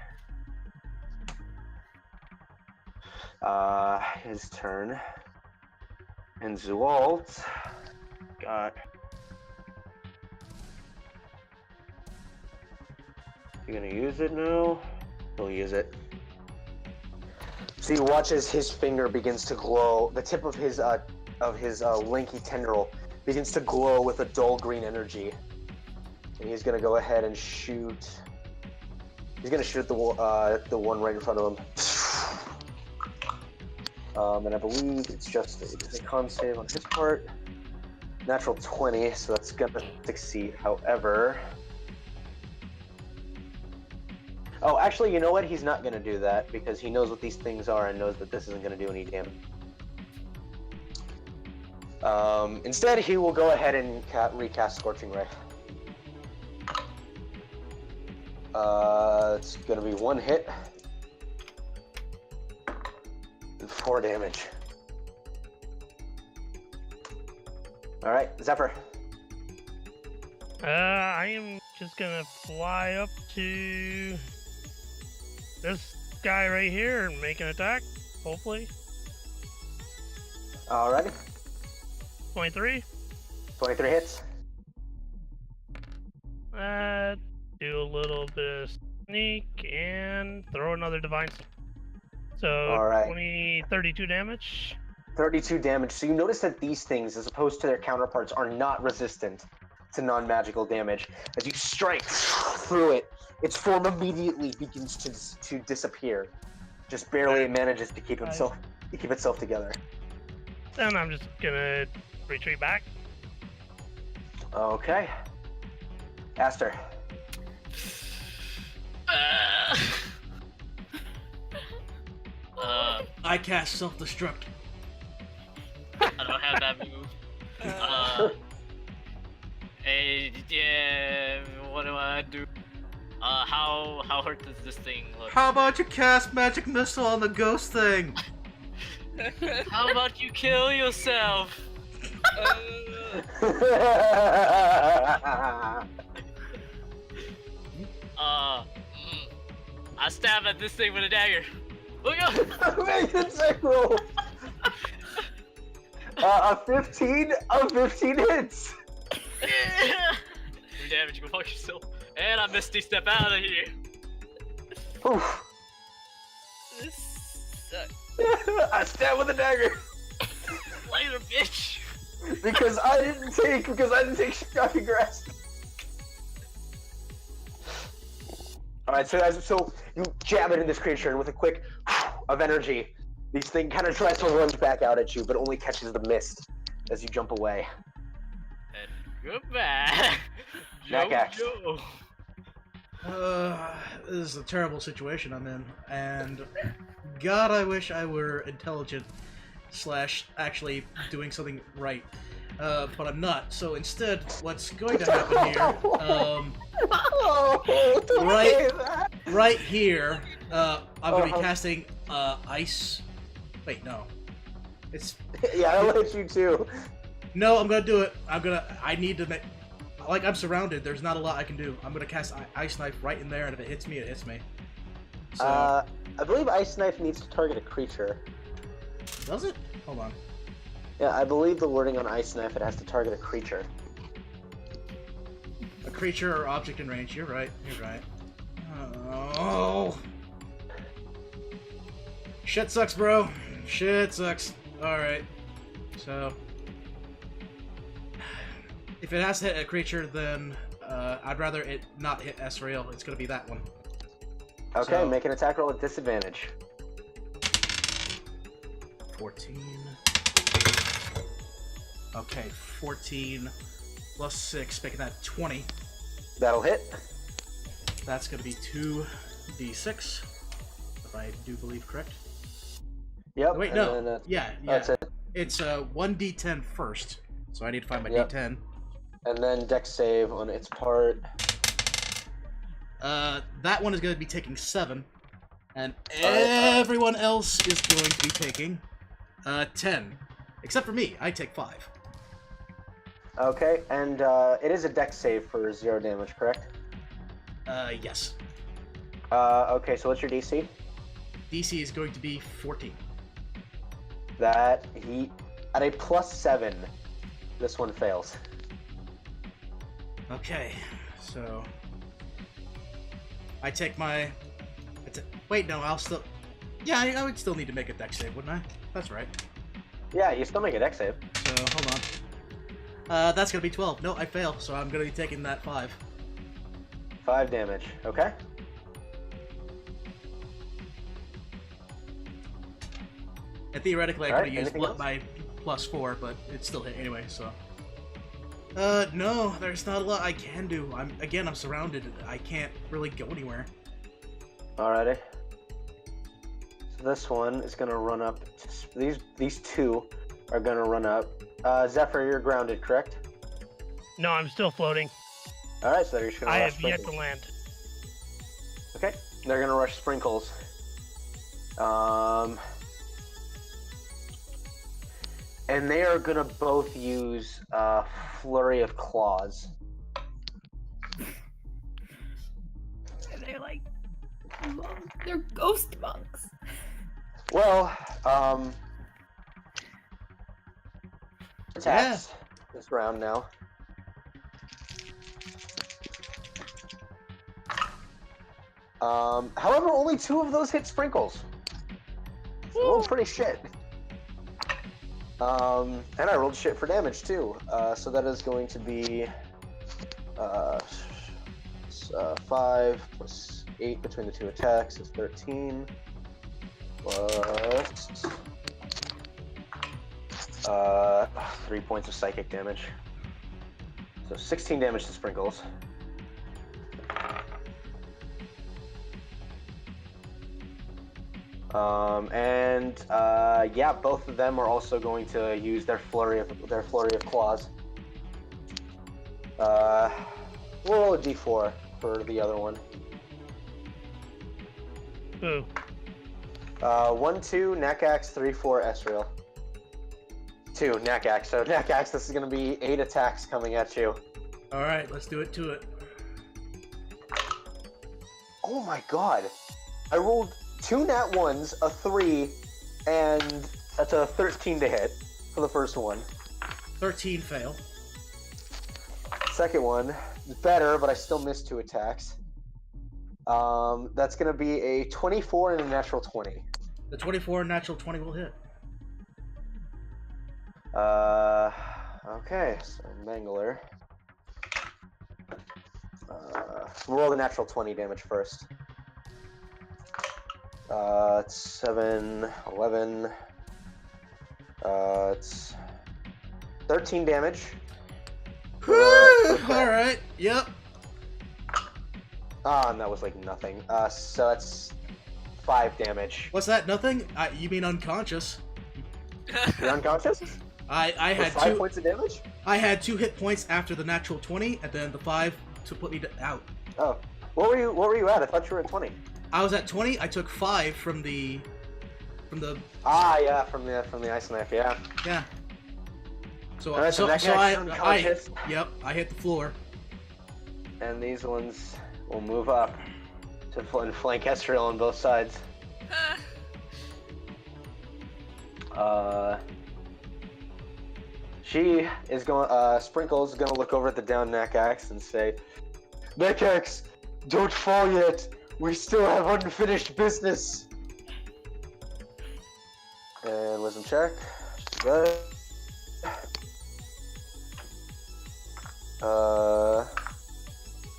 His turn. And Zwalt got... You gonna use it now? He'll use it. So you watch as his finger begins to glow. The tip of his lanky tendril begins to glow with a dull green energy. And he's gonna go ahead and shoot. He's gonna shoot the one right in front of him. And I believe it's just a con save on his part. Natural 20, so that's gonna succeed. However... Oh, actually, you know what? He's not gonna do that, because he knows what these things are and knows that this isn't gonna do any damage. Instead, he will go ahead and recast Scorching Ray. It's gonna be 1 hit. 4 damage. Alright, Zephyr. I am just gonna fly up to this guy right here and make an attack, hopefully. Alrighty. 23. 23 hits. Do a little bit of sneak and throw another divine. So Alright. 32 damage. 32 damage. So you notice that these things, as opposed to their counterparts, are not resistant to non-magical damage. As you strike through it, its form immediately begins to disappear. Just barely manages to keep itself together. Then I'm just gonna retreat back. Okay. Aster. I cast self-destruct. I don't have that move. Yeah, what do I do? How hurt does this thing look? How about you cast magic missile on the ghost thing? How about you kill yourself? I stab at this thing with a dagger. Look out! Make the check roll. A 15 hits. 3 damage, go fuck yourself. And I Misty Step out of here. Oof. This sucks. I stab with a dagger. Later, bitch. because I didn't take shocking grasp. Alright, so you jab it in this creature, and with a quick of energy, this thing kind of tries to lunge back out at you, but only catches the mist as you jump away. And goodbye. Knackaxe. This is a terrible situation I'm in, and God, I wish I were intelligent / actually doing something right. But I'm not. So instead, what's going to happen here? Right here. I'm gonna be casting ice. Wait, no. It's Yeah, I'll let you too. no. I'm gonna do it. I need to make. Like, I'm surrounded. There's not a lot I can do. I'm gonna cast Ice Knife right in there, and if it hits me, it hits me. So, I believe Ice Knife needs to target a creature. Does it? Hold on. Yeah, I believe the wording on Ice Knife, it has to target a creature. A creature or object in range. You're right. You're right. Oh. Shit sucks, bro. Shit sucks. Alright. So. If it has to hit a creature, then I'd rather it not hit Esrael. It's gonna be that one. Okay, So, make an attack roll with disadvantage. 14. Okay, 14 plus 6, making that 20. That'll hit. That's gonna be 2d6, if I do believe correct. Yep. Wait, and no. then, Yeah. That's it. It's 1d10 first, so I need to find my Yep. d10. And then dex save on its part. That one is going to be taking 7, and Alright, everyone else is going to be taking 10, except for me. I take 5. Okay, and it is a dex save for 0 damage, correct? Yes. Okay, so what's your DC? DC is going to be 14. That he at a +7, this one fails. Okay, so I take my. Wait, no, I'll still. Yeah, I would still need to make a dex save, wouldn't I? That's right. Yeah, you still make a dex save. So hold on. That's gonna be 12. No, I fail, so I'm gonna be taking that 5. 5 damage. Okay. And theoretically, I Alright, could have used anything else? my +4, but it still hit anyway. So. No, there's not a lot I can do. I'm surrounded. I can't really go anywhere. Alrighty. So this one is gonna run up. These two are gonna run up. Zephyr, you're grounded, correct? No, I'm still floating. All right, so you're just gonna. I rush have yet to Sprinkles. land. Okay, they're gonna rush Sprinkles. And they are gonna both use Flurry of Claws. And they're like, monks. They're ghost monks. Well, attacks this round now. However, only 2 of those hit Sprinkles. So rolled pretty shit. And I rolled shit for damage too. So that is going to be 5 plus 8 between the 2 attacks is 13. Plus 3 points of psychic damage. So 16 damage to Sprinkles. Yeah, both of them are also going to use their flurry of claws. We'll roll a d4 for the other one. Ooh. 1, 2, Nakax, 3, 4, Esrael. 2, Nakax. So Nakax, this is going to be 8 attacks coming at you. All right, let's do it to it. Oh my god! I rolled 2 nat 1s, a 3, and that's a 13 to hit for the first one. 13 fail. Second one is better, but I still missed 2 attacks. That's going to be a 24 and a natural 20. The 24 natural 20 will hit. Okay, so Mangler. We'll roll the natural 20 damage first. It's 7, 11. It's 13 damage. Alright, yep. And that was like nothing. So that's 5 damage. What's that, nothing? You mean unconscious. You're unconscious? I had 5 2 points of damage? I had 2 hit points after the natural 20, and then the 5 to put me out. Oh. What were you at? I thought you were at 20. I was at 20, I took 5 from the... Yeah, from the ice knife, yeah. Yeah. So, Alright, so that guy's unconscious. Yep, I hit the floor. And these ones will move up to flank Esrael on both sides. She is going. Sprinkle's gonna look over at the down Nakax and say, "Nakax, don't fall yet. We still have unfinished business." And wisdom check. Good.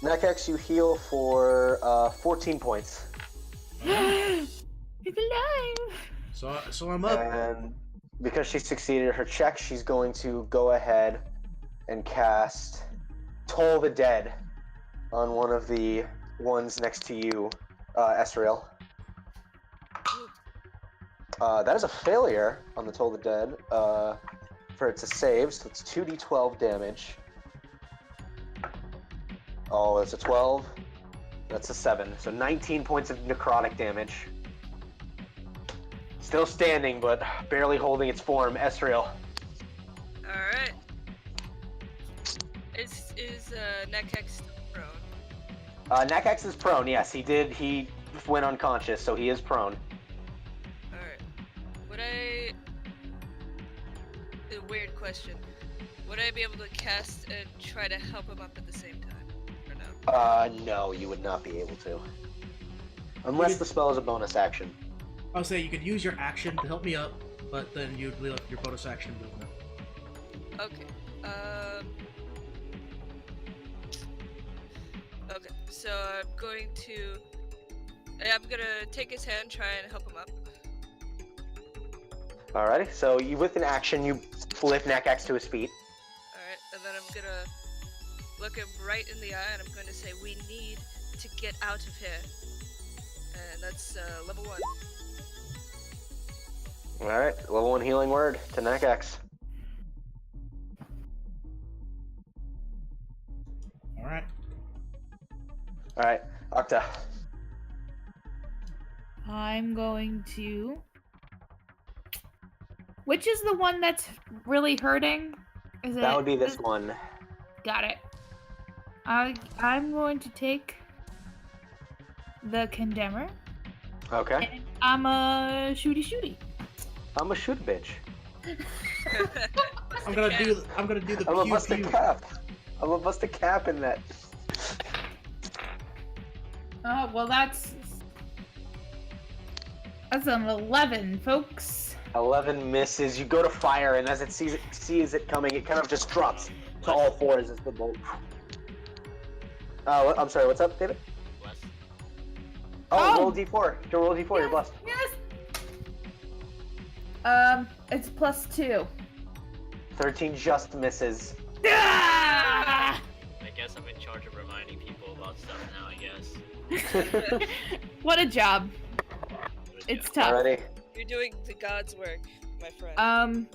Nakax, you heal for 14 points. He's alive! So I'm up. And because she succeeded her check, she's going to go ahead and cast Toll the Dead on one of the ones next to you, Esriel. That is a failure on the Toll the Dead for it to save, so it's 2d12 damage. Oh, that's a 12. That's a 7. So 19 points of necrotic damage. Still standing, but barely holding its form. Esriel. Alright. Is Nakax still prone? Nakax is prone, yes. He went unconscious, so he is prone. Alright. Would I... A weird question. Would I be able to cast and try to help him up at the same time? Or no? No, you would not be able to. Unless the spell is a bonus action. I'll say you could use your action to help me up, but then you'd leave your bonus action movement. Okay. Okay, so I'm gonna take his hand, try and help him up. Alrighty, so with an action, you lift Nakax to his feet. Alright, and then I'm gonna look him right in the eye and I'm going to say, we need to get out of here. And that's level 1. Alright, level 1 healing word to Nakax. Alright. Alright, Octa. I'm going to... Which is the one that's really hurting? Is That would be this one. Got it. I'm going to take the Condemner. Okay. And I'm a shooty. I'm a shoot bitch. I'm gonna do the I'm gonna pew bust a pew. cap. I'm gonna bust a cap in that. Oh, well that's an 11, folks. 11 misses. You go to fire, and as it sees it coming, it kind of just drops to all fours as the bolt. I'm sorry. What's up, David? Bless. Oh, Oh! roll d4. You roll d4. You're blessed. Yes. It's +2. 13 just misses. Ah! I guess I'm in charge of reminding people about stuff now, I guess. What a job. It's tough. Alrighty. You're doing the God's work, my friend.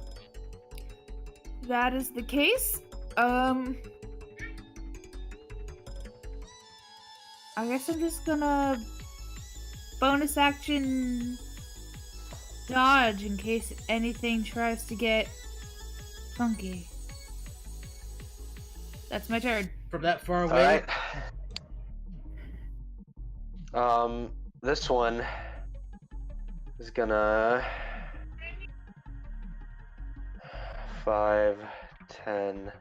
That is the case. I guess I'm just gonna bonus action dodge in case anything tries to get funky. That's my turn. From that far away. Alright. This one is gonna 5, 10,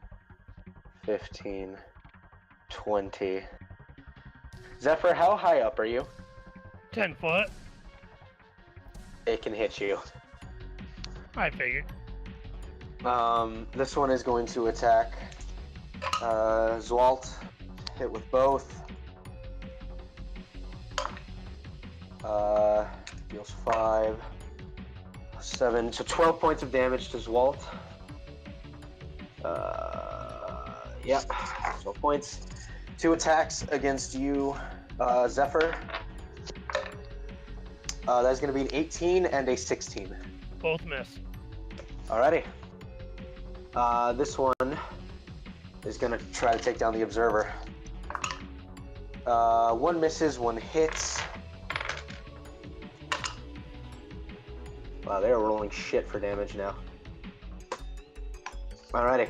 15, 20. Zephyr, how high up are you? 10 foot. It can hit you. I figured. This one is going to attack Zwalt. Hit with both. Deals 5, 7, so 12 points of damage to Zwalt. Yep, 12 points. 2 attacks against you, Zephyr. That's going to be an 18 and a 16. Both miss. Alrighty. This one is going to try to take down the Observer. 1 misses, 1 hits. Wow, they're rolling shit for damage now. Alrighty.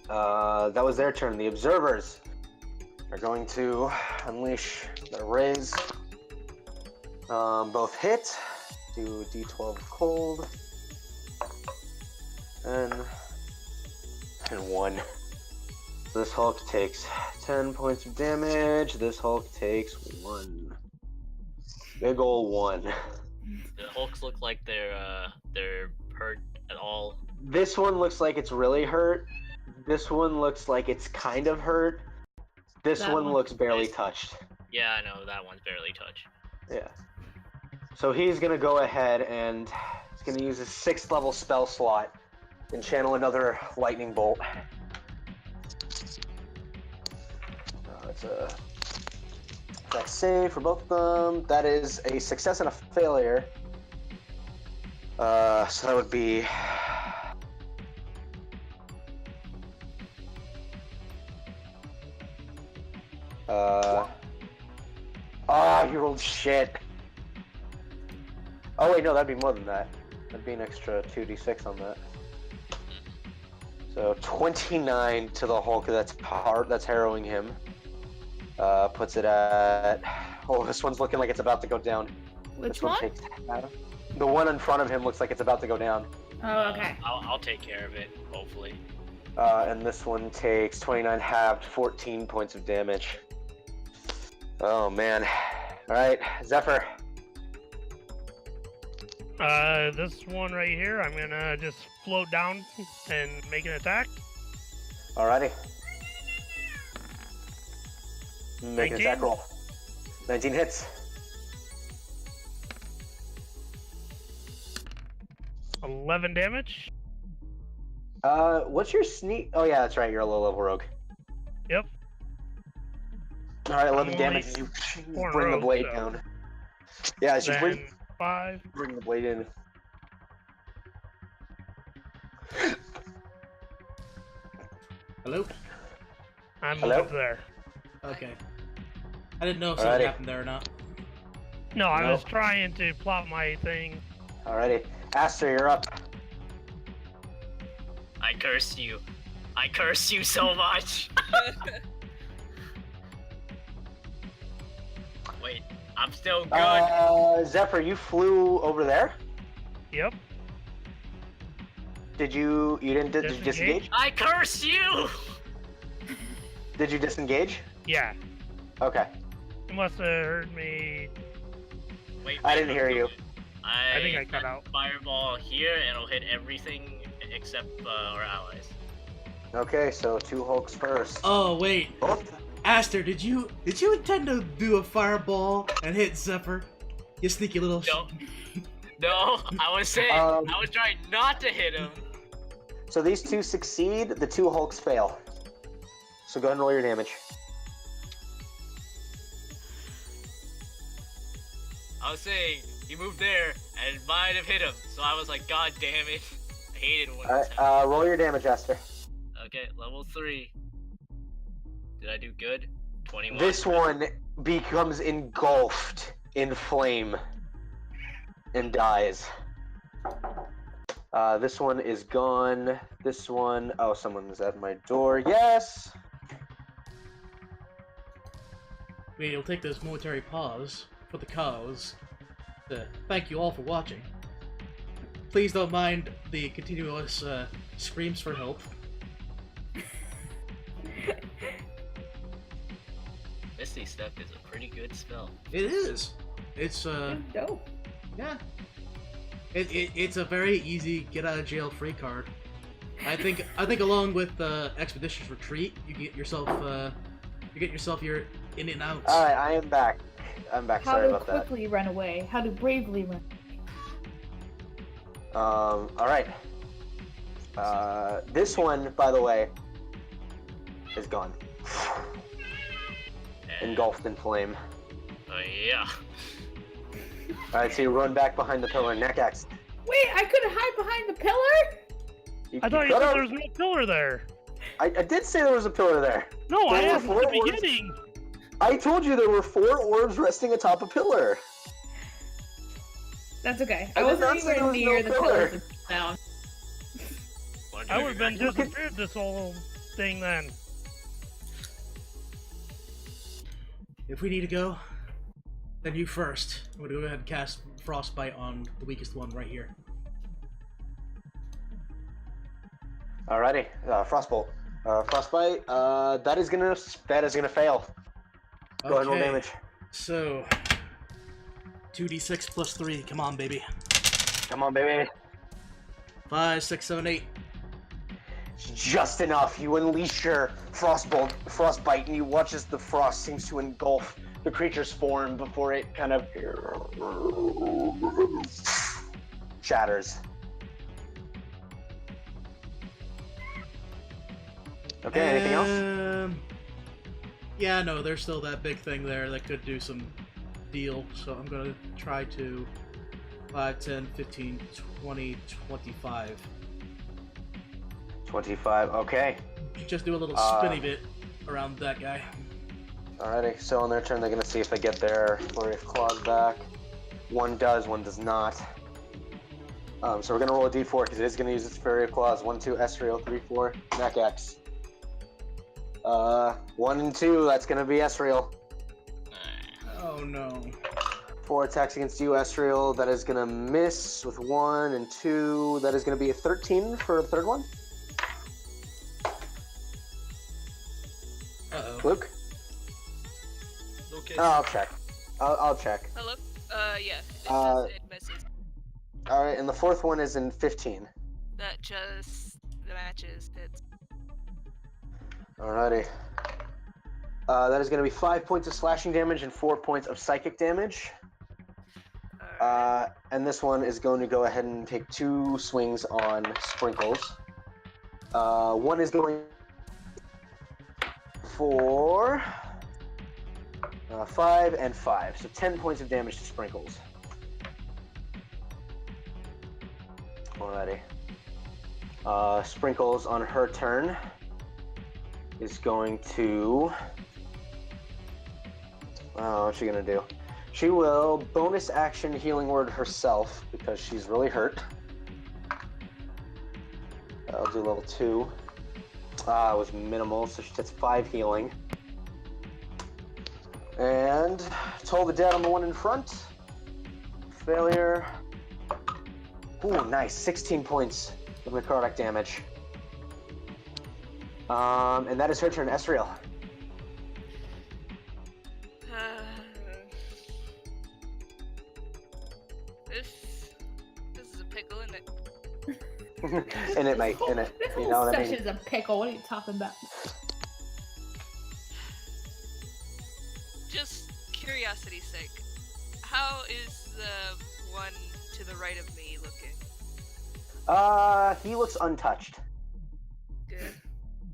That was their turn. The Observers are going to unleash their rays. Both hit. Do D12 cold. 10 and 1. This Hulk takes 10 points of damage. This Hulk takes 1. Big ol' 1. The Hulks look like they're hurt at all. This one looks like it's really hurt. This one looks like it's kind of hurt. This That one one- looks barely touched. Yeah, I know that one's barely touched. Yeah. So he's gonna go ahead and he's gonna use his 6th level spell slot and channel another lightning bolt. It's a dex save for both of them. That is a success and a failure. So that would be you rolled shit. Oh wait, no, that'd be more than that. That'd be an extra 2d6 on that. So 29 to the Hulk that's harrowing him. Puts it at... Oh, this one's looking like it's about to go down. Which This one? takes... The one in front of him looks like it's about to go down. Oh, okay. I'll take care of it, hopefully. And this one takes 29 halved, 14 points of damage. Oh man. Alright, Zephyr. This one right here, I'm gonna just float down and make an attack. Alrighty. Make an 19. attack roll. 19 hits. 11 damage. What's your sneak? Oh yeah, that's right, you're a low level rogue. Yep. Alright, 11 only damage as you 4 bring the rogues, blade so- down. Yeah, as you Then 5. bring the blade in. Hello? I'm Hello? up there. Okay. I didn't know if something Alrighty. happened there or not. No, I No. was trying to plot my thing. Alrighty. Aster, you're up. I curse you. I curse you so much. Wait, I'm still good. Zephyr, you flew over there? Yep. Did you didn't did you disengage? I curse you! Did you disengage? Yeah. Okay. You must have heard me. Wait, I didn't hear you. I think I cut sent out. Fireball here, and it'll hit everything except our allies. Okay, so 2 Hulks first. Oh wait, Both. Aster, did you intend to do a fireball and hit Zephyr? You sneaky little. No. No, I was saying, I was trying not to hit him. So these 2 succeed, the 2 Hulks fail. So go ahead and roll your damage. I was saying, he moved there, and it might have hit him. So I was like, God damn it. I hated when this Alright, happened. roll your damage, Aster. Okay, level 3. Did I do good? 21. This one becomes engulfed in flame and dies. This one is gone. This one, oh, someone's at my door. Yes! We'll take this momentary pause for the cause to thank you all for watching. Please don't mind the continuous screams for help. Misty Step is a pretty good spell. It is. It's Dope. yeah. It's a very easy get out of jail free card. I think along with Expeditions Retreat, you get yourself your in and outs. Alright, I am back. I'm back, How sorry to about that. quickly run away. How to bravely run. Alright. This one, by the way, is gone. Engulfed in flame. Yeah. Alright, so you run back behind the pillar. Neck axe. Wait, I could hide behind the pillar? I thought you could said have. there was no pillar there. I did say there was a pillar there. No, I There were asked at 4 the orbs. beginning. I told you there were 4 orbs resting atop a pillar. That's okay. I I did wasn't not say there anywhere was near no the pillar. pillars down. I would have been disappeared this whole thing then. If we need to go, then you first. I'm gonna go ahead and cast Frostbite on the weakest one right here. Alrighty, Frostbolt. Frostbite, that is gonna fail. Go ahead and roll damage. So 2d6 plus 3. Come on, baby. Come on, baby. 5, 6, 7, 8. Just enough. You unleash your frostbite, and you watch as the frost seems to engulf the creature's form before it kind of shatters. Okay, anything else? Yeah, no, there's still that big thing there that could do some deal, so I'm gonna try to 5, 10, 15, 20, 25. 25, okay. Just do a little spinny bit around that guy. Alrighty, so on their turn they're gonna see if they get their flurry of claws back. One does, one does not. So we're gonna roll a d4 because it is gonna use its flurry of claws. 1, 2, Esriel, 3, 4, Nakax. 1 and 2, that's gonna be Esriel. Oh no. 4 attacks against you, Esriel. That is gonna miss with 1 and 2. That is gonna be a 13 for the third one. Uh-oh. Luke? Okay. Oh, I'll check. I'll check. Hello? Yeah. It misses. Alright, and the fourth one is in 15. That just matches. It's Alrighty. That is going to be 5 points of slashing damage and 4 points of psychic damage. alright. And this one is going to go ahead and take 2 swings on Sprinkles. One is going for 5 and 5, so 10 points of damage to Sprinkles. Alrighty. Sprinkles on her turn is going to... Oh, what's she gonna do? She will bonus action healing word herself because she's really hurt. I'll do level 2. It was minimal, so she gets 5 healing. And Toll the Dead on the one in front. Failure. Ooh, nice. 16 points of necrotic damage. And that is her turn. Esriel. This is a pickle, isn't it? In it, mate. In it. This You whole know what I mean? session's a pickle. What are you talking about? Just curiosity's sake, how is the one to the right of me looking? He looks untouched. Good.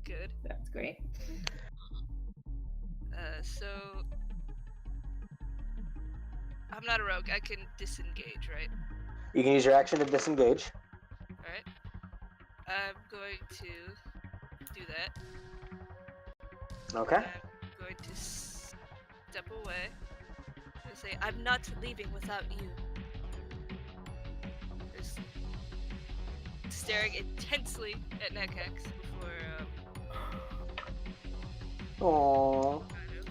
Good. That's great. So I'm not a rogue. I can disengage, right? You can use your action to disengage. Alright. I'm going to do that. Okay. I'm going to step away and say, I'm not leaving without you. Just staring intensely at Nekax before, Aww. kind of,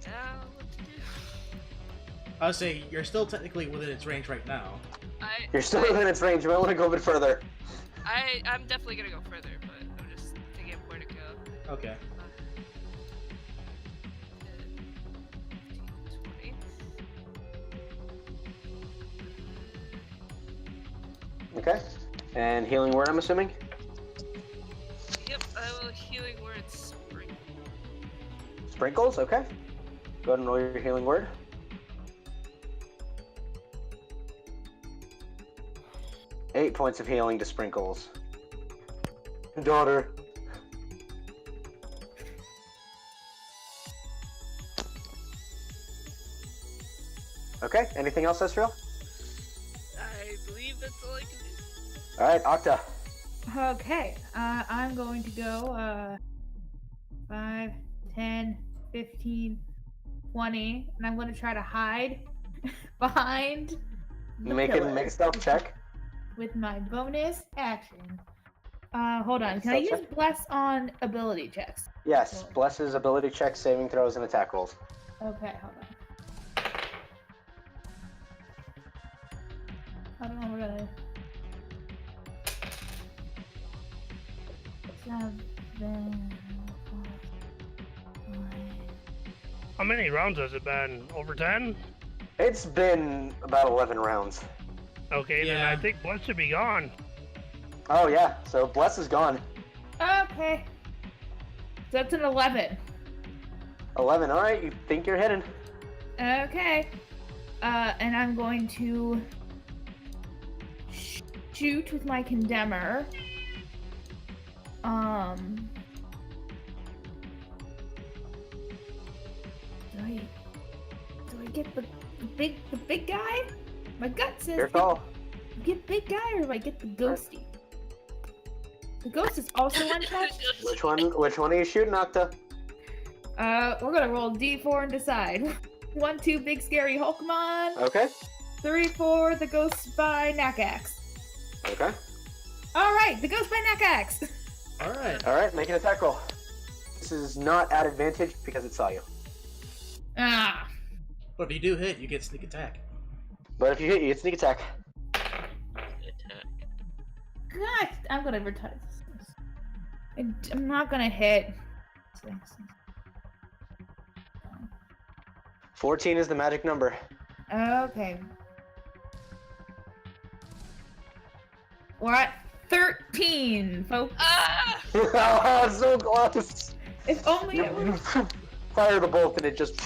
now what to do? I would say you're still technically within its range right now. You're still within its range. You might want to go a bit further. I'm definitely gonna go further, but I'm just thinking of where to go. Okay. 20. Okay. And healing word, I'm assuming? Yep, I will healing word spring. Sprinkles? Okay. Go ahead and roll your healing word. Eight points of healing to Sprinkles. Daughter. Okay, anything else, Esriel? I believe that's all I can do. Alright, Octa. Okay, I'm going to go 5, 10, 15, 20, and I'm going to try to hide behind the Make a pillars stealth check. with my bonus action. Hold on, can I Stealth use bless on ability checks? Yes, blesses, ability checks, saving throws, and attack rolls. Okay, hold on. Hold on, we're gonna... many rounds has it been? Over 10? It's been about 11 rounds. Okay, then I Yeah. think Bless should be gone. Oh yeah, so Bless is gone. Okay. So that's an 11. 11, alright, you think you're hidden. Okay. And I'm going to shoot with my condemner. Do I get the big guy? My gut says Your call. get big guy, or do I get the ghosty? The ghost is also untouched. Which one are you shooting, Octa? We're gonna roll D4 and decide. 1, 2, big scary Hulkmon. Okay. 3, 4, the ghost by Nakax. Okay. Alright, the ghost by Nakax. Alright, make an attack roll. This is not at advantage because it saw you. Ah. But if you do hit, you get sneak attack. But if you hit, you get sneak attack. Attack. God, I'm gonna retire this. I'm not gonna hit. 14 is the magic number. Okay. We're at 13, folks. Ah! Oh, so close! If only it You was. fire the bolt and it just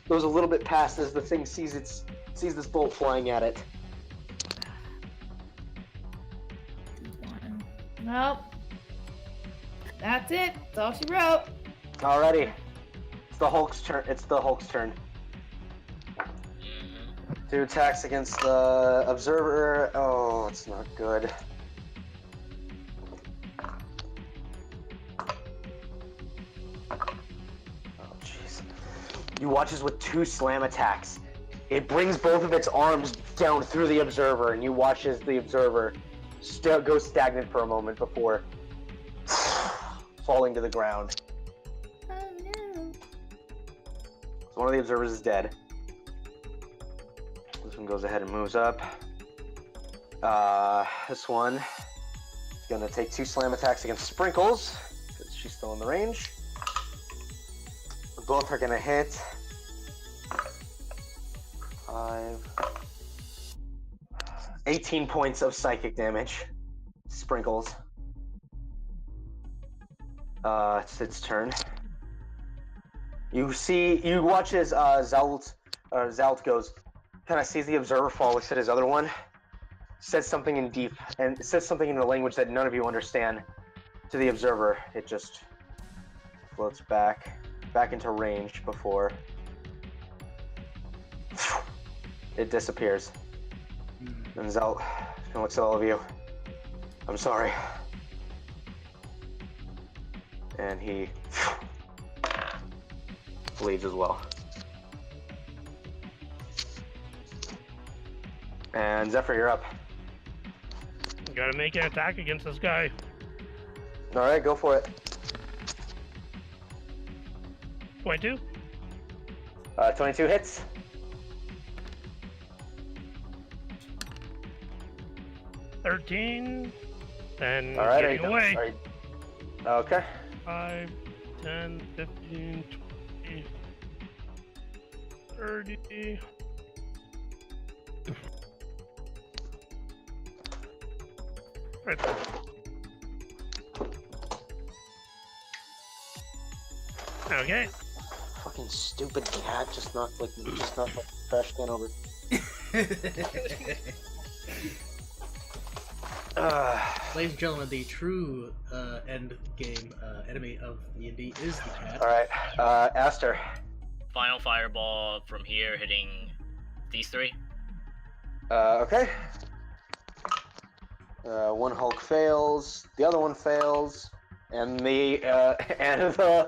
goes a little bit past as the thing sees this bolt flying at it. Nope. That's it. That's all she wrote. Alrighty. It's the Hulk's turn. Mhm. 2 attacks against the observer. Oh, it's not good. Oh, jeez. You watch as with 2 slam attacks. It brings both of its arms down through the observer, and you watch as the observer goes stagnant for a moment before falling to the ground. Oh no. So one of the observers is dead. This one goes ahead and moves up. This one is gonna take 2 slam attacks against Sprinkles, because she's still in the range. Both are gonna hit. 18 points of psychic damage. Sprinkles. It's its turn. You watch as Zalt goes, kind of sees the observer fall, looks at his other one, says something in a language that none of you understand to the observer. It just floats back into range before it disappears. And Zalt looks at all of you. I'm sorry. And he leaves as well. And Zephyr, you're up. Gotta make an attack against this guy. Alright, go for it. 22? 22 hits. 13. Then Alright, getting away. Okay. 5, 10, 15, 20, 30. Right there. Okay. Fucking stupid cat just knocked the trash can over. Ladies and gentlemen, the true end game enemy of D&D is the cat. Alright, Aster. Final fireball from here hitting these 3. Okay. One Hulk fails, the other one fails, and the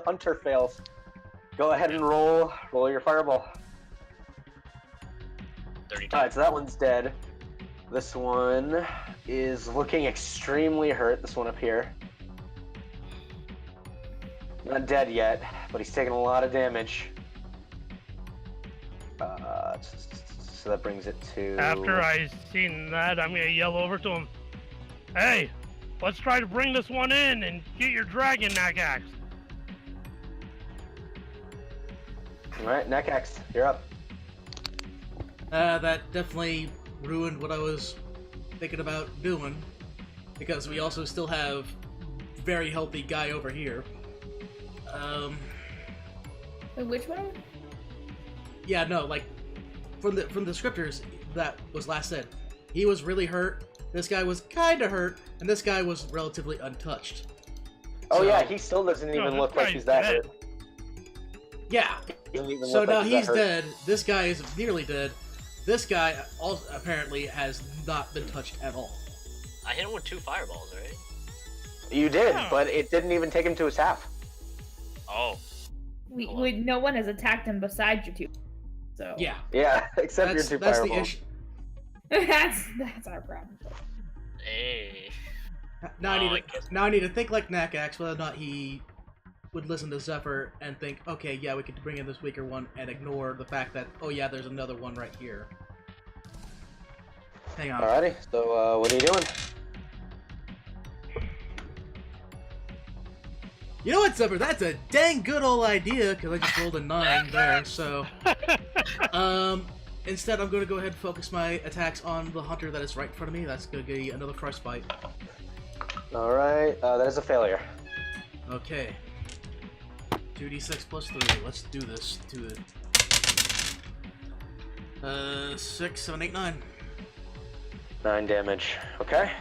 hunter fails. Go ahead and roll your fireball. 32. Alright, so that one's dead. This one is looking extremely hurt, this one up here. Not dead yet, but he's taking a lot of damage. So that brings it to... After I seen that, I'm gonna yell over to him. Hey, let's try to bring this one in and get your dragon Nakax. Alright, Nekax, you're up. That definitely ruined what I was thinking about doing, because we also still have very healthy guy over here. Wait, which one? Yeah, no, like from the descriptors that was last said, he was really hurt. This guy was kind of hurt, and this guy was relatively untouched. Oh So- yeah, he still doesn't No, even this look like guy's he's that dead. hurt. Yeah. He doesn't even So look like now he's that hurt. dead. This guy is nearly dead. This guy also apparently has not been touched at all. I hit him with 2 fireballs, right? You did, Yeah. but it didn't even take him to his half. Oh. No one has attacked him besides you two. So Yeah, Yeah, except your 2 that's the fireballs. issue. that's our problem. Hey. Now, Oh, I need to think like Nakax, whether or not he would listen to Zephyr and think, okay, yeah, we could bring in this weaker one, and ignore the fact that, oh yeah, there's another one right here. Hang on. Alrighty, so what are you doing? You know what, Zephyr? That's a dang good old idea, because I just rolled a 9 there, so... Instead, I'm going to go ahead and focus my attacks on the hunter that is right in front of me. That's going to be another frostbite. Alright, that is a failure. Okay. 2d6 plus 3. Let's do this. 6, 7, 8, 9. 9 damage. Okay.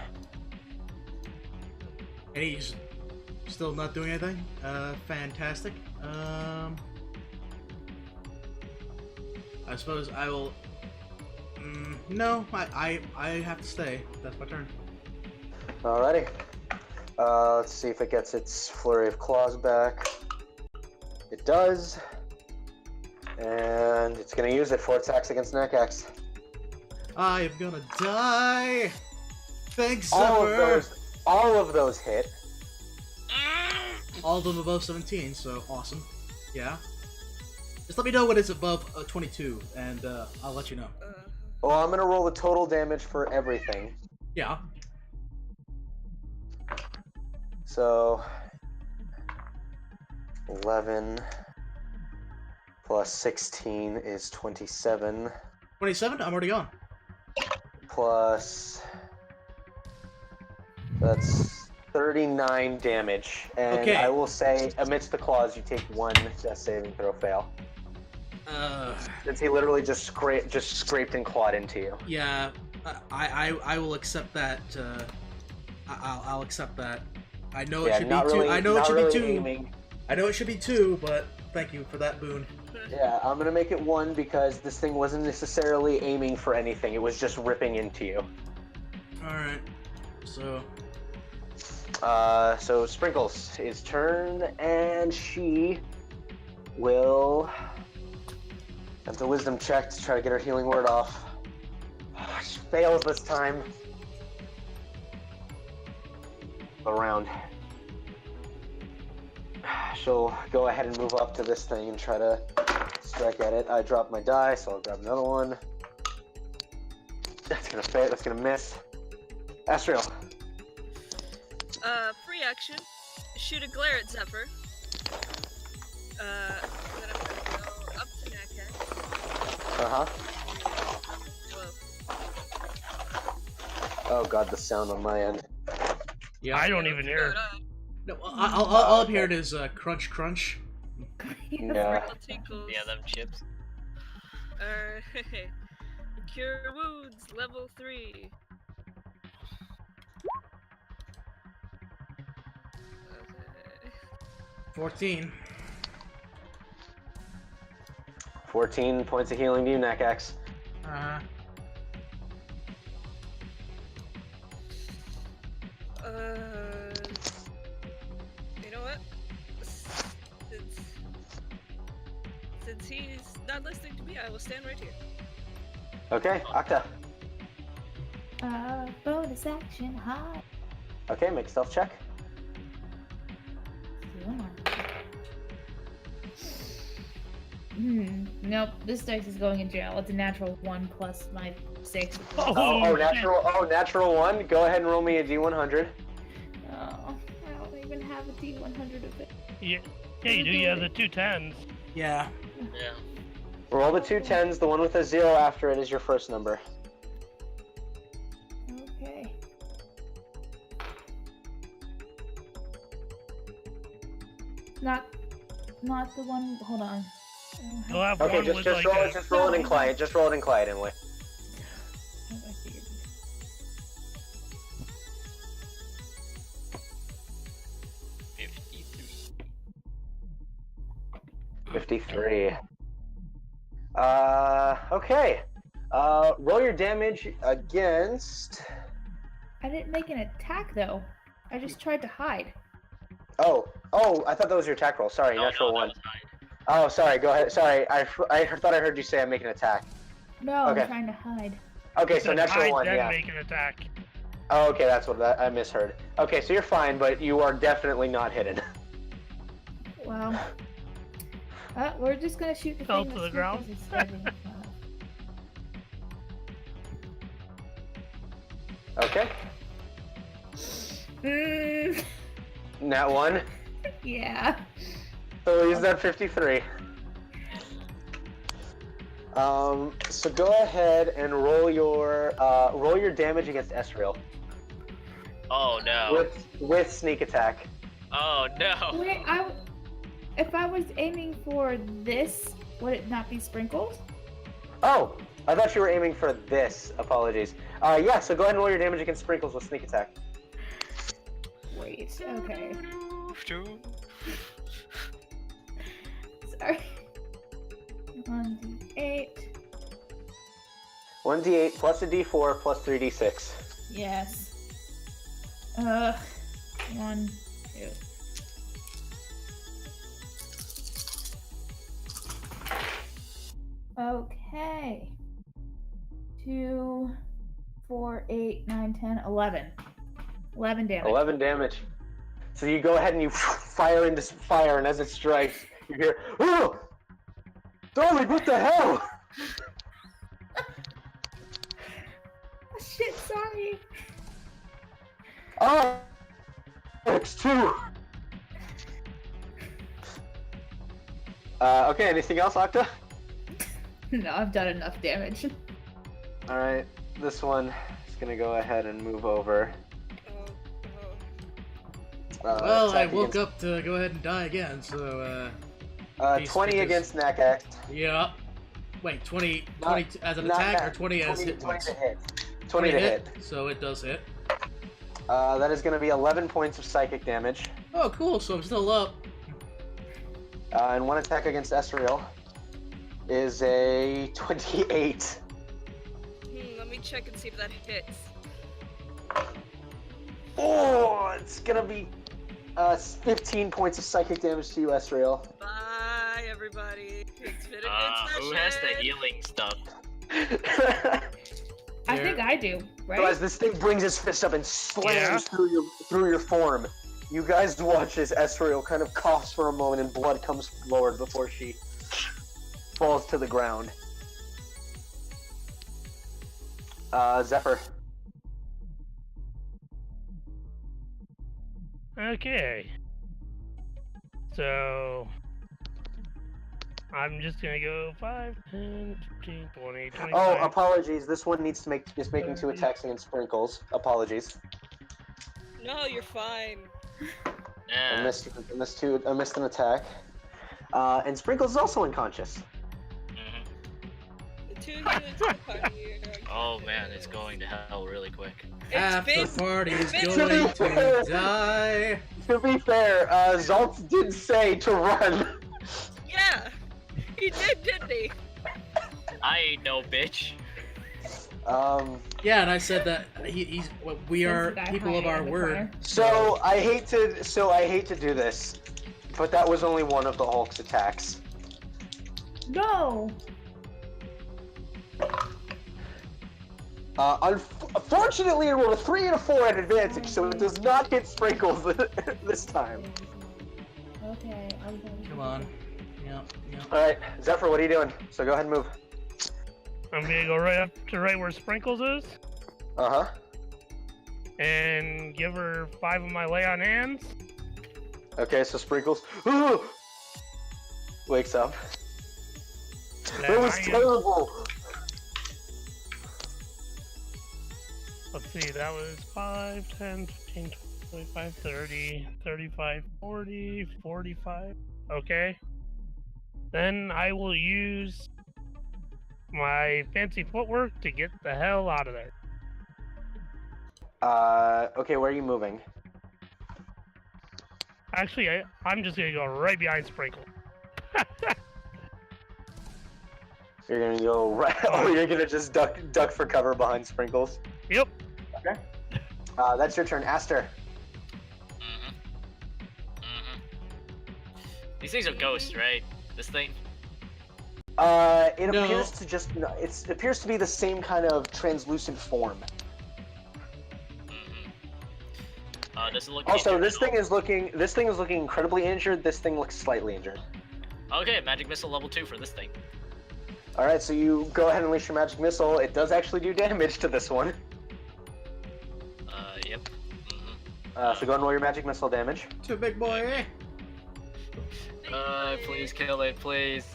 And he's still not doing anything? Fantastic. I suppose I will... no, I have to stay. That's my turn. Alrighty. Let's see if it gets its flurry of claws back. It does. And it's gonna use it for attacks against Nekax. I am gonna die! Thanks, All Zephyr! all of those hit. All of them above 17, so awesome. Yeah. Just let me know when it's above 22, and I'll let you know. Well, I'm gonna roll the total damage for everything. Yeah. So 11 plus 16 is 27. 27? I'm already gone. Plus that's 39 damage. And Okay. I will say, amidst the claws, you take 1 death saving throw fail. Since he literally just scraped and clawed into you. Yeah, I will accept that. I'll accept that. I know it should be 2. Really, I know it not should really be 2. aiming. I know it should be 2, but thank you for that boon. Yeah, I'm gonna make it 1 because this thing wasn't necessarily aiming for anything. It was just ripping into you. Alright. So, So Sprinkles, his turn, and she will attempt a wisdom check to try to get her healing word off. She fails this time. Around. She'll go ahead and move up to this thing and try to strike at it. I dropped my die, so I'll grab another one. That's gonna fail. That's gonna miss. Astriel. Free action. Shoot a glare at Zephyr. Then I'm gonna go up to Nakax. Whoa. Oh god, the sound on my end. yeah. I don't even hear. No, all I'm hearing is crunch, crunch. Yeah. Tinkles. Yeah, them chips. Cure wounds, level 3. Okay. 14. 14 points of healing to you, Nakax. You know what? Since he's not listening to me, I will stand right here. Okay, Octa. Bonus action, hi. Okay, make a stealth check. Nope, this dice is going in jail. It's a natural 1 plus my 6. Oh, shit. natural 1. Go ahead and roll me a D100. Oh, I don't even have a D100 of it. Yeah, you do. You have the 2 10s. Yeah. Yeah. Roll the 2 10s. The one with a 0 after it is your first number. Okay. Not the one. Hold on. You'll have Okay, one just with just like roll a, it. Just roll it in quiet. Just roll it in quiet, Emily. How do I figure this? 53. Okay. Roll your damage against. I didn't make an attack though. I just tried to hide. Oh, I thought that was your attack roll. Sorry, No, natural no, that one. was mine. Oh, sorry. Go ahead. Sorry, I thought I heard you say I'm making an attack. No, Okay. I'm trying to hide. Okay, you so said natural hide, one. then Yeah. make an attack. Oh, okay, that's what I misheard. Okay, so you're fine, but you are definitely not hidden. Well, we're just gonna shoot the Fell thing to that's the ground. Okay. Mm, Nat 1. yeah. So he's at 53. So go ahead and roll your damage against Esriel Oh no. with sneak attack. Oh no. Wait, if I was aiming for this, would it not be sprinkled? Oh, I thought you were aiming for this. Apologies. Yeah. So go ahead and roll your damage against sprinkles with sneak attack. Wait, okay. Sorry. 1d8. 1d8 plus a d4 plus 3d6. Yes. 1, 2. Okay. 2, 4, 8, 9, 10, 11. 11 damage. 11 damage. So you go ahead and you fire into fire, and as it strikes, you hear, "Oh, Darling, what the hell?" Oh, shit, sorry. Oh, X2. Okay. Anything else, Octa? No, I've done enough damage. All right. This one is gonna go ahead and move over. Well, I attack woke against- up to go ahead and die again, so, 20 because- against Nakak. yeah. Wait, 20 Not- as an not attack that. or 20 as 20 hit points? to hit. 20 to hit. So it does hit. That is going to be 11 points of psychic damage. Oh, cool, so I'm still up. And one attack against Esriel is a 28. Let me check and see if that hits. Oh, it's going to be 15 points of psychic damage to you, Esriel. Bye, everybody. It's been a good Who has the session. healing stuff? I think I do, right? So as this thing brings its fist up and slams through your form, you guys watch as Esriel kind of coughs for a moment and blood comes forward before she falls to the ground. Zephyr. Okay. So I'm just gonna go 5, 10, 15, 20, 25. Oh, apologies. This one is making 2 attacks against Sprinkles. Apologies. No, you're fine. I Yeah. missed an attack. And Sprinkles is also unconscious. Mhm. The 2 humans in the party are Oh man, it's going to hell really quick. Half the been- party is been- going to die. To be fair, Zalt did say to run. Yeah, he did, didn't he? I ain't no bitch. Yeah, and I said that we Says are the guy people of hiding our in the word. corner. So I hate to do this, but that was only one of the Hulk's attacks. No! Unfortunately, it rolled a 3 and a 4 at advantage, so it does not hit Sprinkles this time. Okay, I'm going Come on. Yep. Alright, Zephyr, what are you doing? So go ahead and move. I'm gonna go right up to right where Sprinkles is Uh-huh. and give her 5 of my lay on hands. Okay, so Sprinkles wakes up. That was terrible. Let's see, that was 5, 10, 15, 25, 30, 35, 40, 45. Okay. Then I will use my fancy footwork to get the hell out of there. Okay, where are you moving? Actually, I'm just gonna go right behind Sprinkle. You're gonna go right. Oh, you're gonna just duck for cover behind Sprinkles. Yep. Okay. That's your turn, Aster. These things are ghosts, right? This thing? It No. appears to just. It appears to be the same kind of translucent form. Does it look Also, injured this at all? thing is looking. This thing is looking incredibly injured. This thing looks slightly injured. Okay, magic missile level 2 for this thing. All right, so you go ahead and unleash your magic missile. It does actually do damage to this one. Yep. So go and roll your magic missile damage. To big boy. Please kill it, please.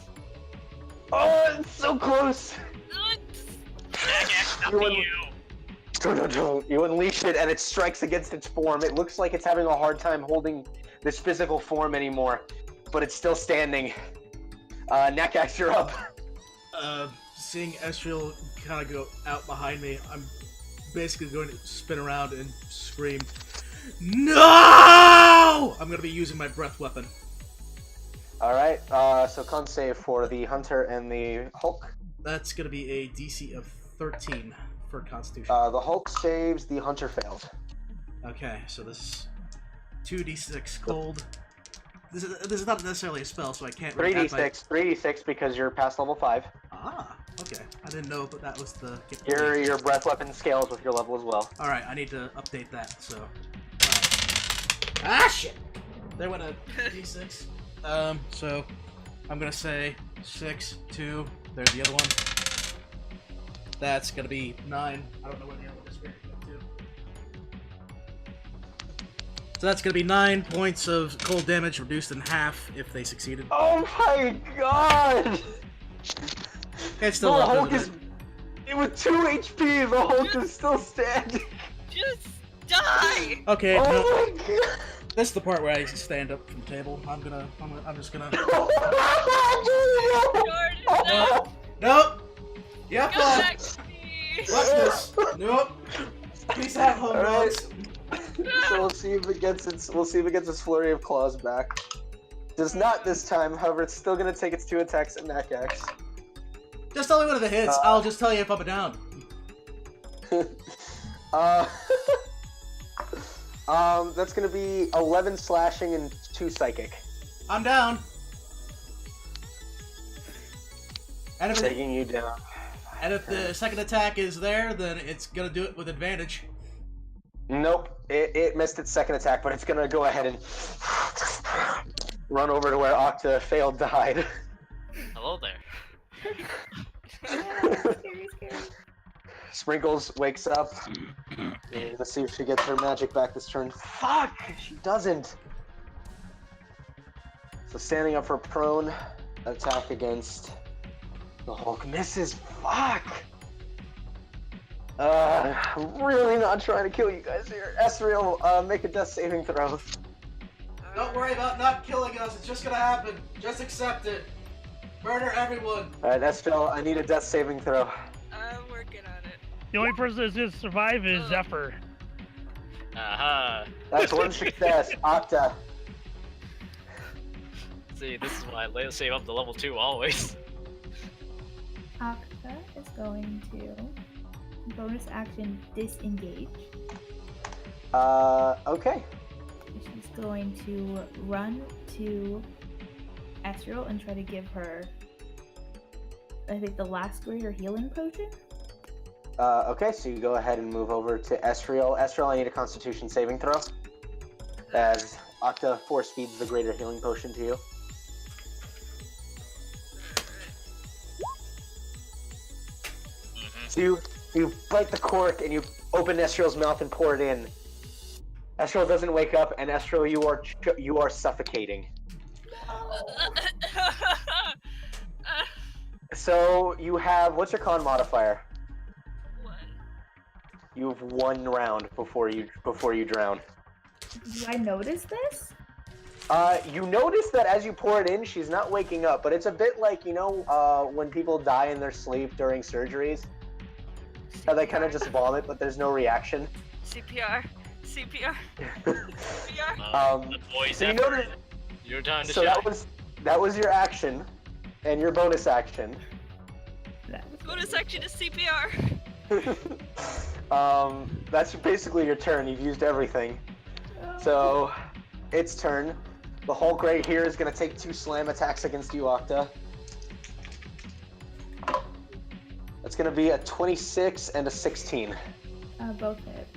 Oh, it's so close. You. You unleash it and it strikes against its form. It looks like it's having a hard time holding this physical form anymore, but it's still standing. Nakax, you're up. Seeing Estriel kind of go out behind me, I'm basically going to spin around and scream, "No!" I'm going to be using my breath weapon. Alright, so con save for the Hunter and the Hulk. That's going to be a DC of 13 for Constitution. The Hulk saves, the Hunter failed. Okay, so this is 2d6 cold. This is not necessarily a spell, so I can't really add my... 3d6 because you're past level 5. Ah, okay. I didn't know, but that was the... Your breath weapon scales with your level as well. Alright, I need to update that, so... Alright. Ah, shit! There went a d6. So... I'm gonna say 6, 2, there's the other one. That's gonna be 9. I don't know where the other one is. So that's gonna be 9 points of cold damage, reduced in half if they succeeded. Oh my god! It's still the up, Hulk isn't is... With 2 HP, the Hulk is still standing! Just die! Okay, Oh no, my god! this is the part where I stand up from the table. I'm just gonna... Jordan, no! Nope! Yep, Go back to me! watch this! Nope! Peace out, home Alright. runs. So we'll see if it gets its flurry of claws back. Does not this time, however, it's still gonna take its 2 attacks at Nakax. Just tell me what it hits. I'll just tell you if I'm down. That's gonna be 11 slashing and 2 psychic. I'm down. And if, Taking you down. and if the second attack is there, then it's gonna do it with advantage. Nope, it missed its second attack, but it's gonna go ahead and run over to where Octa failed to hide. Hello there. Scary. Sprinkles wakes up. Let's see if she gets her magic back this turn. Fuck! She doesn't! So standing up for prone, attack against the Hulk misses. Fuck! I'm really not trying to kill you guys here. Esriel, make a death saving throw. Don't worry about not killing us. It's just gonna happen. Just accept it. Murder everyone. Alright, Esriel, I need a death saving throw. I'm working on it. The only person that's gonna survive is Zephyr. Aha. That's one success. Octa. See, this is why I save up to level 2 always. Akta is going to bonus action disengage. Okay. She's going to run to Esriel and try to give her, I think, the last greater healing potion. Okay, so you go ahead and move over to Esriel. Esriel, I need a Constitution saving throw. As Octa force feeds the greater healing potion to you. So you bite the cork and you open Esriel's mouth and pour it in. Esriel doesn't wake up, and Esriel, you are suffocating. So you have, what's your con modifier? 1. You have 1 round before you drown. Do I notice this? You notice that as you pour it in, she's not waking up, but it's a bit like, you know, when people die in their sleep during surgeries, how they kind of just vomit, but there's no reaction. CPR. CPR. CPR. The boys So you effort. notice, Your time to so shine. that was your action, and your bonus action. Bonus action is CPR. That's basically your turn. You've used everything. So, its turn. The Hulk right here is going to take 2 slam attacks against you, Octa. That's going to be a 26 and a 16. Both hit.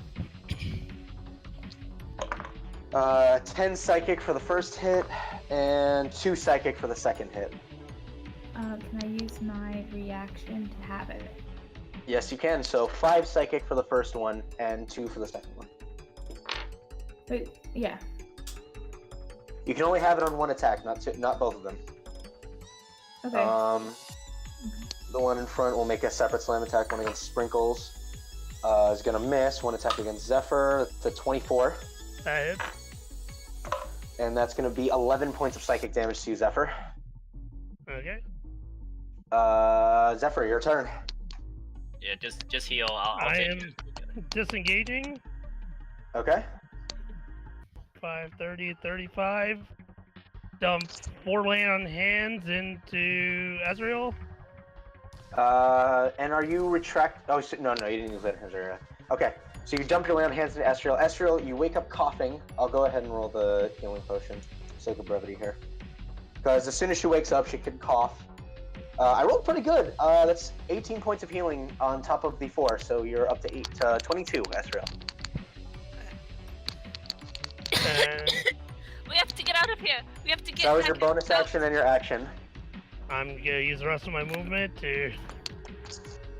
10 psychic for the first hit, and 2 psychic for the second hit. Can I use my reaction to have it? Yes, you can. So 5 psychic for the first one, and 2 for the second one. Wait, yeah. You can only have it on 1 attack, not both of them. Okay. The one in front will make a separate slam attack, one against Sprinkles. Is gonna miss, 1 attack against Zephyr, it's a 24. That hits. And that's gonna be 11 points of psychic damage to you, Zephyr. Okay. Zephyr, your turn. Yeah, just heal. I'll I take am it. disengaging. Okay. 5, 30, 35. Dump 4 lay on hands into Azrael. And are you retract? Oh, no, you didn't use that. Okay, so you dump your lay on hands into Estriel. Estriel, you wake up coughing. I'll go ahead and roll the healing potion, for the sake of brevity here. Because as soon as she wakes up, she can cough. I rolled pretty good. That's 18 points of healing on top of the 4, so you're up to 22, Estriel. We have to get out of here. We have to get. That was your back in- bonus no. action and your action. I'm gonna use the rest of my movement to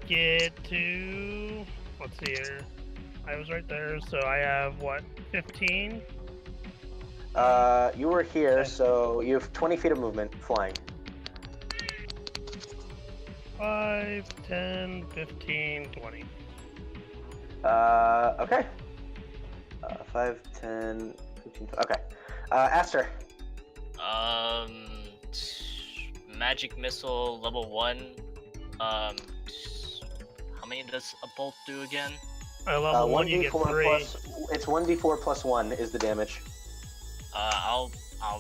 get to. Let's see here. I was right there, so I have what? 15? You were here, so you have 20 feet of movement flying. 5, 10, 15, 20. Okay. 5, 10, 15, okay. Aster. Magic missile level 1. How many does a bolt do again? Level 1, you get 3. plus, it's 1d4 plus 1 is the damage. I'll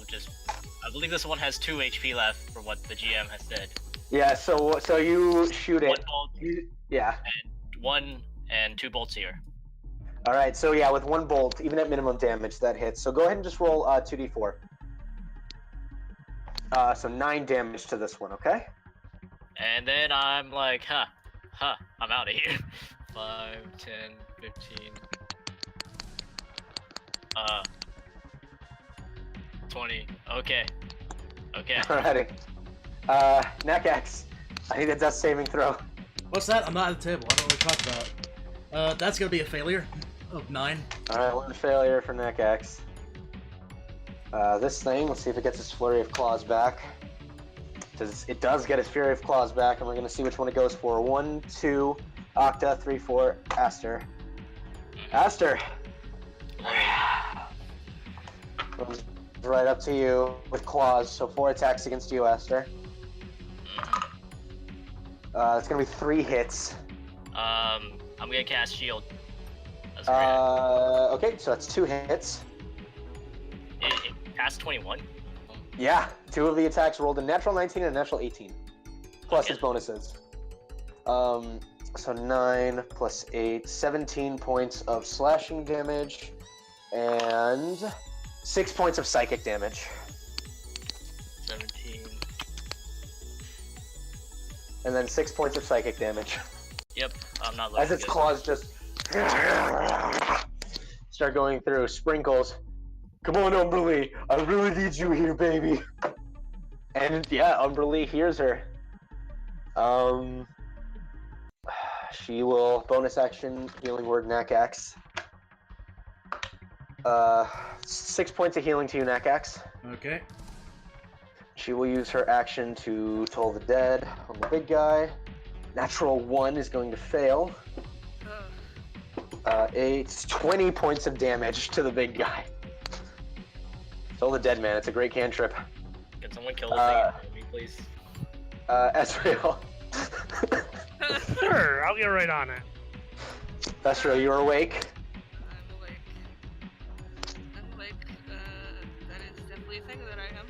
just. I believe this one has 2 HP left for what the GM has said. Yeah, so you shoot it. 1 bolt. Yeah. And 1 and 2 bolts here. All right, so yeah, with 1 bolt, even at minimum damage, that hits. So go ahead and just roll 2d4. So 9 damage to this one, okay? And then I'm like, I'm out of here. 5, 10, 15. 20. Okay. Alrighty. Nakax, I need a death saving throw. What's that? I'm not at the table. I don't know what we're talking about. That's gonna be a failure of 9. Alright, 1 failure for Nakax. This thing, let's see if it gets its Flurry of Claws back. It does get its Fury of Claws back, and we're gonna see which one it goes for. 1, 2, Octa, 3, 4, Aster. Aster! Comes right up to you with claws, so 4 attacks against you, Aster. It's gonna be 3 hits. I'm gonna cast shield. That's Okay, so that's 2 hits. it passed 21. Yeah, 2 of the attacks rolled a natural 19 and a natural 18. Plus Okay. its bonuses. So 9 plus 8, 17 points of slashing damage, and 6 points of psychic damage. 17. And then 6 points of psychic damage. Yep, I'm not looking As its good. claws just start going through. Sprinkles. Come on, Umberlee. I really need you here, baby. And yeah, Umberlee hears her. She will bonus action healing word Nakax. 6 points of healing to you, Nakax. Okay. She will use her action to toll the dead on the big guy. Natural 1 is going to fail. It's 20 points of damage to the big guy. Toll the dead man. It's a great cantrip. Can someone kill the thing for me, please? Ezreal. Sure, I'll get right on it. Ezreal, you're awake. I'm awake. That is definitely a thing that I am.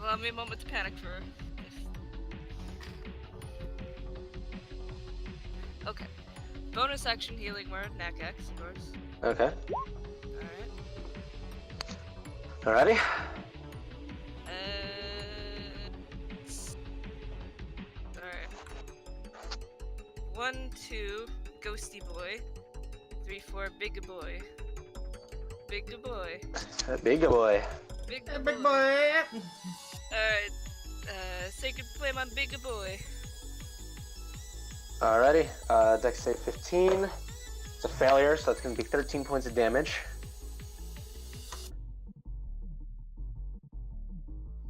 Allow me a moment to panic for this. Okay. Bonus action healing word, Nakex, of course. Okay. Alright. Alrighty. Alright. 1, 2, ghosty boy. 3, 4, big boy. Big boy. Big boy. Big Big boy. boy. Alright. Sacred Flame on big boy. Alrighty. Dex save 15. It's a failure, so that's going to be 13 points of damage.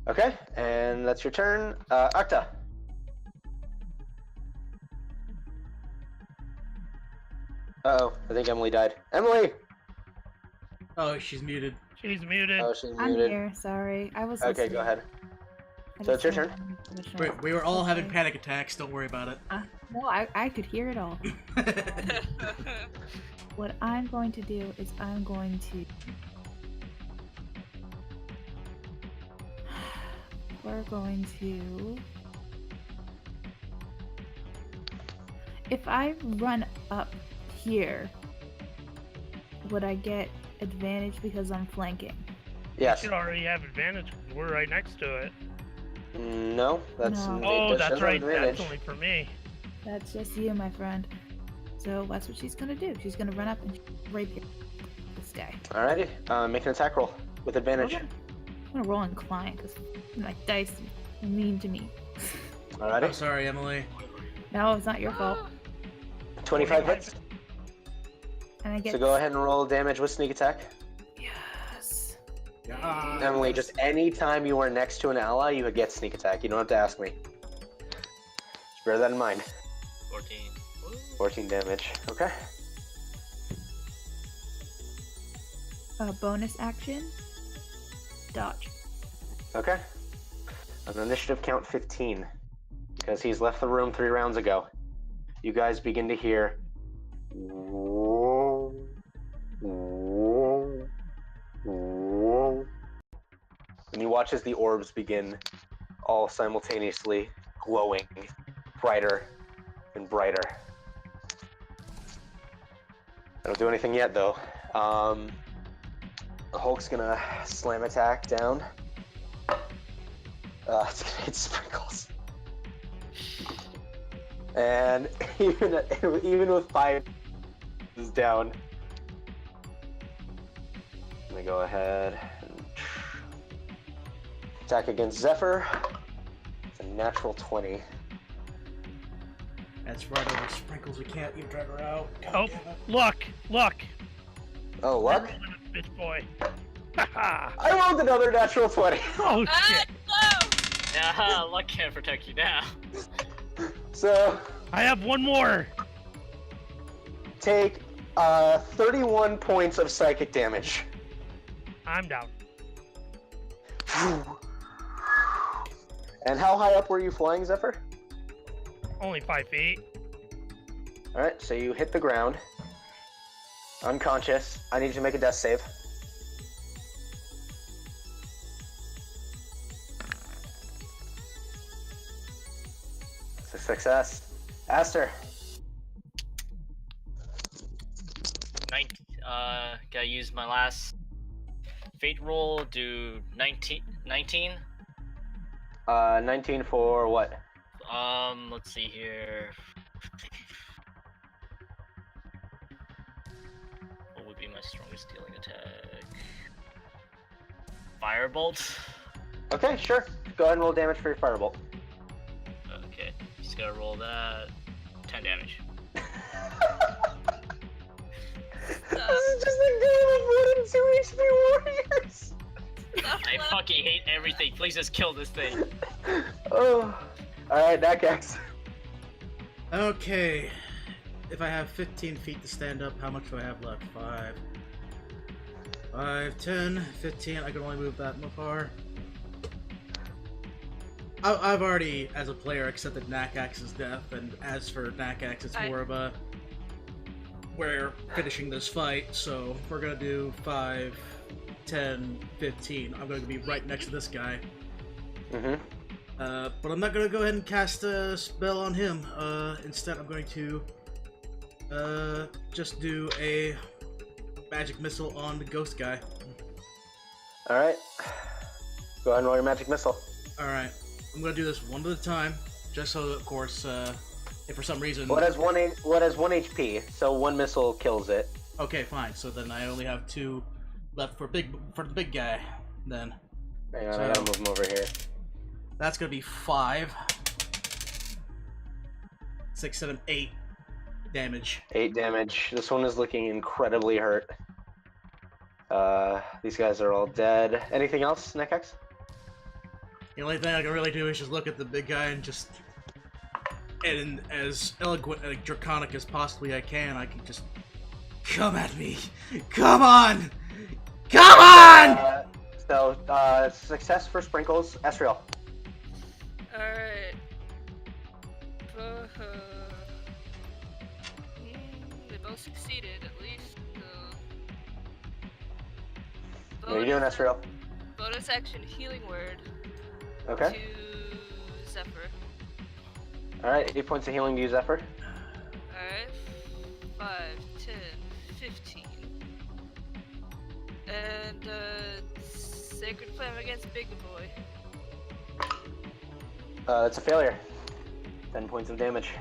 Okay, and that's your turn. Akta. Uh-oh, I think Emily died. Emily! Oh, she's muted. She's muted. Oh, she's I'm muted. here. Sorry, I was. Okay, listening. go ahead. I So it's your just turn. wanted to finish up. We were all having Okay. panic attacks. Don't worry about it. No, I could hear it all. What I'm going to do is I'm going to. We're going to. If I run up here, would I get advantage because I'm flanking? Yes. You should already have advantage 'cause we're right next to it. No, that's No. it Oh, does that's have right. advantage. That's only for me. That's just you, my friend. So that's what she's gonna do. She's gonna run up and rapier this guy. Alrighty, make an attack roll with advantage. I'm gonna roll incline because my dice are mean to me. I'm Alrighty, sorry, Emily. No, it's not your fault. 25 hits. And I get. So go ahead and roll damage with sneak attack. Yes. Yeah. Emily, just any time you are next to an ally, you get sneak attack. You don't have to ask me. Just bear that in mind. 14. 14 damage. Okay. Bonus action. Dodge. Okay. An initiative count 15. Because he's left the room 3 rounds ago. You guys begin to hear. Whoa, whoa, whoa. And you watch as the orbs begin all simultaneously glowing brighter and brighter. I don't do anything yet though. The Hulk's gonna slam attack down. It's gonna hit Sprinkles. And even with 5 is down. I'm gonna go ahead and attack against Zephyr. It's a natural 20. That's right over Sprinkles. We can't even drag her out. God Oh, damn it. look! Oh, luck? Bitch boy. Haha! I rolled another natural 20. Oh shit! No! Yeah, luck can't protect you now. So I have one more! take 31 points of psychic damage. I'm down. And how high up were you flying, Zephyr? Only 5 feet. Alright, so you hit the ground. Unconscious. I need you to make a death save. It's a success. Aster. 19. Gotta use my last fate roll. Do 19. 19 for what? Let's see here. What would be my strongest dealing attack? Firebolt. Okay, sure. Go ahead and roll damage for your firebolt. Okay, just gotta roll that. 10 damage. This is just a game of 1 and 2 HP warriors. I fucking hate everything. Please just kill this thing. Oh. Alright, Nakax. Okay. If I have 15 feet to stand up, how much do I have left? 5, 10, 15. I can only move that far. I've already, as a player, accepted Nakax's death, and as for Nakax, it's more of a... We're finishing this fight, so we're gonna do 5, 10, 15. I'm going to be right next to this guy. Mm-hmm. But I'm not going to go ahead and cast a spell on him. Instead, I'm going to just do a magic missile on the ghost guy. Alright. Go ahead and roll your magic missile. Alright. I'm going to do this one at a time, just so, of course, if for some reason... What has 1 HP, so 1 missile kills it. Okay, fine. So then I only have 2 left for the big guy, then. Hang on, So, I gotta move him over here. That's gonna be 5, 6, 7, 8 damage. 8 damage. This one is looking incredibly hurt. These guys are all dead. Anything else, Nakax? The only thing I can really do is just look at the big guy and just... And as eloquent and draconic as possibly I can just... Come at me! Come on! Come on! Success for Sprinkles. Esriel. Alright. They both succeeded, at least. What are you doing, Esriel? Bonus action healing word Okay. to Zephyr. Alright, 8 points of healing to you, Zephyr. Alright. 5, 10, 15. And, Sacred Flame against Big Boy. That's a failure. 10 points of damage.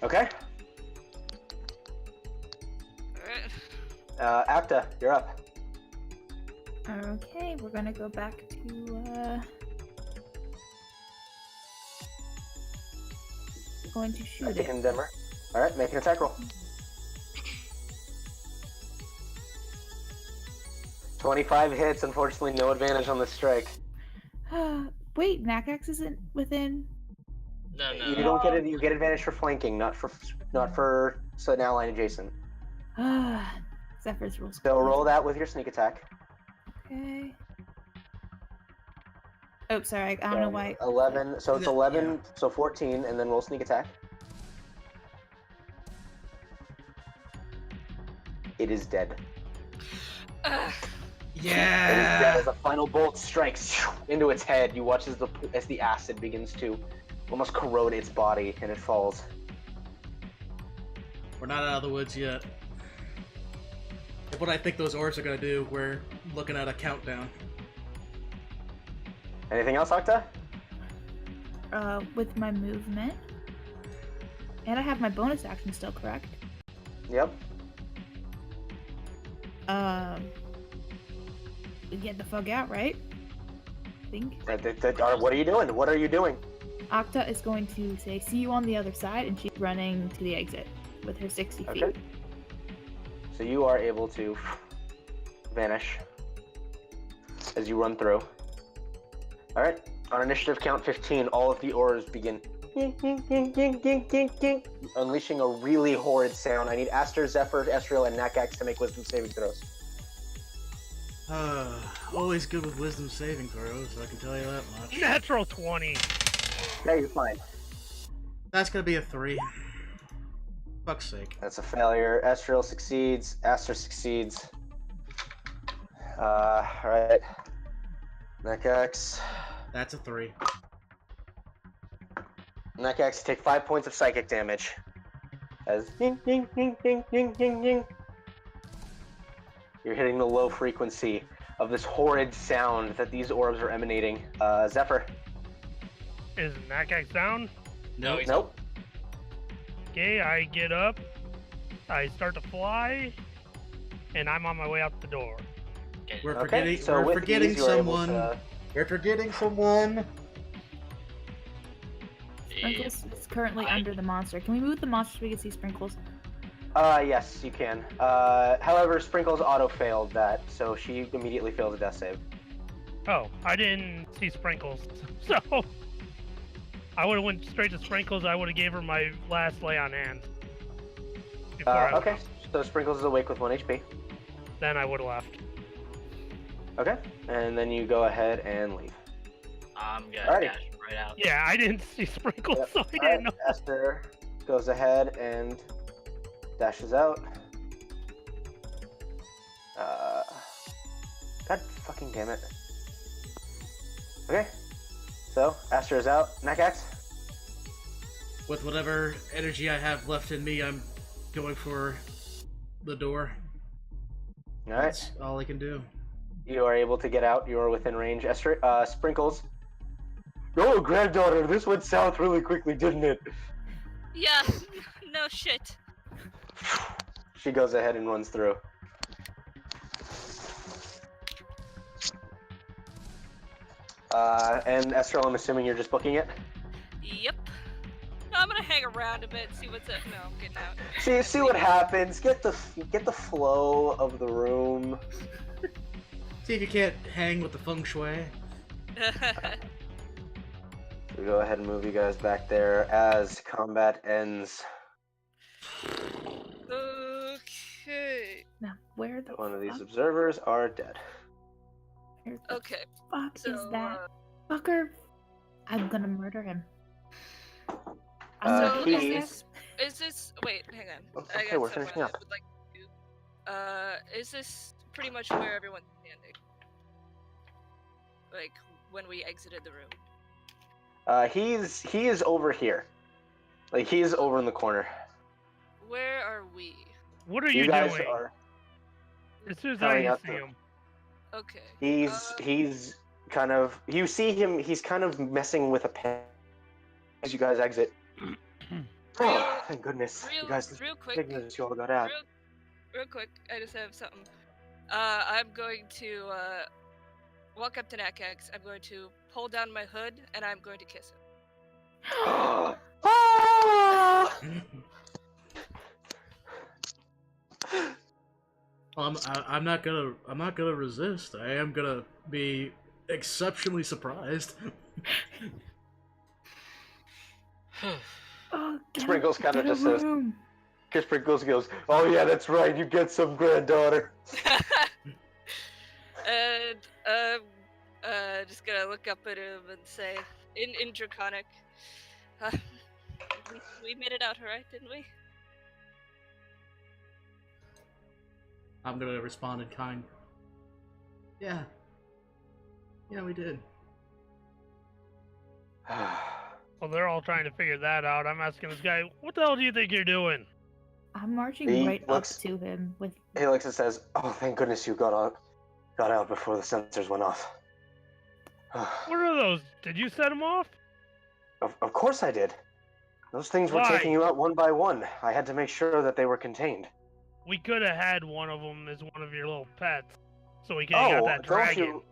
Okay. Alright. Acta, you're up. Okay, we're gonna go back to, going to shoot it. In Denver. Alright, make an attack roll. 25 hits, unfortunately no advantage on this strike. Wait, Nakax isn't within... No. You don't get it. You get advantage for flanking, not for an ally adjacent. Zephyr's rules. So roll that with your sneak attack. Okay. Oh, sorry, I don't know why. 11. So it's 11. Yeah. So 14, and then roll sneak attack. It is dead. It is dead as a final bolt strikes into its head. You watch as the acid begins to almost corrode its body, and it falls. We're not out of the woods yet. What I think those orbs are gonna do, we're looking at a countdown. Anything else, Octa? With my movement. And I have my bonus action still, correct? Yep. We get the fuck out, right? I think. What are you doing? What are you doing? Octa is going to say, see you on the other side, and she's running to the exit with her 60 feet. Okay. So you are able to vanish as you run through. Alright, on initiative count 15, all of the orbs begin unleashing a really horrid sound. I need Aster, Zephyr, Esriel, and Nakax to make wisdom saving throws. Always good with wisdom saving throws, I can tell you that much. Natural 20. Yeah, you're fine. That's gonna be a 3. Fuck's sake. That's a failure. Esriel succeeds. Aster succeeds. Alright. Nakax. That's a 3. Nakax, take 5 points of psychic damage. As ding, ding, ding, ding, ding, ding, ding. You're hitting the low frequency of this horrid sound that these orbs are emanating. Zephyr. Is Nakax down? No, he's Nope. Okay, I get up, I start to fly, and I'm on my way out the door. Okay. We're Okay, forgetting, so we're with forgetting these, you're able someone. to- We're forgetting someone. Sprinkles is currently under the monster. Can we move the monster so we can see Sprinkles? Yes, you can. However, Sprinkles auto-failed that, so she immediately failed a death save. Oh, I didn't see Sprinkles, so I would have went straight to Sprinkles. I would have gave her my last lay on hands before I went Okay, up. so Sprinkles is awake with 1 HP. Then I would have left. Okay, and then you go ahead and leave. I'm gonna Alrighty. dash right out. Yeah, I didn't see Sprinkles, Yep. so I Alright, didn't know. Esther goes ahead and dashes out. God fucking damn it. Okay, so Esther is out. Nakax? With whatever energy I have left in me, I'm going for the door. Alright, That's all I can do. you are able to get out. You are within range. Esther, Sprinkles. Oh, granddaughter, this went south really quickly, didn't it? Yeah, no shit. She goes ahead and runs through. And Esther, I'm assuming you're just booking it? Yep. No, I'm gonna hang around a bit, see what's up. No, I'm getting out. See what happens. Get the flow of the room. See if you can't hang with the feng shui. We go ahead and move you guys back there as combat ends. Okay. Now, where the One of these fuck, observers are dead. where the Okay. fuck So, is that fucker? I'm gonna murder him. I'm Uh, gonna so do he- this. is this? Wait, hang on. Okay, I got we're something finishing I up. would like to do. Is this pretty much where everyone's standing? Like when we exited the room. He is over here. Like he's over in the corner. Where are we? What are You you guys doing? are. As soon as coming I out see the- him. Okay. He's kind of. You see him. He's kind of messing with a pen as you guys exit. Oh, thank goodness. You guys, Real quick. thank goodness you all got out. Real quick, I just have something. I'm going to walk up to Nakax. I'm going to pull down my hood and I'm going to kiss him. Well, I'm not gonna resist. I am gonna be exceptionally surprised. Oh, get Sprinkles a- kinda get a just says- room. Chris Sprinkles goes, "Oh yeah, that's right. You get some granddaughter." And just gonna look up at him and say, in Draconic, we made it out alright, didn't we? I'm gonna respond in kind. Yeah. Yeah, we did. Well, they're all trying to figure that out. I'm asking this guy, what the hell do you think you're doing? I'm marching He right looks- up to him with. He looks and says, "Oh, thank goodness you got out before the sensors went off." What are those? Did you set them off? Of course I did. Those things were Why? taking you out one by one. I had to make sure that they were contained. We could have had one of them as one of your little pets, so we could have got that don't dragon. you?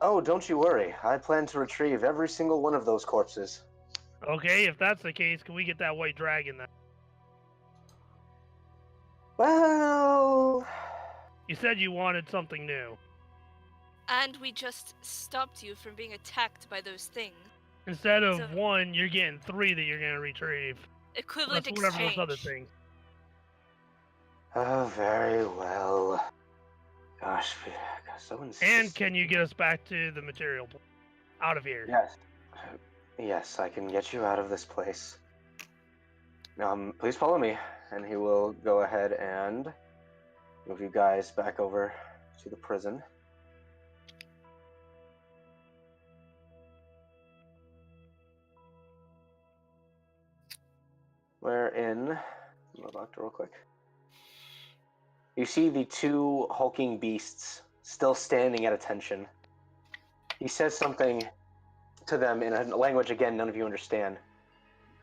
Oh, don't you worry. I plan to retrieve every single one of those corpses. Okay, if that's the case, can we get that white dragon then? Well, You said you wanted something new. And we just stopped you from being attacked by those things. Instead of So- one, you're getting 3 that you're gonna retrieve. Equivalent That's whatever exchange. those other things. oh, very well. Gosh, so insistent. And can you get us back to the material pl- out of here? Yes. Yes, I can get you out of this place. Please follow me, and he will go ahead and move you guys back over to the prison. Wherein, go back to real quick. You see the two hulking beasts still standing at attention. He says something to them in a language, again, none of you understand.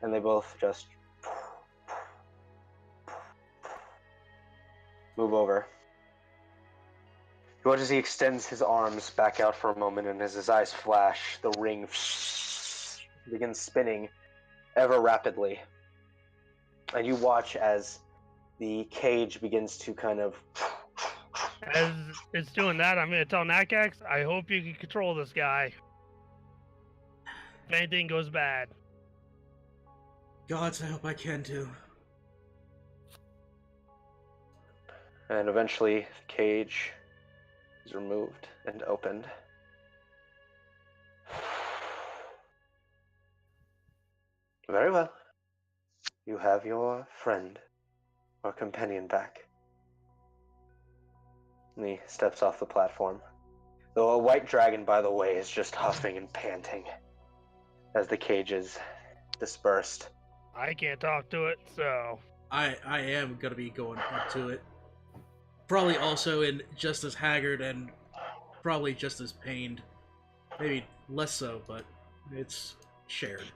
And they both just move over. You watch as he extends his arms back out for a moment, and as his eyes flash, the ring begins spinning ever rapidly. And you watch as the cage begins to kind of As it's doing that, I'm gonna tell Nakax, I hope you can control this guy. If anything goes bad. Gods, I hope I can too. And eventually, the cage is removed and opened. Very well. You have your friend or companion back. And he steps off the platform. The white dragon, by the way, is just huffing and panting as the cage is dispersed. I can't talk to it, so I am gonna be going up to it. Probably also in just as haggard and probably just as pained. Maybe less so, but it's shared.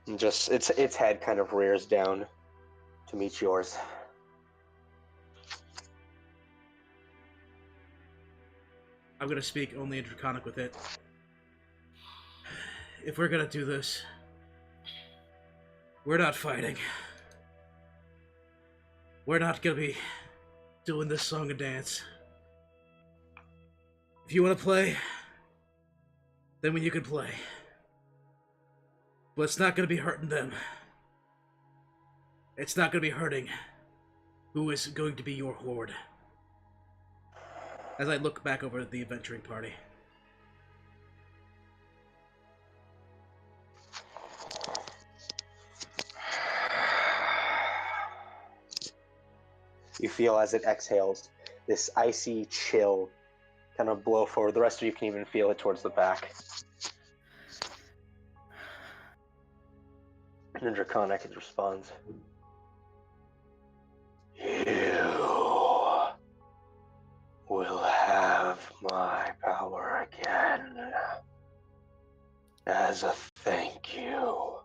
And just its head kind of rears down to meet yours. I'm gonna speak only in Draconic with it. If we're gonna do this, we're not fighting. We're not gonna be doing this song and dance. If you wanna play, then you can play. But it's not gonna be hurting them. It's not gonna be hurting who is going to be your horde. As I look back over the adventuring party. You feel as it exhales, this icy chill kind of blow forward. The rest of you can even feel it towards the back. And in Draconic, it responds, "You will have my power again as a thank you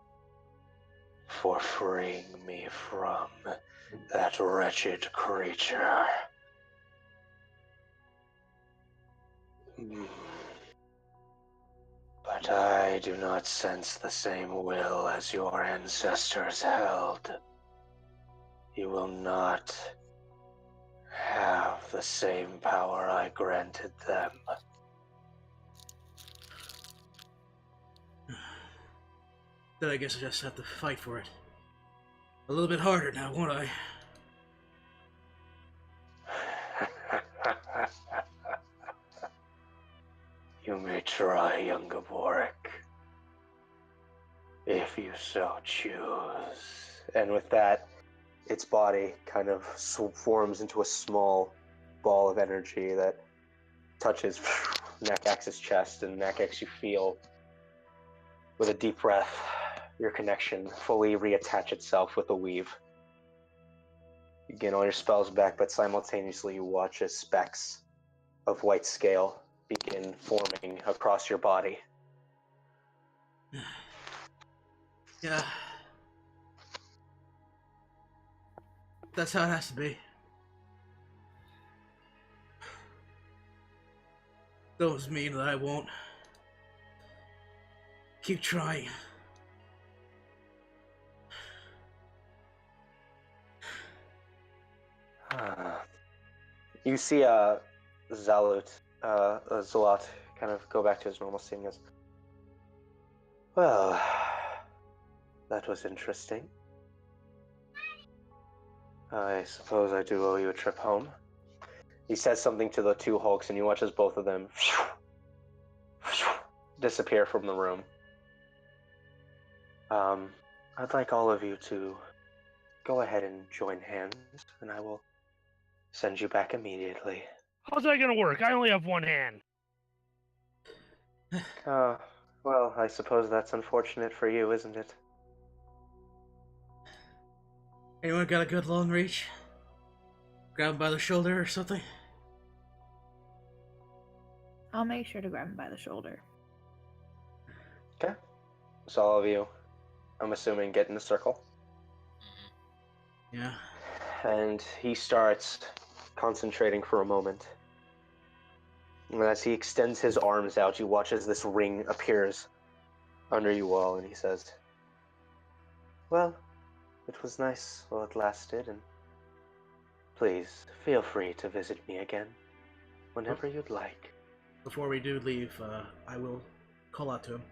for freeing me from that wretched creature. But I do not sense the same will as your ancestors held. You will not have the same power I granted them." Then I guess I just have to fight for it. A little bit harder now, won't I? You may try, younger Boric, if you so choose. And with that, its body kind of forms into a small ball of energy that touches Nakax's chest, and Nakax, you feel, with a deep breath, your connection fully reattach itself with a weave. You gain all your spells back, but simultaneously you watch as specks of white scale begin forming across your body. Yeah. That's how it has to be. Those mean that I won't keep trying. You see Zalot kind of go back to his normal scene and goes, "Well, that was interesting. I suppose I do owe you a trip home." He says something to the two Hulks, and you watch as both of them disappear from the room. I'd like all of you to go ahead and join hands, and I will send you back immediately. how's that gonna work? I only have one hand. Well, I suppose that's unfortunate for you, isn't it? Anyone got a good long reach? Grab him by the shoulder or something? I'll make sure to grab him by the shoulder. Okay. So all of you, I'm assuming, get in a circle. Yeah. And he starts concentrating for a moment. And as he extends his arms out, you watch as this ring appears under you all, and he says, "Well, it was nice while it lasted, and please feel free to visit me again whenever you'd like." Before we do leave, I will call out to him.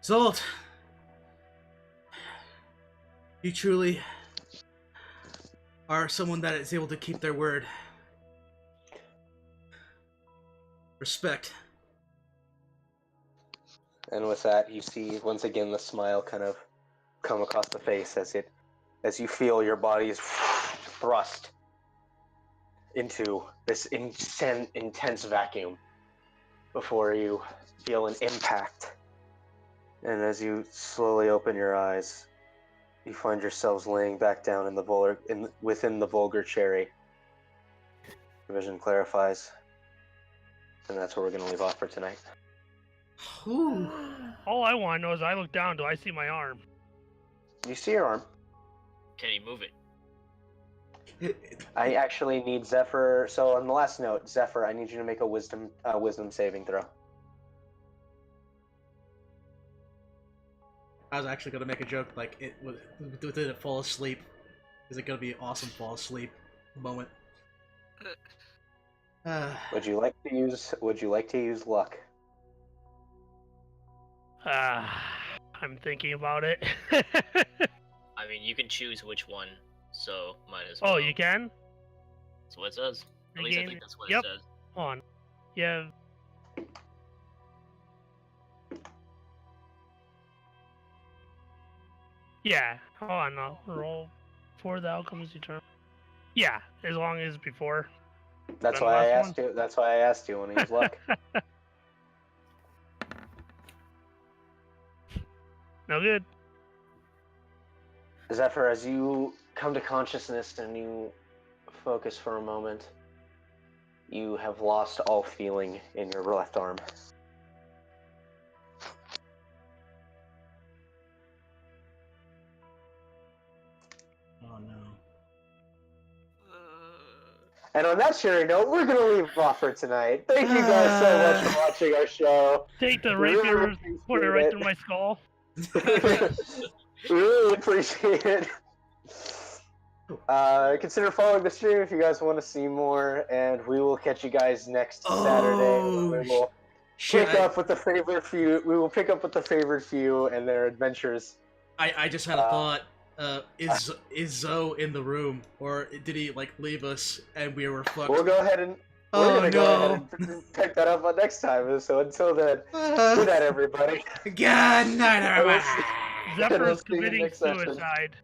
Zolt! You truly are someone that is able to keep their word. Respect. And with that, you see once again the smile kind of come across the face as you feel your body is thrust into this intense vacuum before you feel an impact. And as you slowly open your eyes, you find yourselves laying back down within the vulgar cherry. The vision clarifies, and that's where we're going to leave off for tonight. Ooh. All I want to know is I look down, do I see my arm? You see your arm. Can he move it? I actually need Zephyr. So on the last note, Zephyr, I need you to make a wisdom saving throw. I was actually gonna make a joke like did it fall asleep? Is it gonna be an awesome fall asleep moment? Would you like to use luck? I'm thinking about it. I mean, you can choose which one, so might as well. Oh, you can? That's what it says. At least I think that's what Yep. it says. Hold on. Yeah. Yeah. Hold on. I'll roll for the outcomes determined. Yeah, as long as before. That's And why I last asked you. That's why I asked you when he was luck. No good. Zephyr, as you come to consciousness and you focus for a moment, you have lost all feeling in your left arm. Oh no. And on that cheery note, we're going to leave off for tonight. Thank you guys so much for watching our show. Take the We really rapier, put it appreciate right it. through my skull. Really appreciate it. Consider following the stream if you guys want to see more, and we will catch you guys next Saturday. When we will pick up with the favorite few. We will pick up with the favorite few and their adventures. I just had a thought. Is Zoe in the room, or did he like leave us and we were fucked? We'll go ahead and go ahead and pick that up on next time. So until then, good night, everybody. Good night, everybody. Zephyr's See you committing next session. suicide.